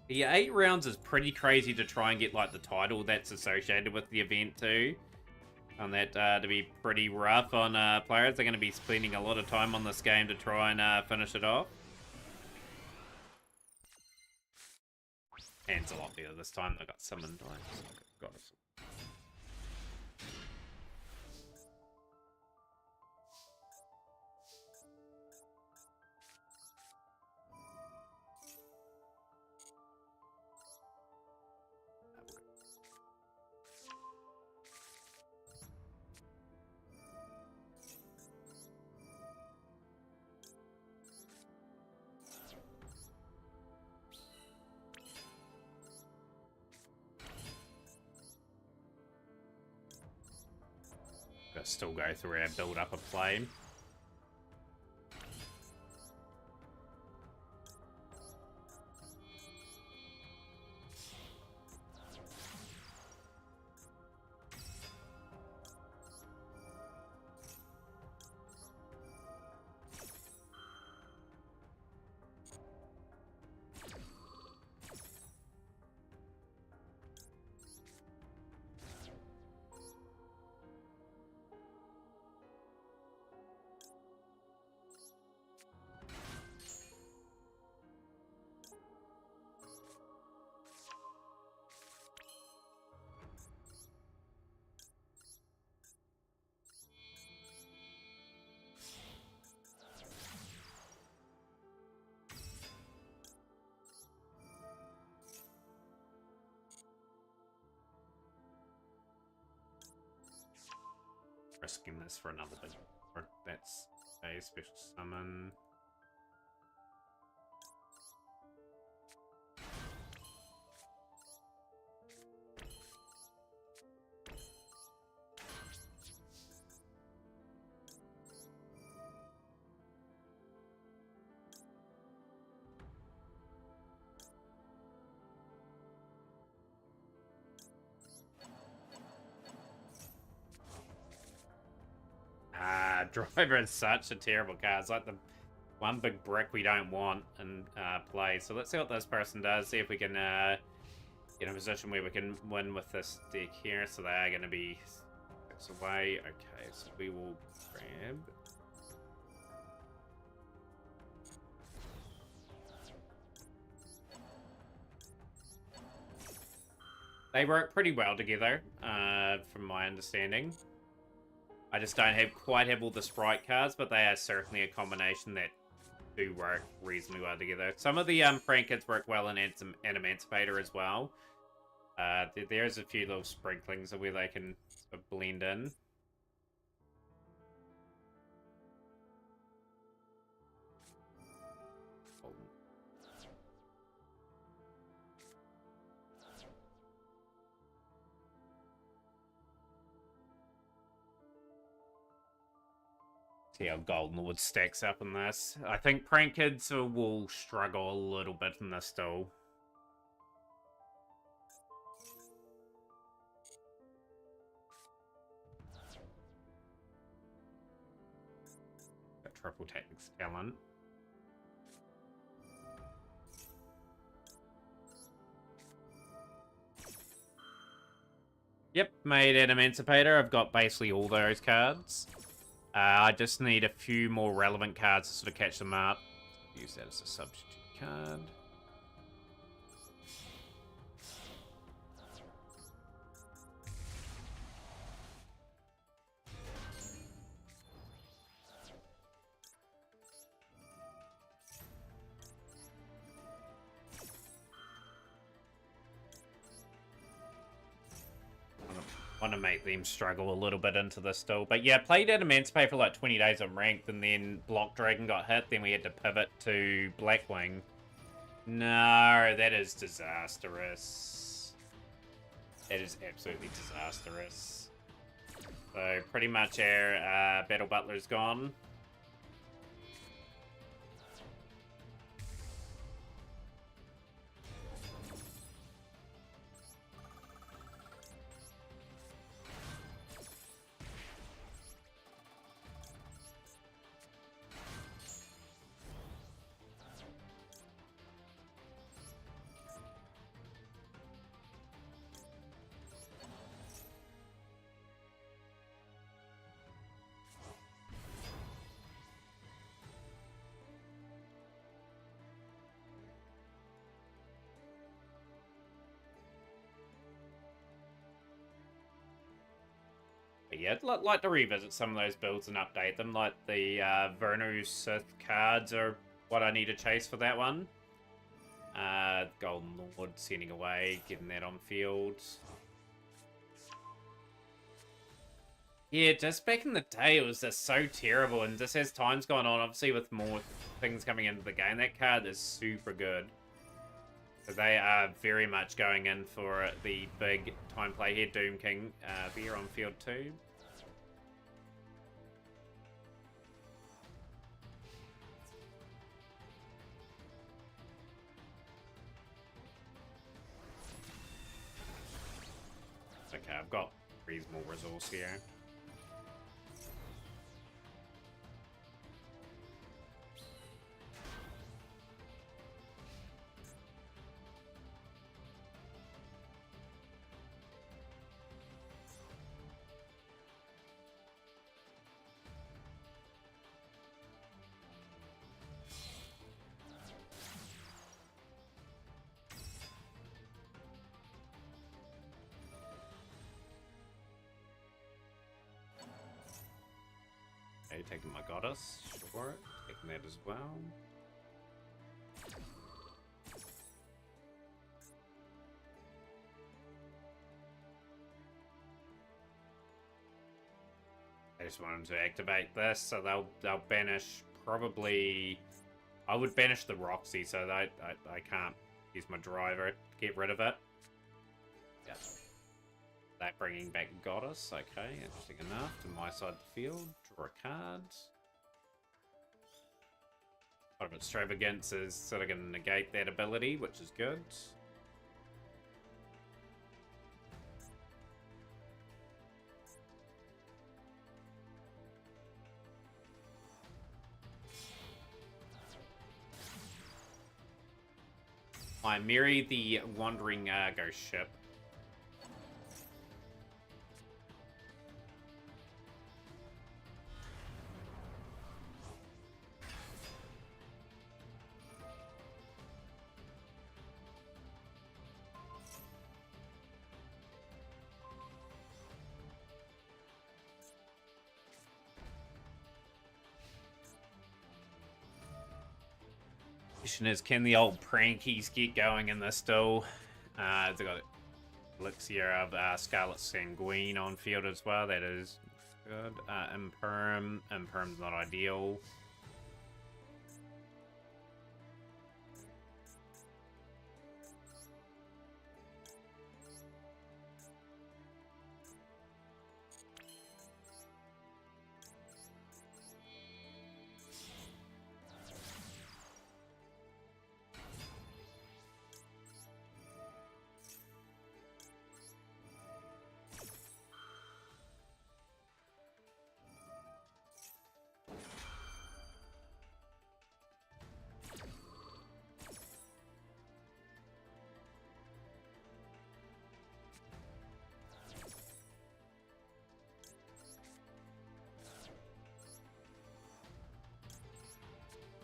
A: The 8 rounds is pretty crazy to try and get like the title that's associated with the event too. On that to be pretty rough on players. They're going to be spending a lot of time on this game to try and finish it off. Hand's a lot better this time. I got summoned. Got it. Let's still go through our build up a play. Risking this for another big, or that's a special summon. Driver is such a terrible card. It's like the one big brick we don't want in play. So let's see what this person does. See if we can get in a position where we can win with this deck here. So they are going to be 6 away. Okay, so we will grab. They work pretty well together, from my understanding. I just don't quite have all the sprite cards, but they are certainly a combination that do work reasonably well together. Some of the prank kids work well in Emancipator as well. There's a few little sprinklings of where they can sort of blend in. See how Golden Lord stacks up in this. I think Prank Kids will struggle a little bit in this still. Got triple tactics talent. Yep, made an Emancipator. I've got basically all those cards. I just need a few more relevant cards to sort of catch them up. Use that as a substitute card. Want to make them struggle a little bit into this still. But yeah, played at Emancipate for like 20 days on ranked, and then Block Dragon got hit, then we had to pivot to Blackwing. No, that is disastrous. That is absolutely disastrous. So pretty much our Battle Butler's gone. But yeah, I'd like to revisit some of those builds and update them. Like the Vernu Sith cards are what I need to chase for that one. Golden Lord sending away, getting that on field. Yeah, just back in the day, it was just so terrible. And just as time's gone on, obviously with more things coming into the game, that card is super good. So they are very much going in for the big time play here. Doom King, here on field 2. reasonable resource here. Okay, taking my goddess, sure. Taking that as well. I just want them to activate this, so they'll banish probably. I would banish the Roxy, so that I can't use my driver to get rid of it. Yeah. That bringing back Goddess, okay, interesting enough. To my side of the field, draw a card. Part of Extravagance is sort of going to negate that ability, which is good. I marry the Wandering Ghost Ship. Question is, can the old prankies get going in this still? They've got Elixir of Scarlet Sanguine on field as well. That is good. Imperm's not ideal.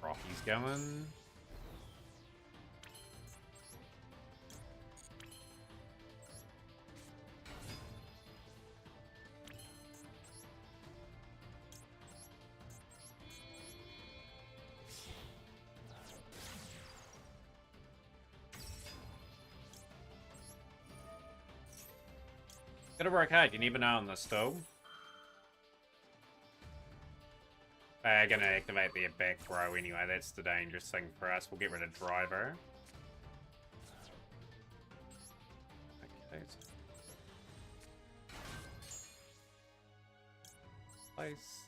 A: Rocky's going. Gotta work hard, you never know on this though. Gonna activate the back row anyway, that's the dangerous thing for us. We'll get rid of driver. Okay, so place.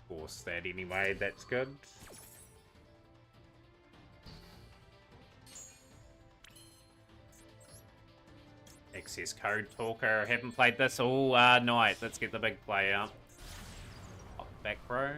A: Force that anyway, that's good. Access Code Talker, haven't played this all night. Let's get the big play out. Back row.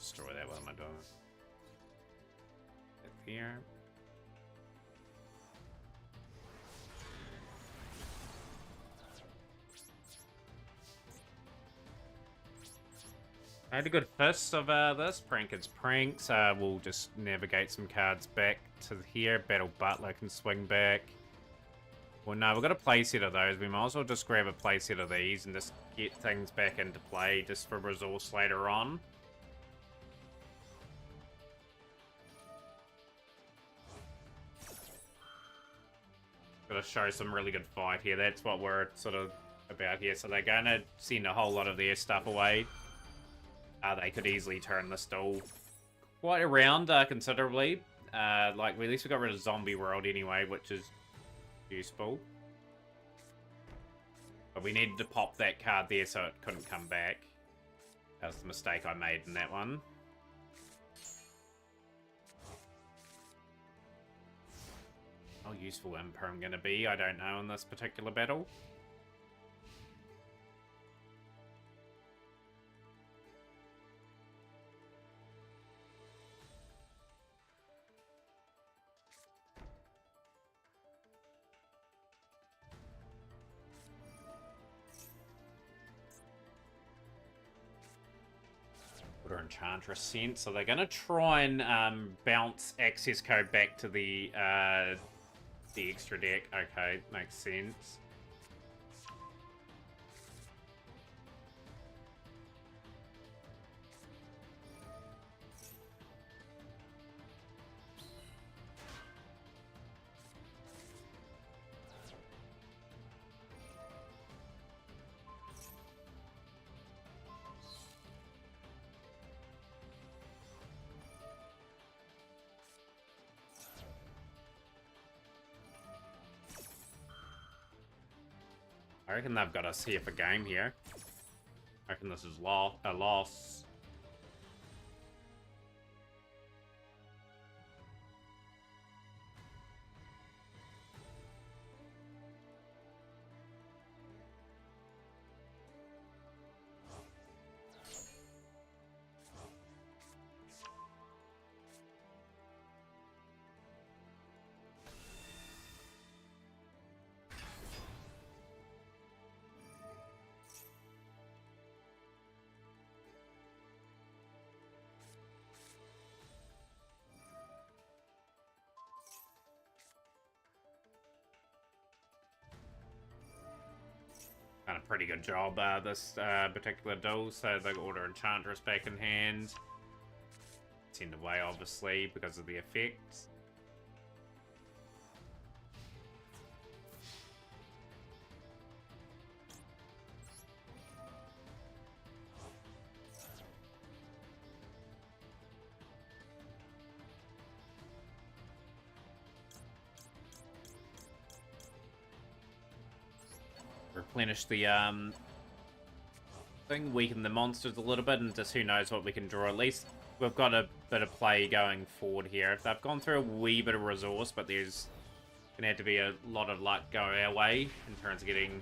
A: destroy that. What am I doing? Here. I had a good fist of this. Prank its pranks. We'll just navigate some cards back to here. Battle Butler can swing back. Well, no, we've got a playset of those. We might as well just grab a playset of these and just get things back into play just for resource later on. Gotta show some really good fight here. That's what we're sort of about here. So they're going to send a whole lot of their stuff away. They could easily turn this duel quite around considerably. Like, at least we got rid of Zombie World anyway, which is useful. But we needed to pop that card there so it couldn't come back. That was the mistake I made in that one. How useful Imper I'm going to be, I don't know in this particular battle. Order Enchantress sent, so they're going to try and bounce access code back to the extra deck. Okay, makes sense. I reckon they've got us here for game here. I reckon this is a loss. Done a pretty good job this particular duel, so they order Enchantress back in hand. Send away, obviously, because of the effects. Replenish the thing, weaken the monsters a little bit, and just who knows what we can draw. At least we've got a bit of play going forward here. They've gone through a wee bit of resource, but there's gonna have to be a lot of luck go our way in terms of getting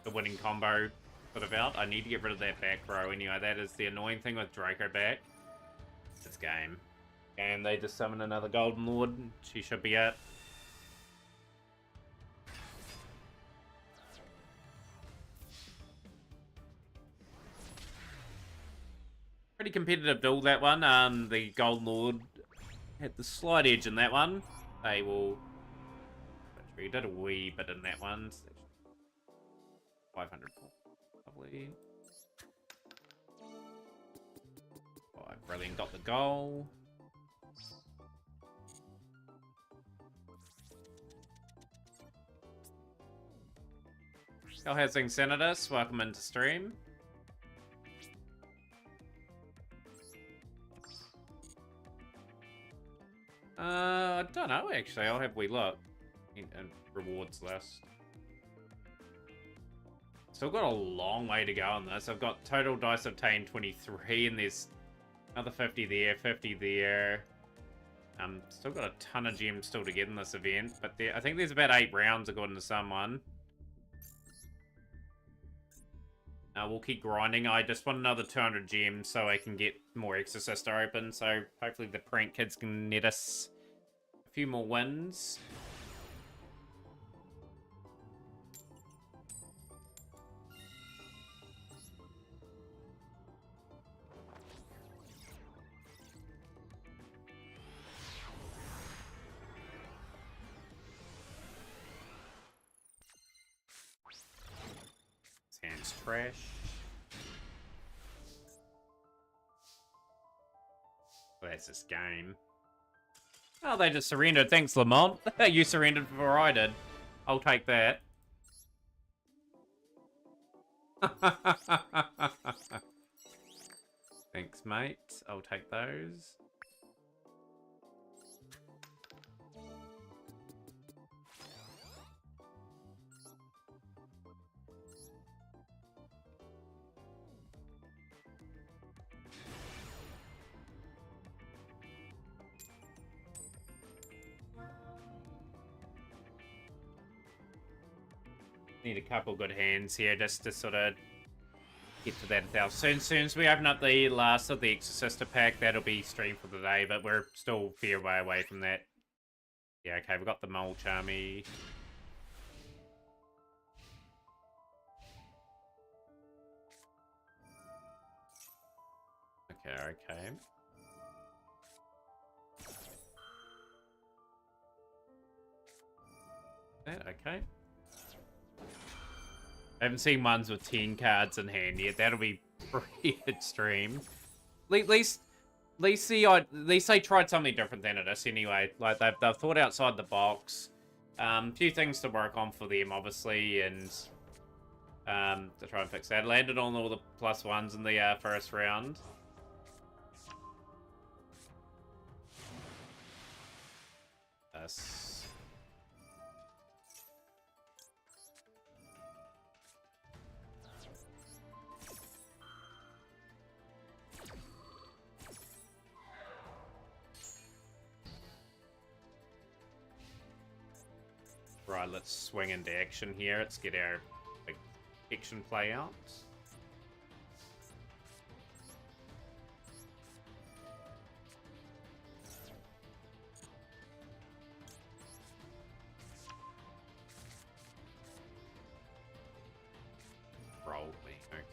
A: the winning combo put about. I need to get rid of that back row anyway. That is the annoying thing with Draco back. It's game. And they just summon another Golden Lord. She should be it. Pretty competitive duel, that one. The Golden Lord had the slight edge in that one. They will... We did a wee bit in that one. 500 points. Lovely. Oh, brilliant. Got the goal. Hellhousing Senatus, welcome into stream. I don't know, actually. I'll have a wee look. Rewards list. Still got a long way to go on this. I've got total dice obtained 23, and there's another 50 there, 50 there. Still got a ton of gems still to get in this event, but I think there's about 8 rounds according to someone. We'll keep grinding. I just want another 200 gems so I can get more Exorcista open. So hopefully the prank kids can net us a few more wins. Sand's trash. Well, that's this game. Oh, they just surrendered. Thanks, Lamont. You surrendered before I did. I'll take that. Thanks, mate. I'll take those. Need a couple good hands here just to sort of get to that 1,000. Soon as we open up the last of the Exorcista pack, that'll be stream for the day, but we're still a fair way away from that. Yeah, okay, we've got the Mole Charmy. Okay. That okay. I haven't seen ones with 10 cards in hand yet. That'll be pretty extreme. At least they tried something different than this anyway. Like they've thought outside the box. A few things to work on for them, obviously, and to try and fix that. Landed on all the +1s in the first round. Right, let's swing into action here. Let's get our big action play out. Roll me, okay.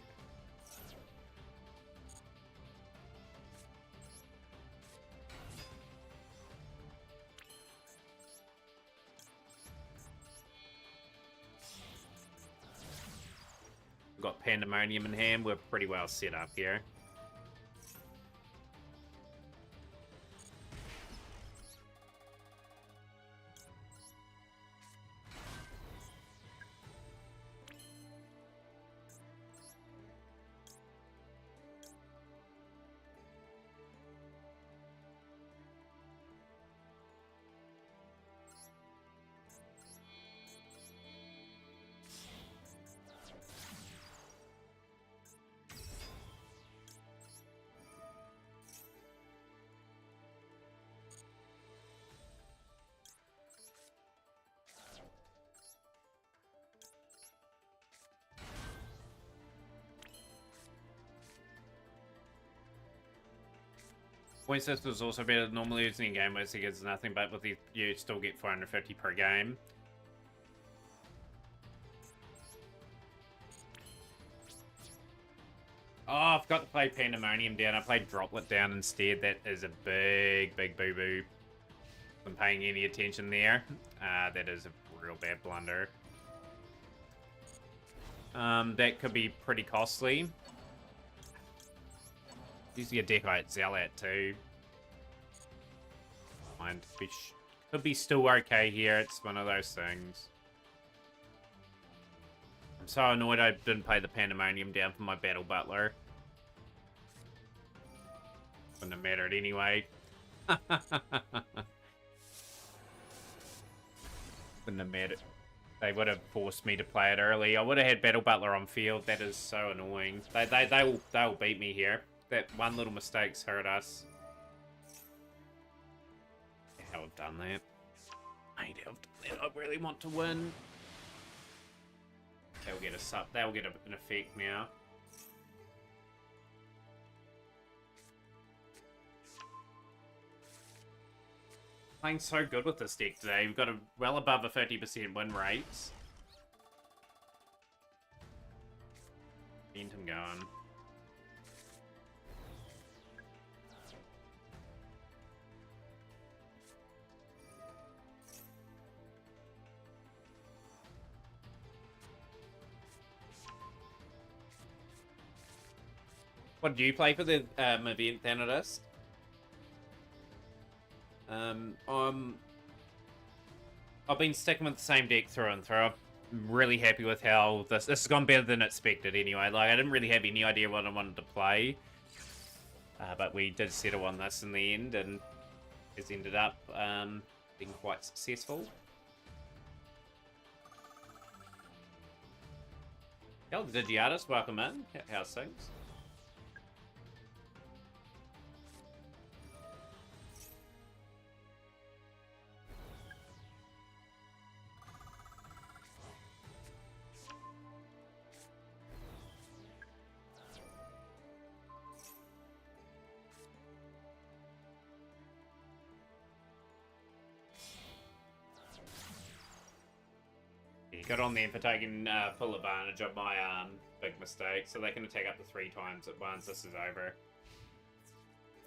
A: We've got Pandemonium in hand. We're pretty well set up here. Point system is also better than normally using game where it gets nothing, but with the you still get 450 per game. Oh, I forgot to play Pandemonium down. I played Droplet down instead. That is a big boo-boo. I'm paying any attention there. That is a real bad blunder. That could be pretty costly. Using a Decoite Zealot too. Could be still okay here. It's one of those things. I'm so annoyed I didn't play the Pandemonium down for my Battle Butler. Wouldn't have mattered anyway. Wouldn't have mattered. They would have forced me to play it early. I would have had Battle Butler on field. That is so annoying. They'll beat me here. That one little mistake's hurt us. How I've done that. I really want to win. They'll get us up. They'll get an effect now. playing so good with this deck today. We've got a well above a 50% win rate. Momentum going. What do you play for the event, Thanadist? I've been sticking with the same deck through and through. I'm really happy with how this has gone better than expected anyway. Like, I didn't really have any idea what I wanted to play. But we did settle on this in the end, and it's ended up being quite successful. Hello, Digiartis, welcome in. How's things? Good on them for taking full advantage of my big mistake, so they can attack up to 3 times at once. This is over.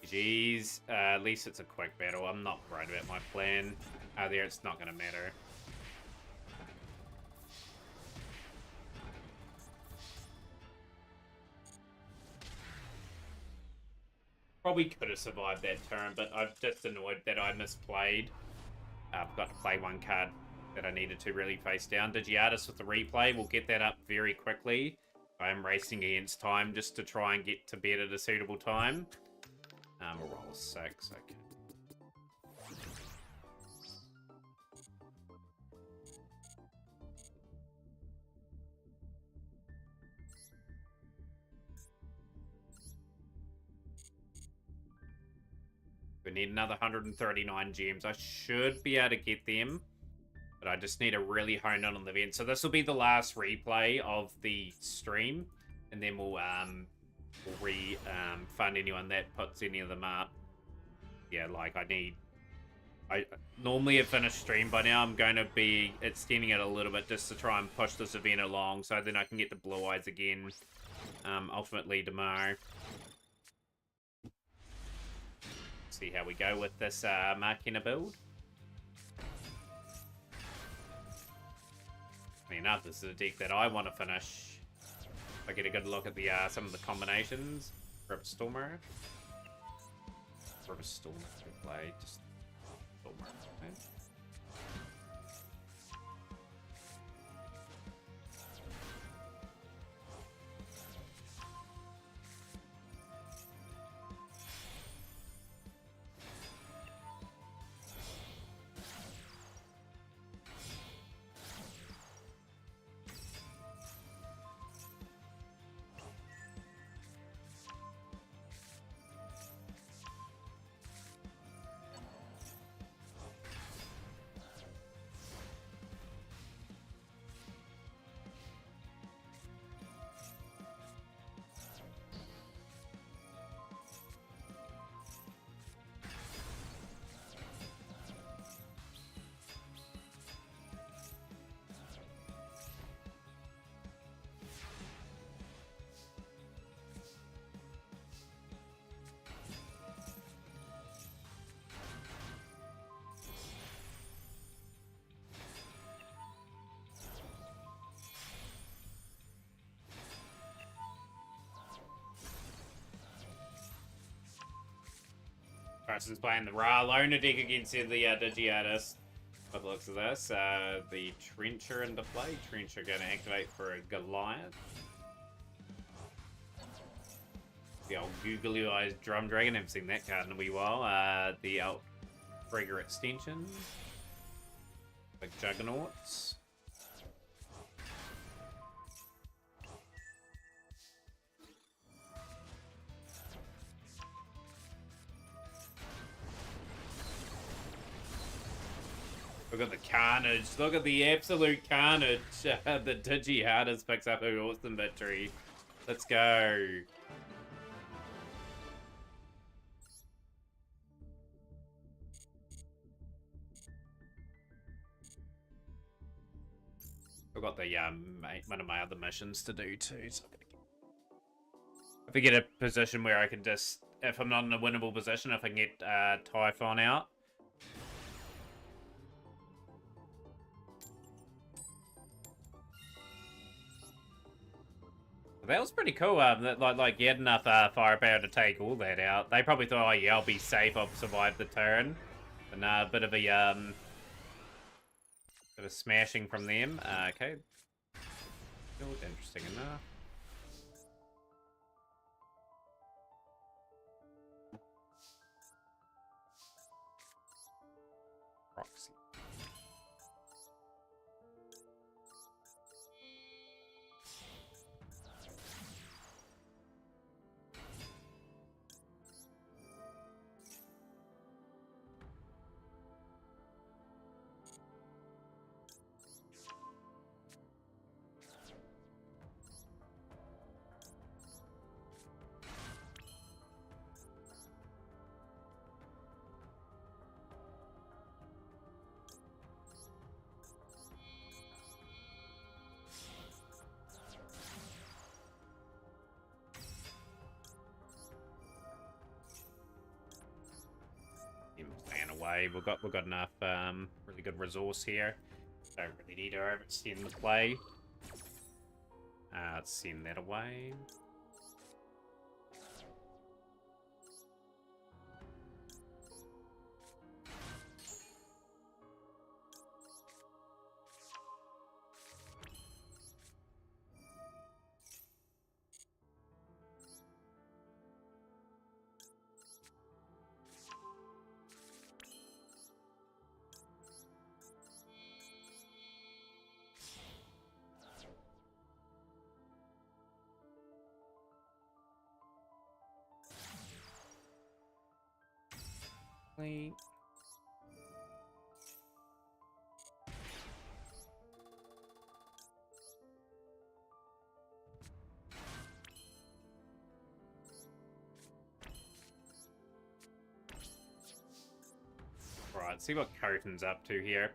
A: Jeez, at least it's a quick battle. I'm not worried about my plan. There, it's not going to matter. Probably could have survived that turn, but I'm just annoyed that I misplayed. I've got to play one card that I needed to really face down. Digiartis with the replay, we'll get that up very quickly. I'm racing against time just to try and get to bed at a suitable time. We'll roll a 6, okay. We need another 139 gems. I should be able to get them, but I just need to really hone in on the event. So this will be the last replay of the stream, and then we'll fund anyone that puts any of them up. Yeah, like I normally have finished stream by now. I'm going to be extending it a little bit just to try and push this event along, so then I can get the blue eyes again, ultimately tomorrow. See how we go with this Machina build. Enough, this is a deck that I want to finish. If I get a good look at the some of the combinations. River Stormer. River Stormer to play. Just Stormer. Okay. Carson's playing the Ra Loner deck against the Digiartis. By the looks of this, the Trencher into play. Trencher going to activate for a Goliath. The old googly eyes Drum Dragon. Haven't seen that card in a wee while. The Outrigger extension. Big Juggernauts. Look at the carnage. Look at the absolute carnage. The Digiartis picks up an awesome victory. Let's go. I've got the one of my other missions to do too. So if I get a position where I can just, if I'm not in a winnable position, if I can get Typhon out. That was pretty cool. Like you had enough firepower to take all that out. They probably thought, oh yeah, I'll be safe. I'll survive the turn. But nah, a bit of a smashing from them. Okay, interesting enough. Proxy. Plan away. We've got enough really good resource here. Don't really need to overextend the play. Let's send that away. Right, see what Kotan's up to here.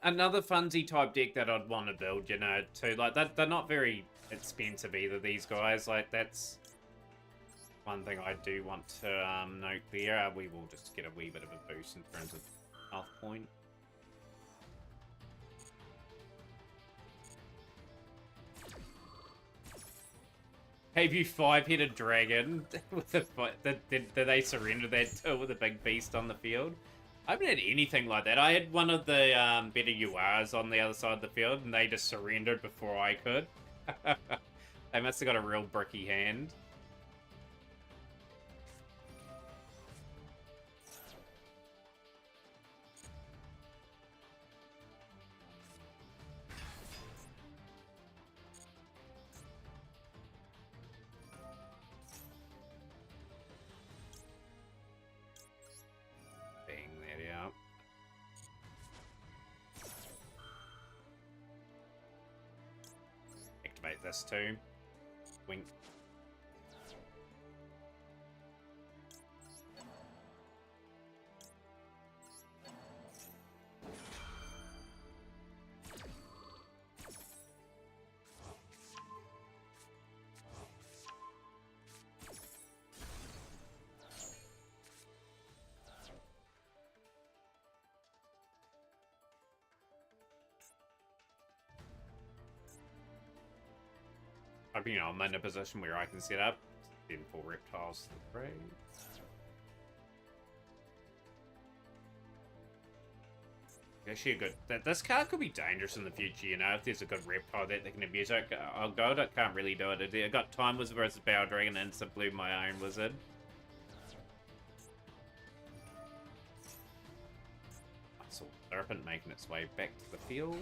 A: Another funsy type deck that I'd want to build, you know, too. Like, they're not very expensive either, these guys. Like, that's one thing I do want to note there. We will just get a wee bit of a boost in terms of health point. Gave you 5-headed dragon with a did they surrender that with a big beast on the field? I haven't had anything like that. I had one of the better URs on the other side of the field, and they just surrendered before I could. They must have got a real bricky hand. Activate this too. Wink. You know, I'm in a position where I can set up 4 reptiles to the prey. Actually, a good. This card could be dangerous in the future, you know, if there's a good reptile that they can abuse. I'll go, I can't really do it. I got Time Wizard versus Bow Dragon and simply my own wizard. Sword Serpent making its way back to the field.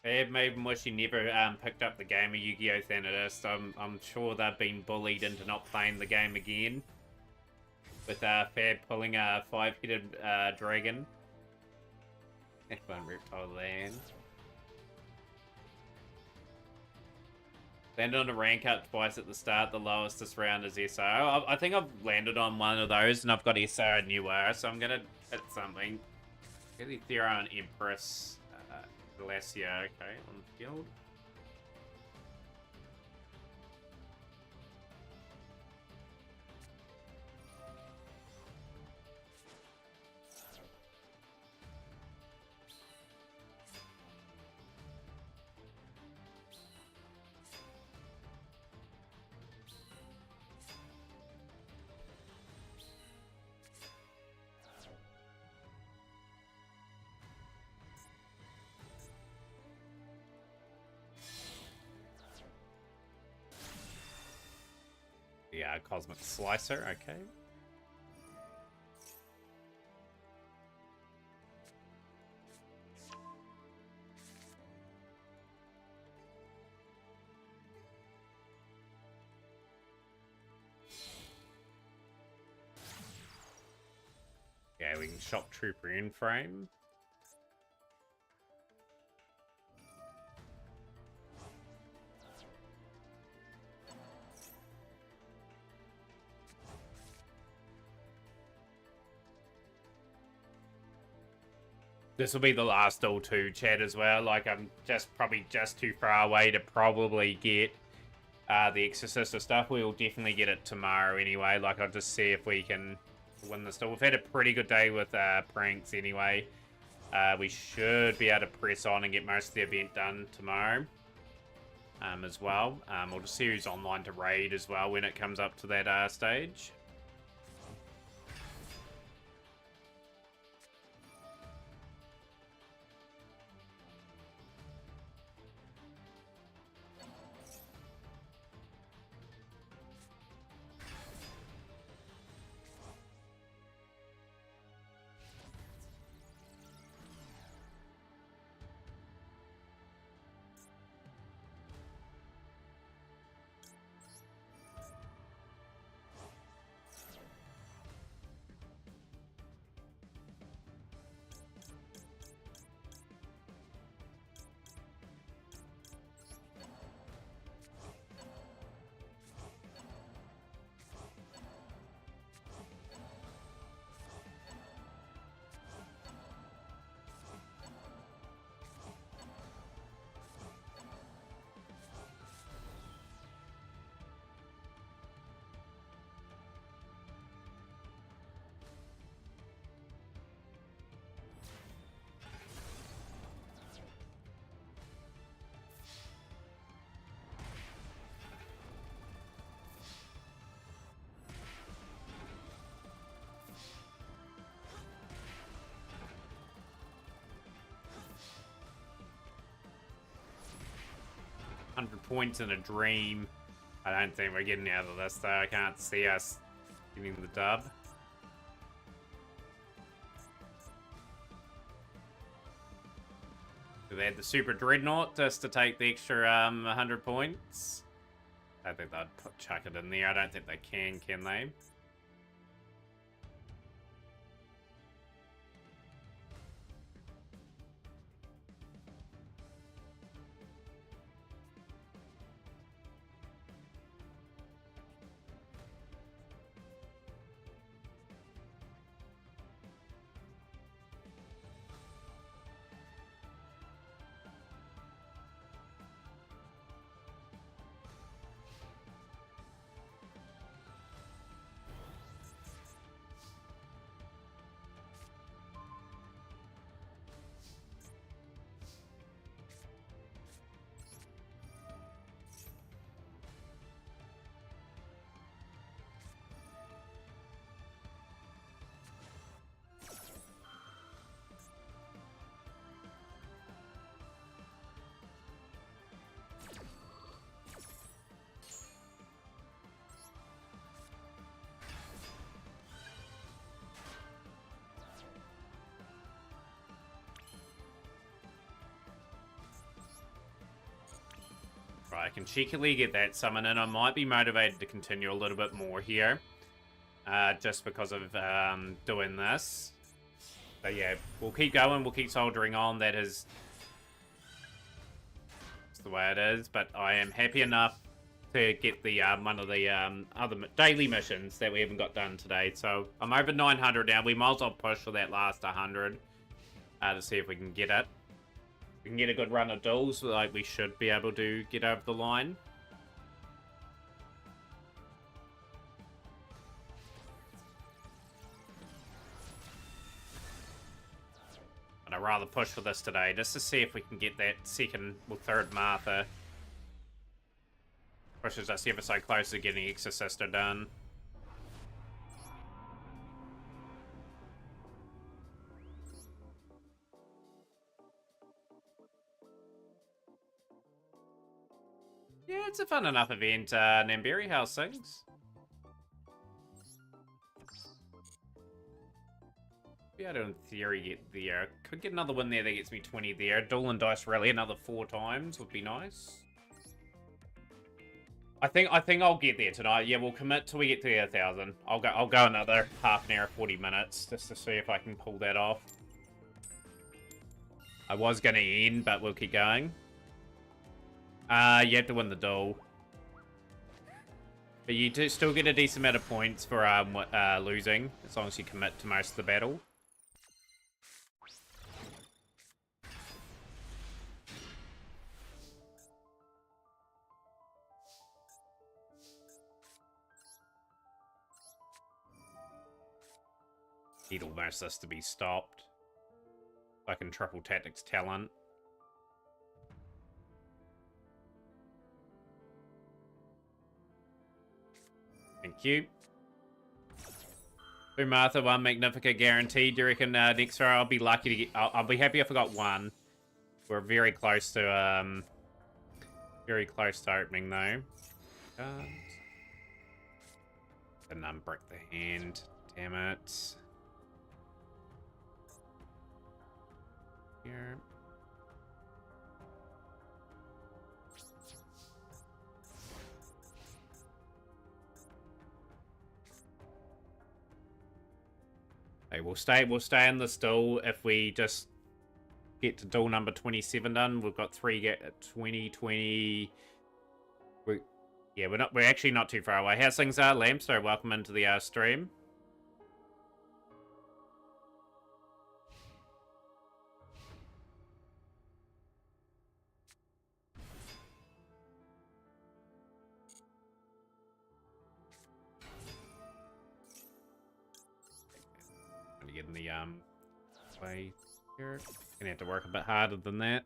A: It made me wish he never picked up the game of Yu-Gi-Oh! Thanatos. I'm sure they've been bullied into not playing the game again. With Fab pulling a 5-headed dragon. F1 Reptile Land. Landed on a rank up twice at the start. The lowest this round is SO. I think I've landed on one of those and I've got SO and Newer, so I'm gonna hit something. Get the Thera and Empress. Glacia, okay, on the field. Yeah, Cosmic Slicer, okay. Yeah, we can Shock Trooper in frame. This will be the last all 2 chat as well. Like, I'm probably just too far away to probably get the Exorcist or stuff. We'll definitely get it tomorrow anyway. Like, I'll just see if we can win this. We've had a pretty good day with pranks anyway. We should be able to press on and get most of the event done tomorrow as well. We'll just see who's online to raid as well when it comes up to that stage. Points in a dream. I don't think we're getting out of this though. I can't see us getting the dub. Do they have the Super Dreadnought just to take the extra 100 points? I think they'd chuck it in there. I don't think they can they? Alright, I can cheekily get that summon in. I might be motivated to continue a little bit more here. Just because of doing this. But yeah, we'll keep going. We'll keep soldiering on. That is the way it is. But I am happy enough to get the one of the other daily missions that we haven't got done today. So I'm over 900 now. We might as well push for that last 100 to see if we can get it. We can get a good run of duels, like we should be able to get over the line. But I'd rather push for this today, just to see if we can get that second or third Martha. Pushes us ever so close to getting Exorcister done. Yeah, it's a fun enough event. Namberi, how's things? Be able to, in theory, get there. Could get another one there that gets me 20 there. Duel and Dice Rally another 4 times would be nice. I think I'll get there tonight. Yeah, we'll commit till we get to 1,000. I'll go another half an hour, 40 minutes just to see if I can pull that off. I was gonna end, but we'll keep going. You have to win the duel. But you do still get a decent amount of points for losing, as long as you commit to most of the battle. Need almost this to be stopped. Fucking triple tactics talent. Thank you. Two Martha, 1 Magnifica guaranteed. Do you reckon next row I'll be lucky to get... I'll be happy if I got 1. We're very close to opening though. Didn't unbrick the hand. Damn it. Here. Hey, we'll stay in this duel if we just get to duel number 27 done. We've got 3 get 20, 20. We're actually not too far away. How's things are, Lampster? Welcome into the stream. Getting the way here. Gonna have to work a bit harder than that.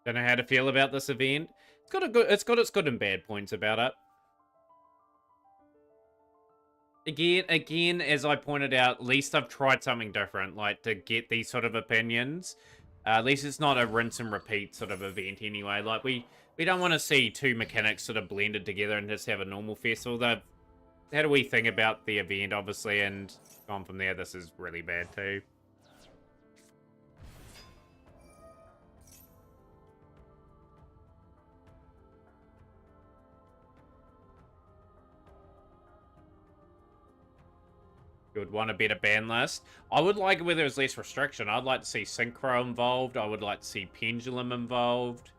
A: Don't know how to feel about this event. It's got its good and bad points about it. Again, as I pointed out, at least I've tried something different, like to get these sort of opinions. At least it's not a rinse and repeat sort of event anyway. Like we don't want to see 2 mechanics sort of blended together and just have a normal festival. They've had a wee thing about the event, obviously, and gone from there. This is really bad too. You would want a better ban list. I would like it where there's less restriction. I'd like to see Synchro involved. I would like to see Pendulum involved.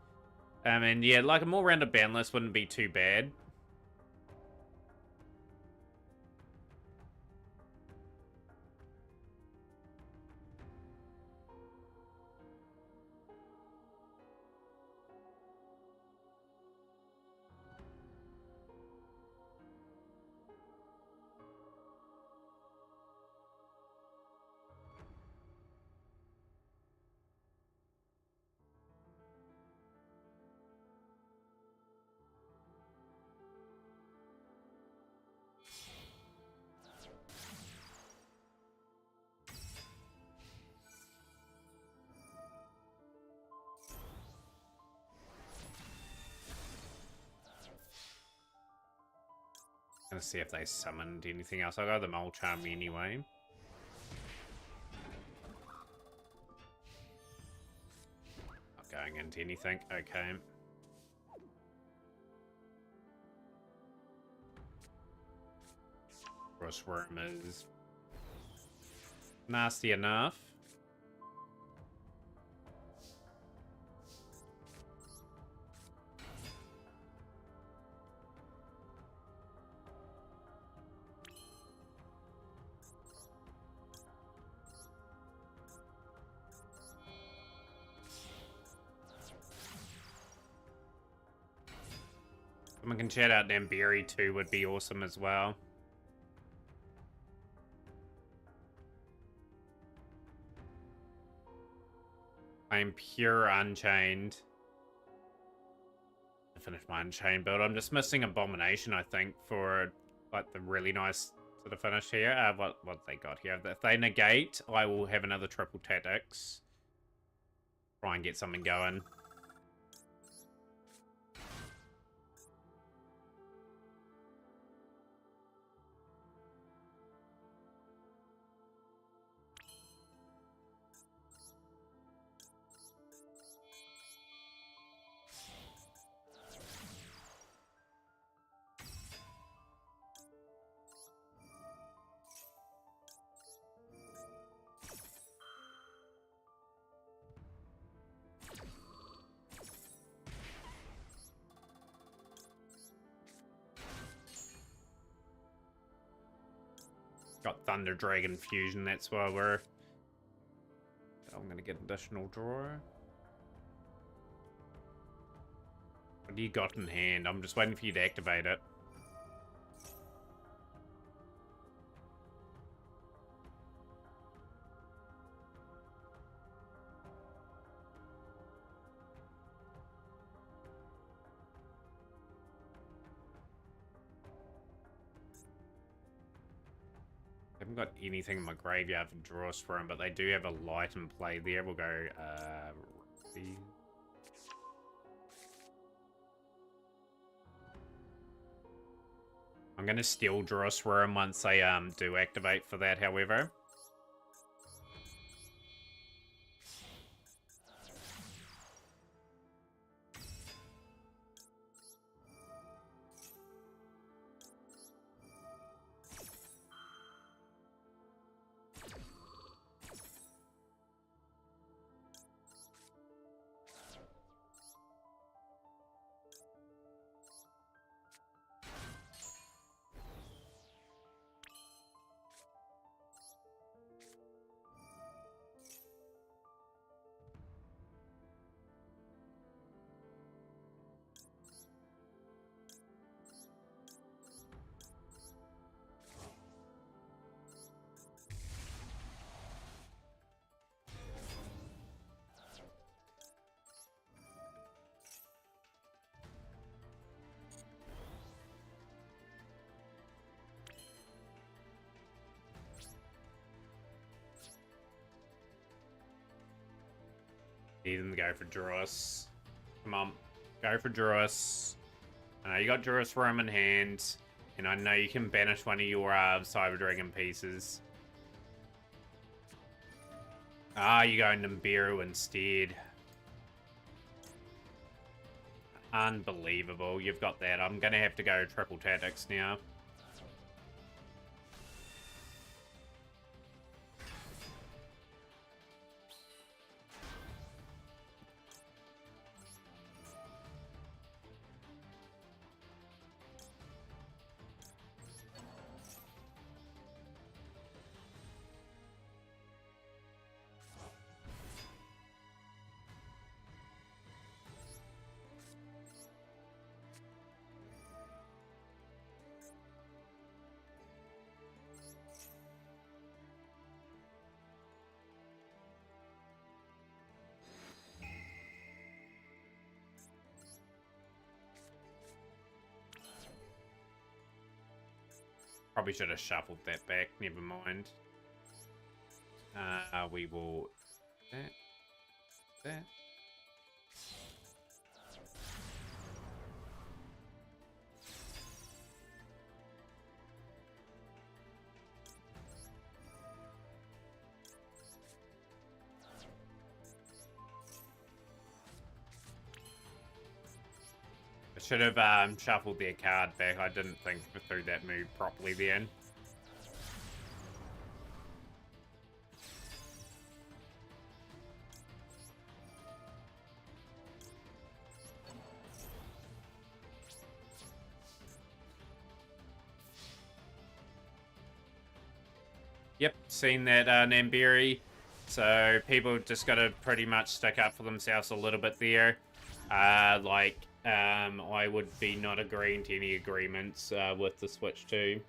A: And yeah, like a more rounded ban list wouldn't be too bad. Gonna see if they summoned anything else. I'll go the Mole Charm anyway. going into anything. Okay. Gross worm is nasty enough. Someone can shout out Namberry too would be awesome as well. I'm pure Unchained. I finished my Unchained build. I'm just missing Abomination, I think, for like the really nice sort of finish here. What they got here? If they negate, I will have another triple tactics. Try and get something going. Got Thunder Dragon Fusion, that's why we're... I'm gonna get additional draw. What do you got in hand? I'm just waiting for you to activate it. I haven't got anything in my graveyard for draws for him, but they do have a light in play there. We'll go, I'm going to steal draws for him once they do activate for that, however. Need them to go for Druis. Come on, go for Druis. I know you got Druis Worm in hand, and I know you can banish one of your Cyber Dragon pieces. Ah, you go Nibiru instead. Unbelievable, you've got that. I'm gonna have to go triple tactics now. Probably should have shuffled that back, never mind. We will... That. should have shuffled their card back. I didn't think through that move properly then. Yep, seen that Namberi. So people just got to pretty much stick up for themselves a little bit there. I would be not agreeing to any agreements with the Switch 2.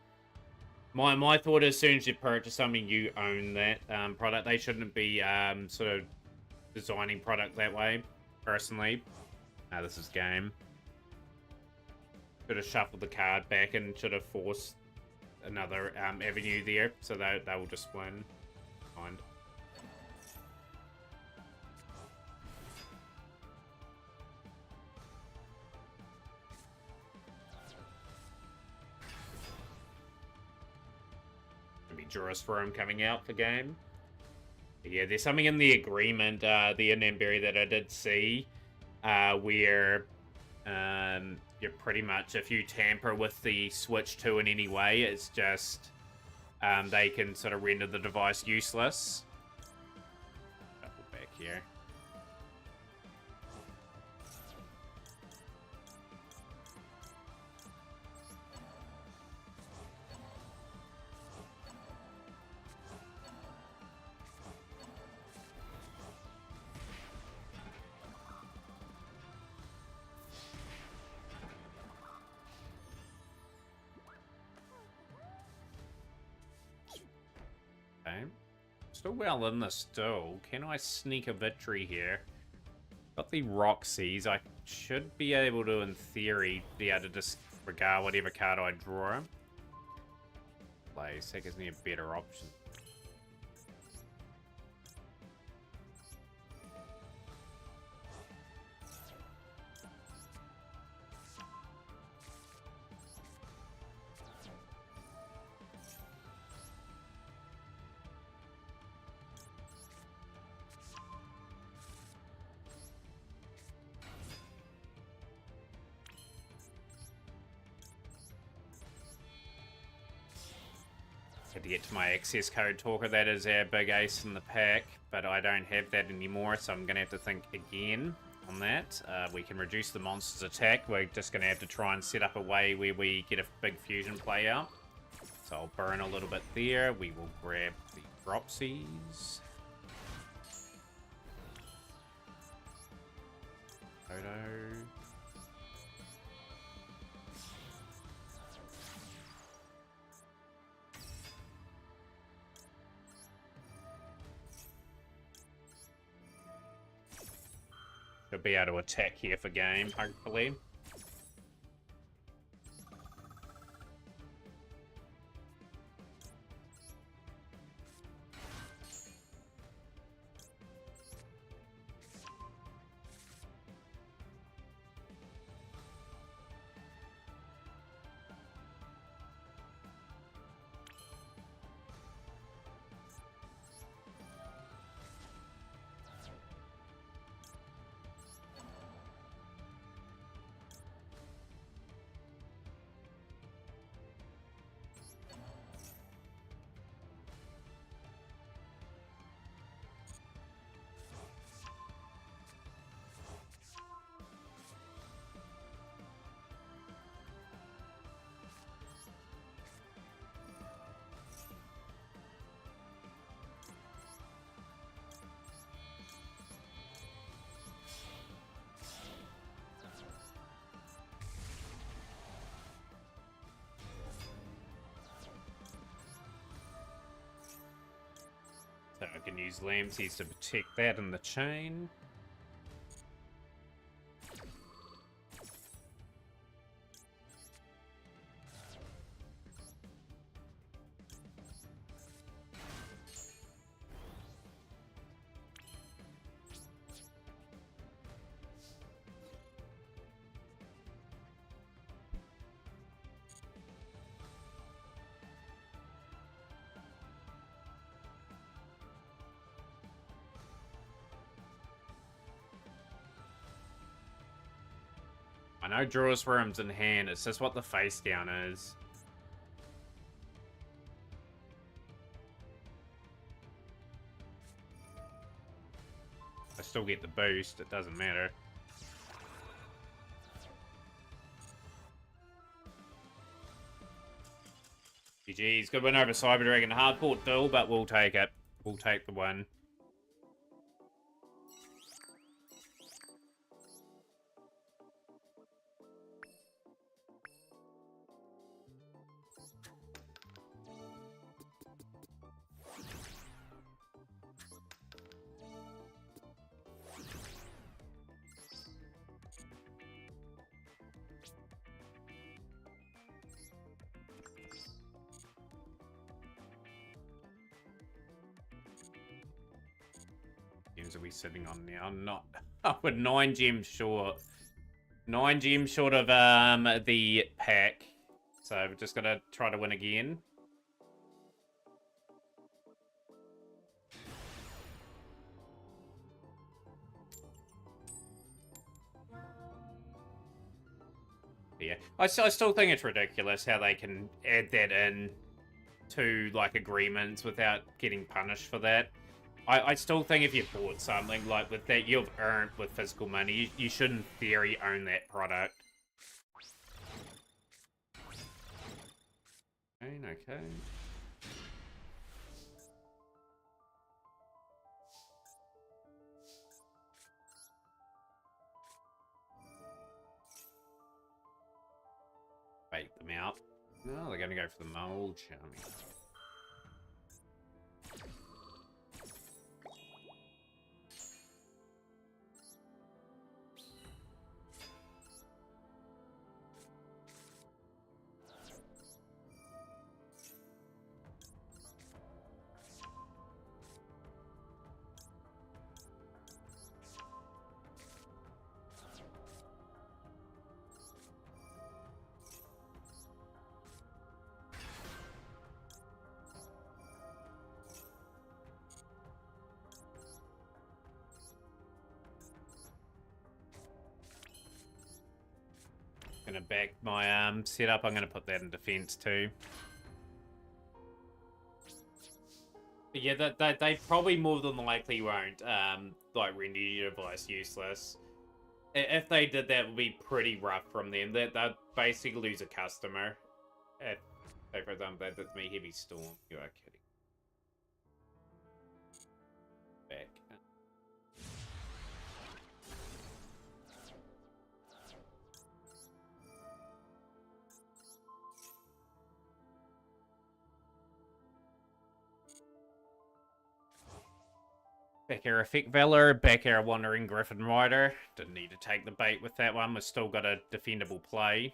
A: My thought is, as soon as you purchase something, you own that product. They shouldn't be sort of designing product that way, personally. This is game. Should have shuffled the card back and should have forced another avenue there, so they will just win. Fine. Maybe Jurisforum coming out for game. But yeah, there's something in the agreement, the Namberi, that I did see, where you're pretty much, if you tamper with the Switch 2 in any way, it's just they can sort of render the device useless. Double back here. Okay. Still well in this still. Can I sneak a victory here? Got the Roxy's. I should be able to, in theory, be able to disregard whatever card I draw. Place. That gives me a better option. Had to get to my access code talker. That is our big ace in the pack, but I don't have that anymore, so I'm going to have to think again on that. We can reduce the monster's attack. We're just going to have to try and set up a way where we get a big fusion play out. So I'll burn a little bit there. We will grab the Dropsies. Photo. Should be able to attack here for game, hopefully. So I can use Lamses to protect that in the chain. know Draws Worms in hand, it's just what the face down is. I still get the boost, it doesn't matter. GG's, good win over Cyber Dragon. Hard fought duel, but we'll take it. We'll take the win. Games are we sitting on now? Not we're 9 gems short. 9 gems short of the pack. So we're just gonna try to win again. Yeah, I still think it's ridiculous how they can add that in to like agreements without getting punished for that. I still think if you bought something like with that you've earned with physical money, you should in theory own that product. Okay. Bait them out. No, they're gonna go for the mold, Charmy. Gonna back my setup. I'm gonna put that in defense too. But yeah, they probably more than likely won't like render your device useless. If they did that, it would be pretty rough from them. They'd basically lose a customer. If, say for example, that's me, Heavy Storm. You are kidding. Back. Back air Effect Valor, back air Wandering Griffin Rider. Didn't need to take the bait with that one. We've still got a defendable play.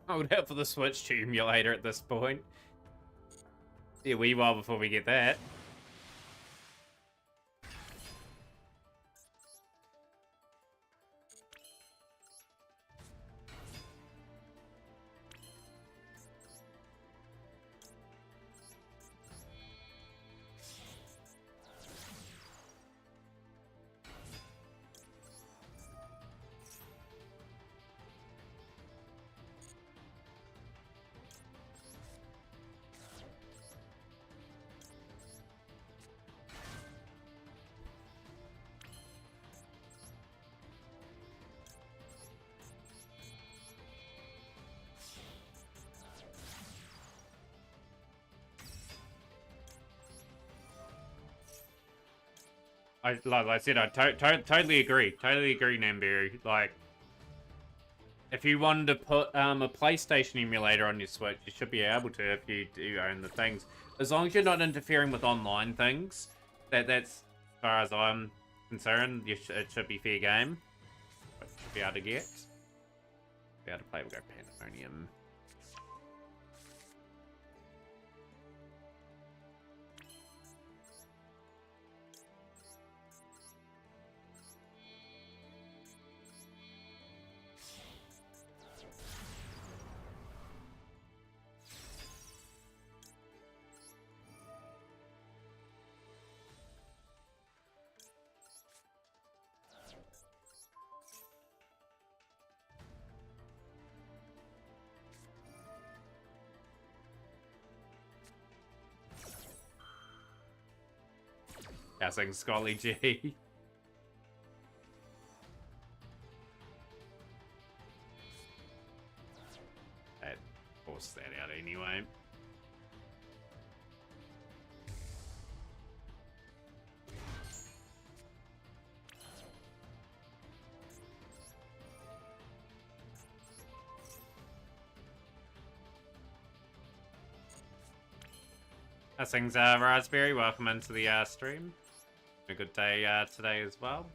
A: I would have for the Switch to emulator at this point. Be a wee while before we get that. Like I said, I totally agree. Totally agree, Namberry. Like, if you wanted to put a PlayStation emulator on your Switch, you should be able to if you do own the things. As long as you're not interfering with online things, that's as far as I'm concerned, it should be fair game. But should be able to get. Be able to play, we'll go Pandemonium. Guessing Scully G. I'd force that out anyway. How's things, Raspberry? Welcome into the stream. A good day today as well.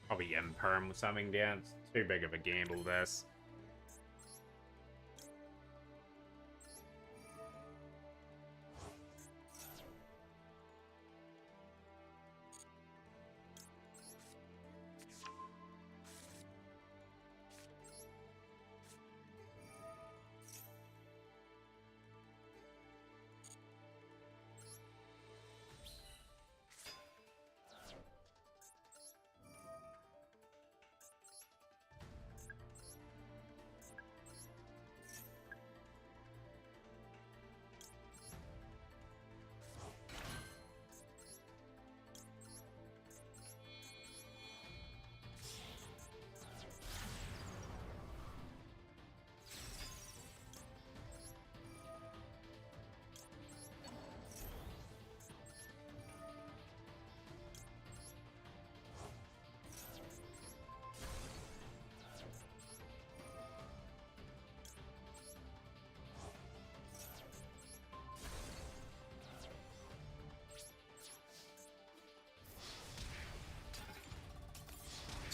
A: Probably Imperm with something down. It's too big of a gamble, this.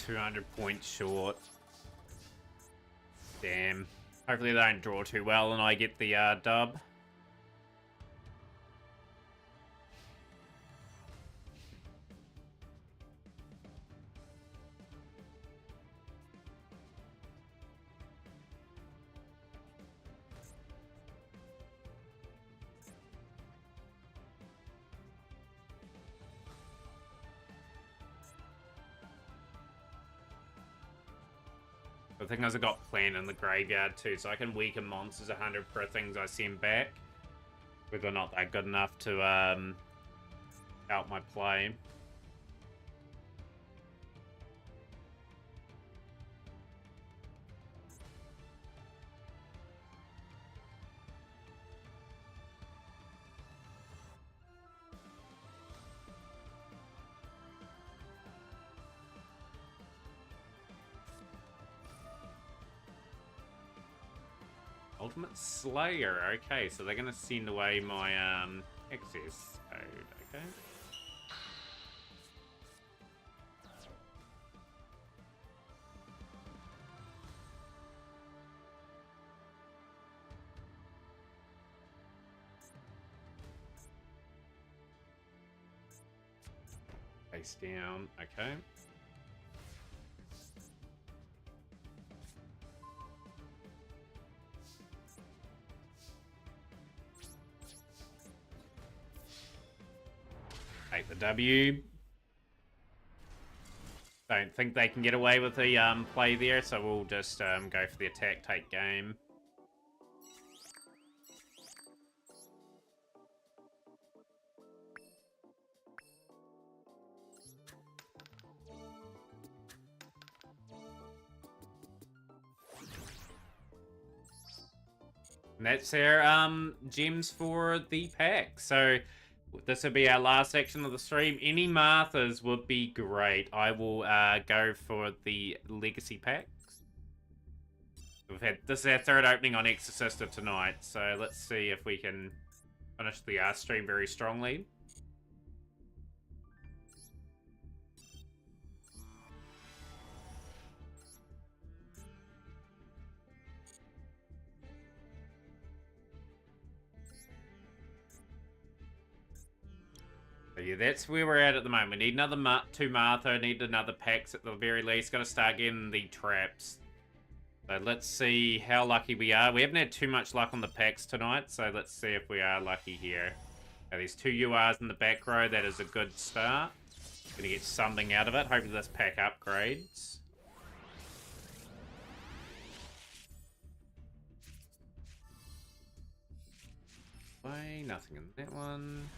A: £200 short. Damn. Hopefully they don't draw too well and I get the dub. The thing is, I got Plan in the graveyard too, so I can weaken monsters 100 per things I send back. Whether or not they're good enough to out my play. Ultimate Slayer, okay, so they're gonna send away my access code, okay. Face down, okay. Take the W. Don't think they can get away with the play there, so we'll just go for the attack, take game. And that's our gems for the pack. So this will be our last section of the stream. Any Marthas would be great. I will go for the Legacy packs. This is our third opening on Exorcista tonight, so let's see if we can finish the stream very strongly. Yeah, that's where we're at the moment. We need another two Martha, need another Pax at the very least. Got to start getting the traps. So let's see how lucky we are. We haven't had too much luck on the Pax tonight, so let's see if we are lucky here. There's 2 URs in the back row. That is a good start. Gonna get something out of it. Hopefully this pack upgrades. Way, nothing in that one.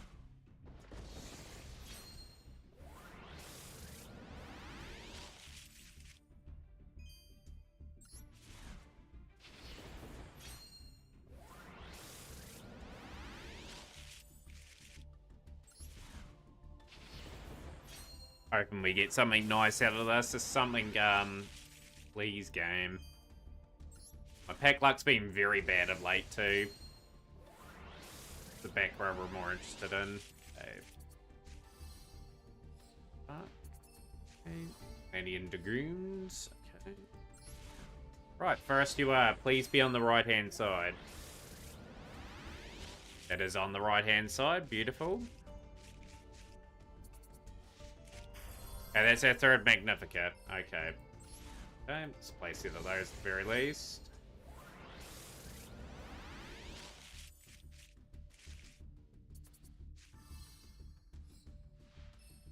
A: Hoping we get something nice out of this. Just something, please, game. My pack luck's been very bad of late, too. The back row we're more interested in. Okay. Canadian Dragoons. Okay. Right, first you are. Please be on the right-hand side. It is on the right-hand side. Beautiful. Okay, that's our third Magnificat. Okay. Okay, let's place either of those at the very least.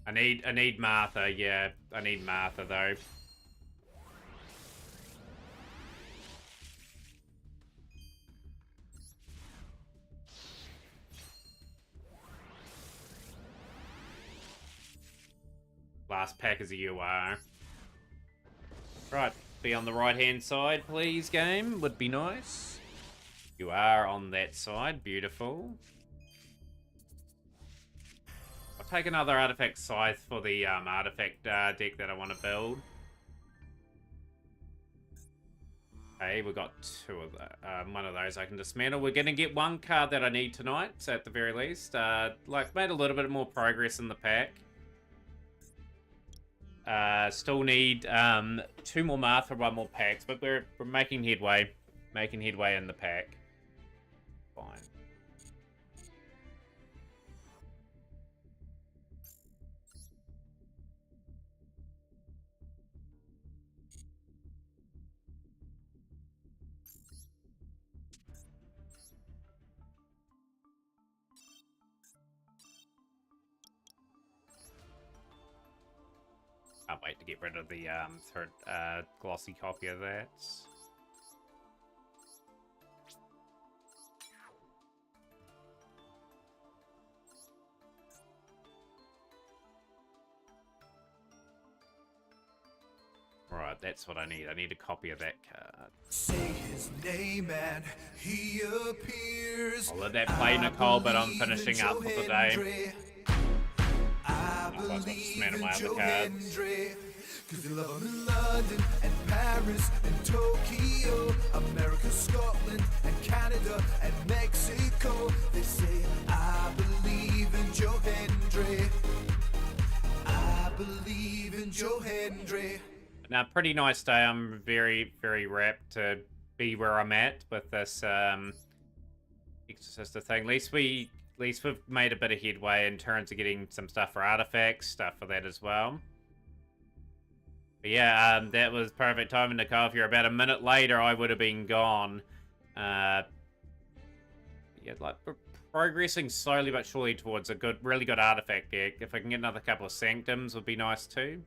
A: I need Martha, yeah. I need Martha though. Last pack is a UR. Right, be on the right-hand side, please, game. Would be nice. You are on that side. Beautiful. I'll take another Artifact Scythe for the Artifact deck that I want to build. Okay, we've got two of one of those I can dismantle. We're going to get one card that I need tonight, so at the very least. Like, made a little bit more progress in the pack. Still need 2 more Martha, 1 more packs, but we're making headway. Making headway in the pack. Fine. Can't wait to get rid of the third glossy copy of that. Right, that's what I need. I need a copy of that card.
C: Say his name and he appears.
A: I'll let that play, Nicole, but I'm finishing up for the day.
C: I
A: Otherwise, I'll just man my other
C: Joe
A: cards.
C: Hendry, 'cause they love him in London and Paris and Tokyo, America, Scotland and Canada and Mexico. They say, I believe in Joe Hendry. I believe in Joe Hendry.
A: Now, pretty nice day. I'm very, very rapt to be where I'm at with this Exorcista thing. At least we've made a bit of headway in terms of getting some stuff for artifacts, stuff for that as well. But yeah, that was perfect timing, Nicole. If you're about a minute later, I would have been gone. Yeah, like we're progressing slowly but surely towards a really good artifact deck. If I can get another couple of Sanctums, would be nice too.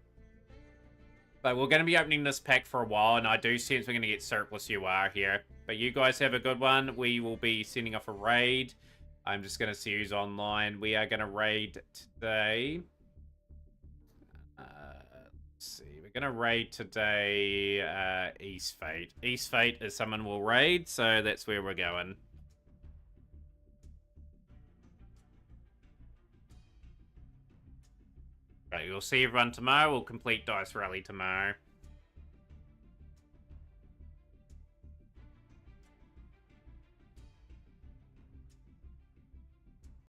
A: But we're going to be opening this pack for a while, and I do sense we're going to get surplus UR here. But you guys have a good one. We will be sending off a raid. I'm just going to see who's online. We are going to raid today. Let's see. We're going to raid today East Fate. East Fate is someone we'll raid, so that's where we're going. Right, we'll see everyone tomorrow. We'll complete Dice Rally tomorrow.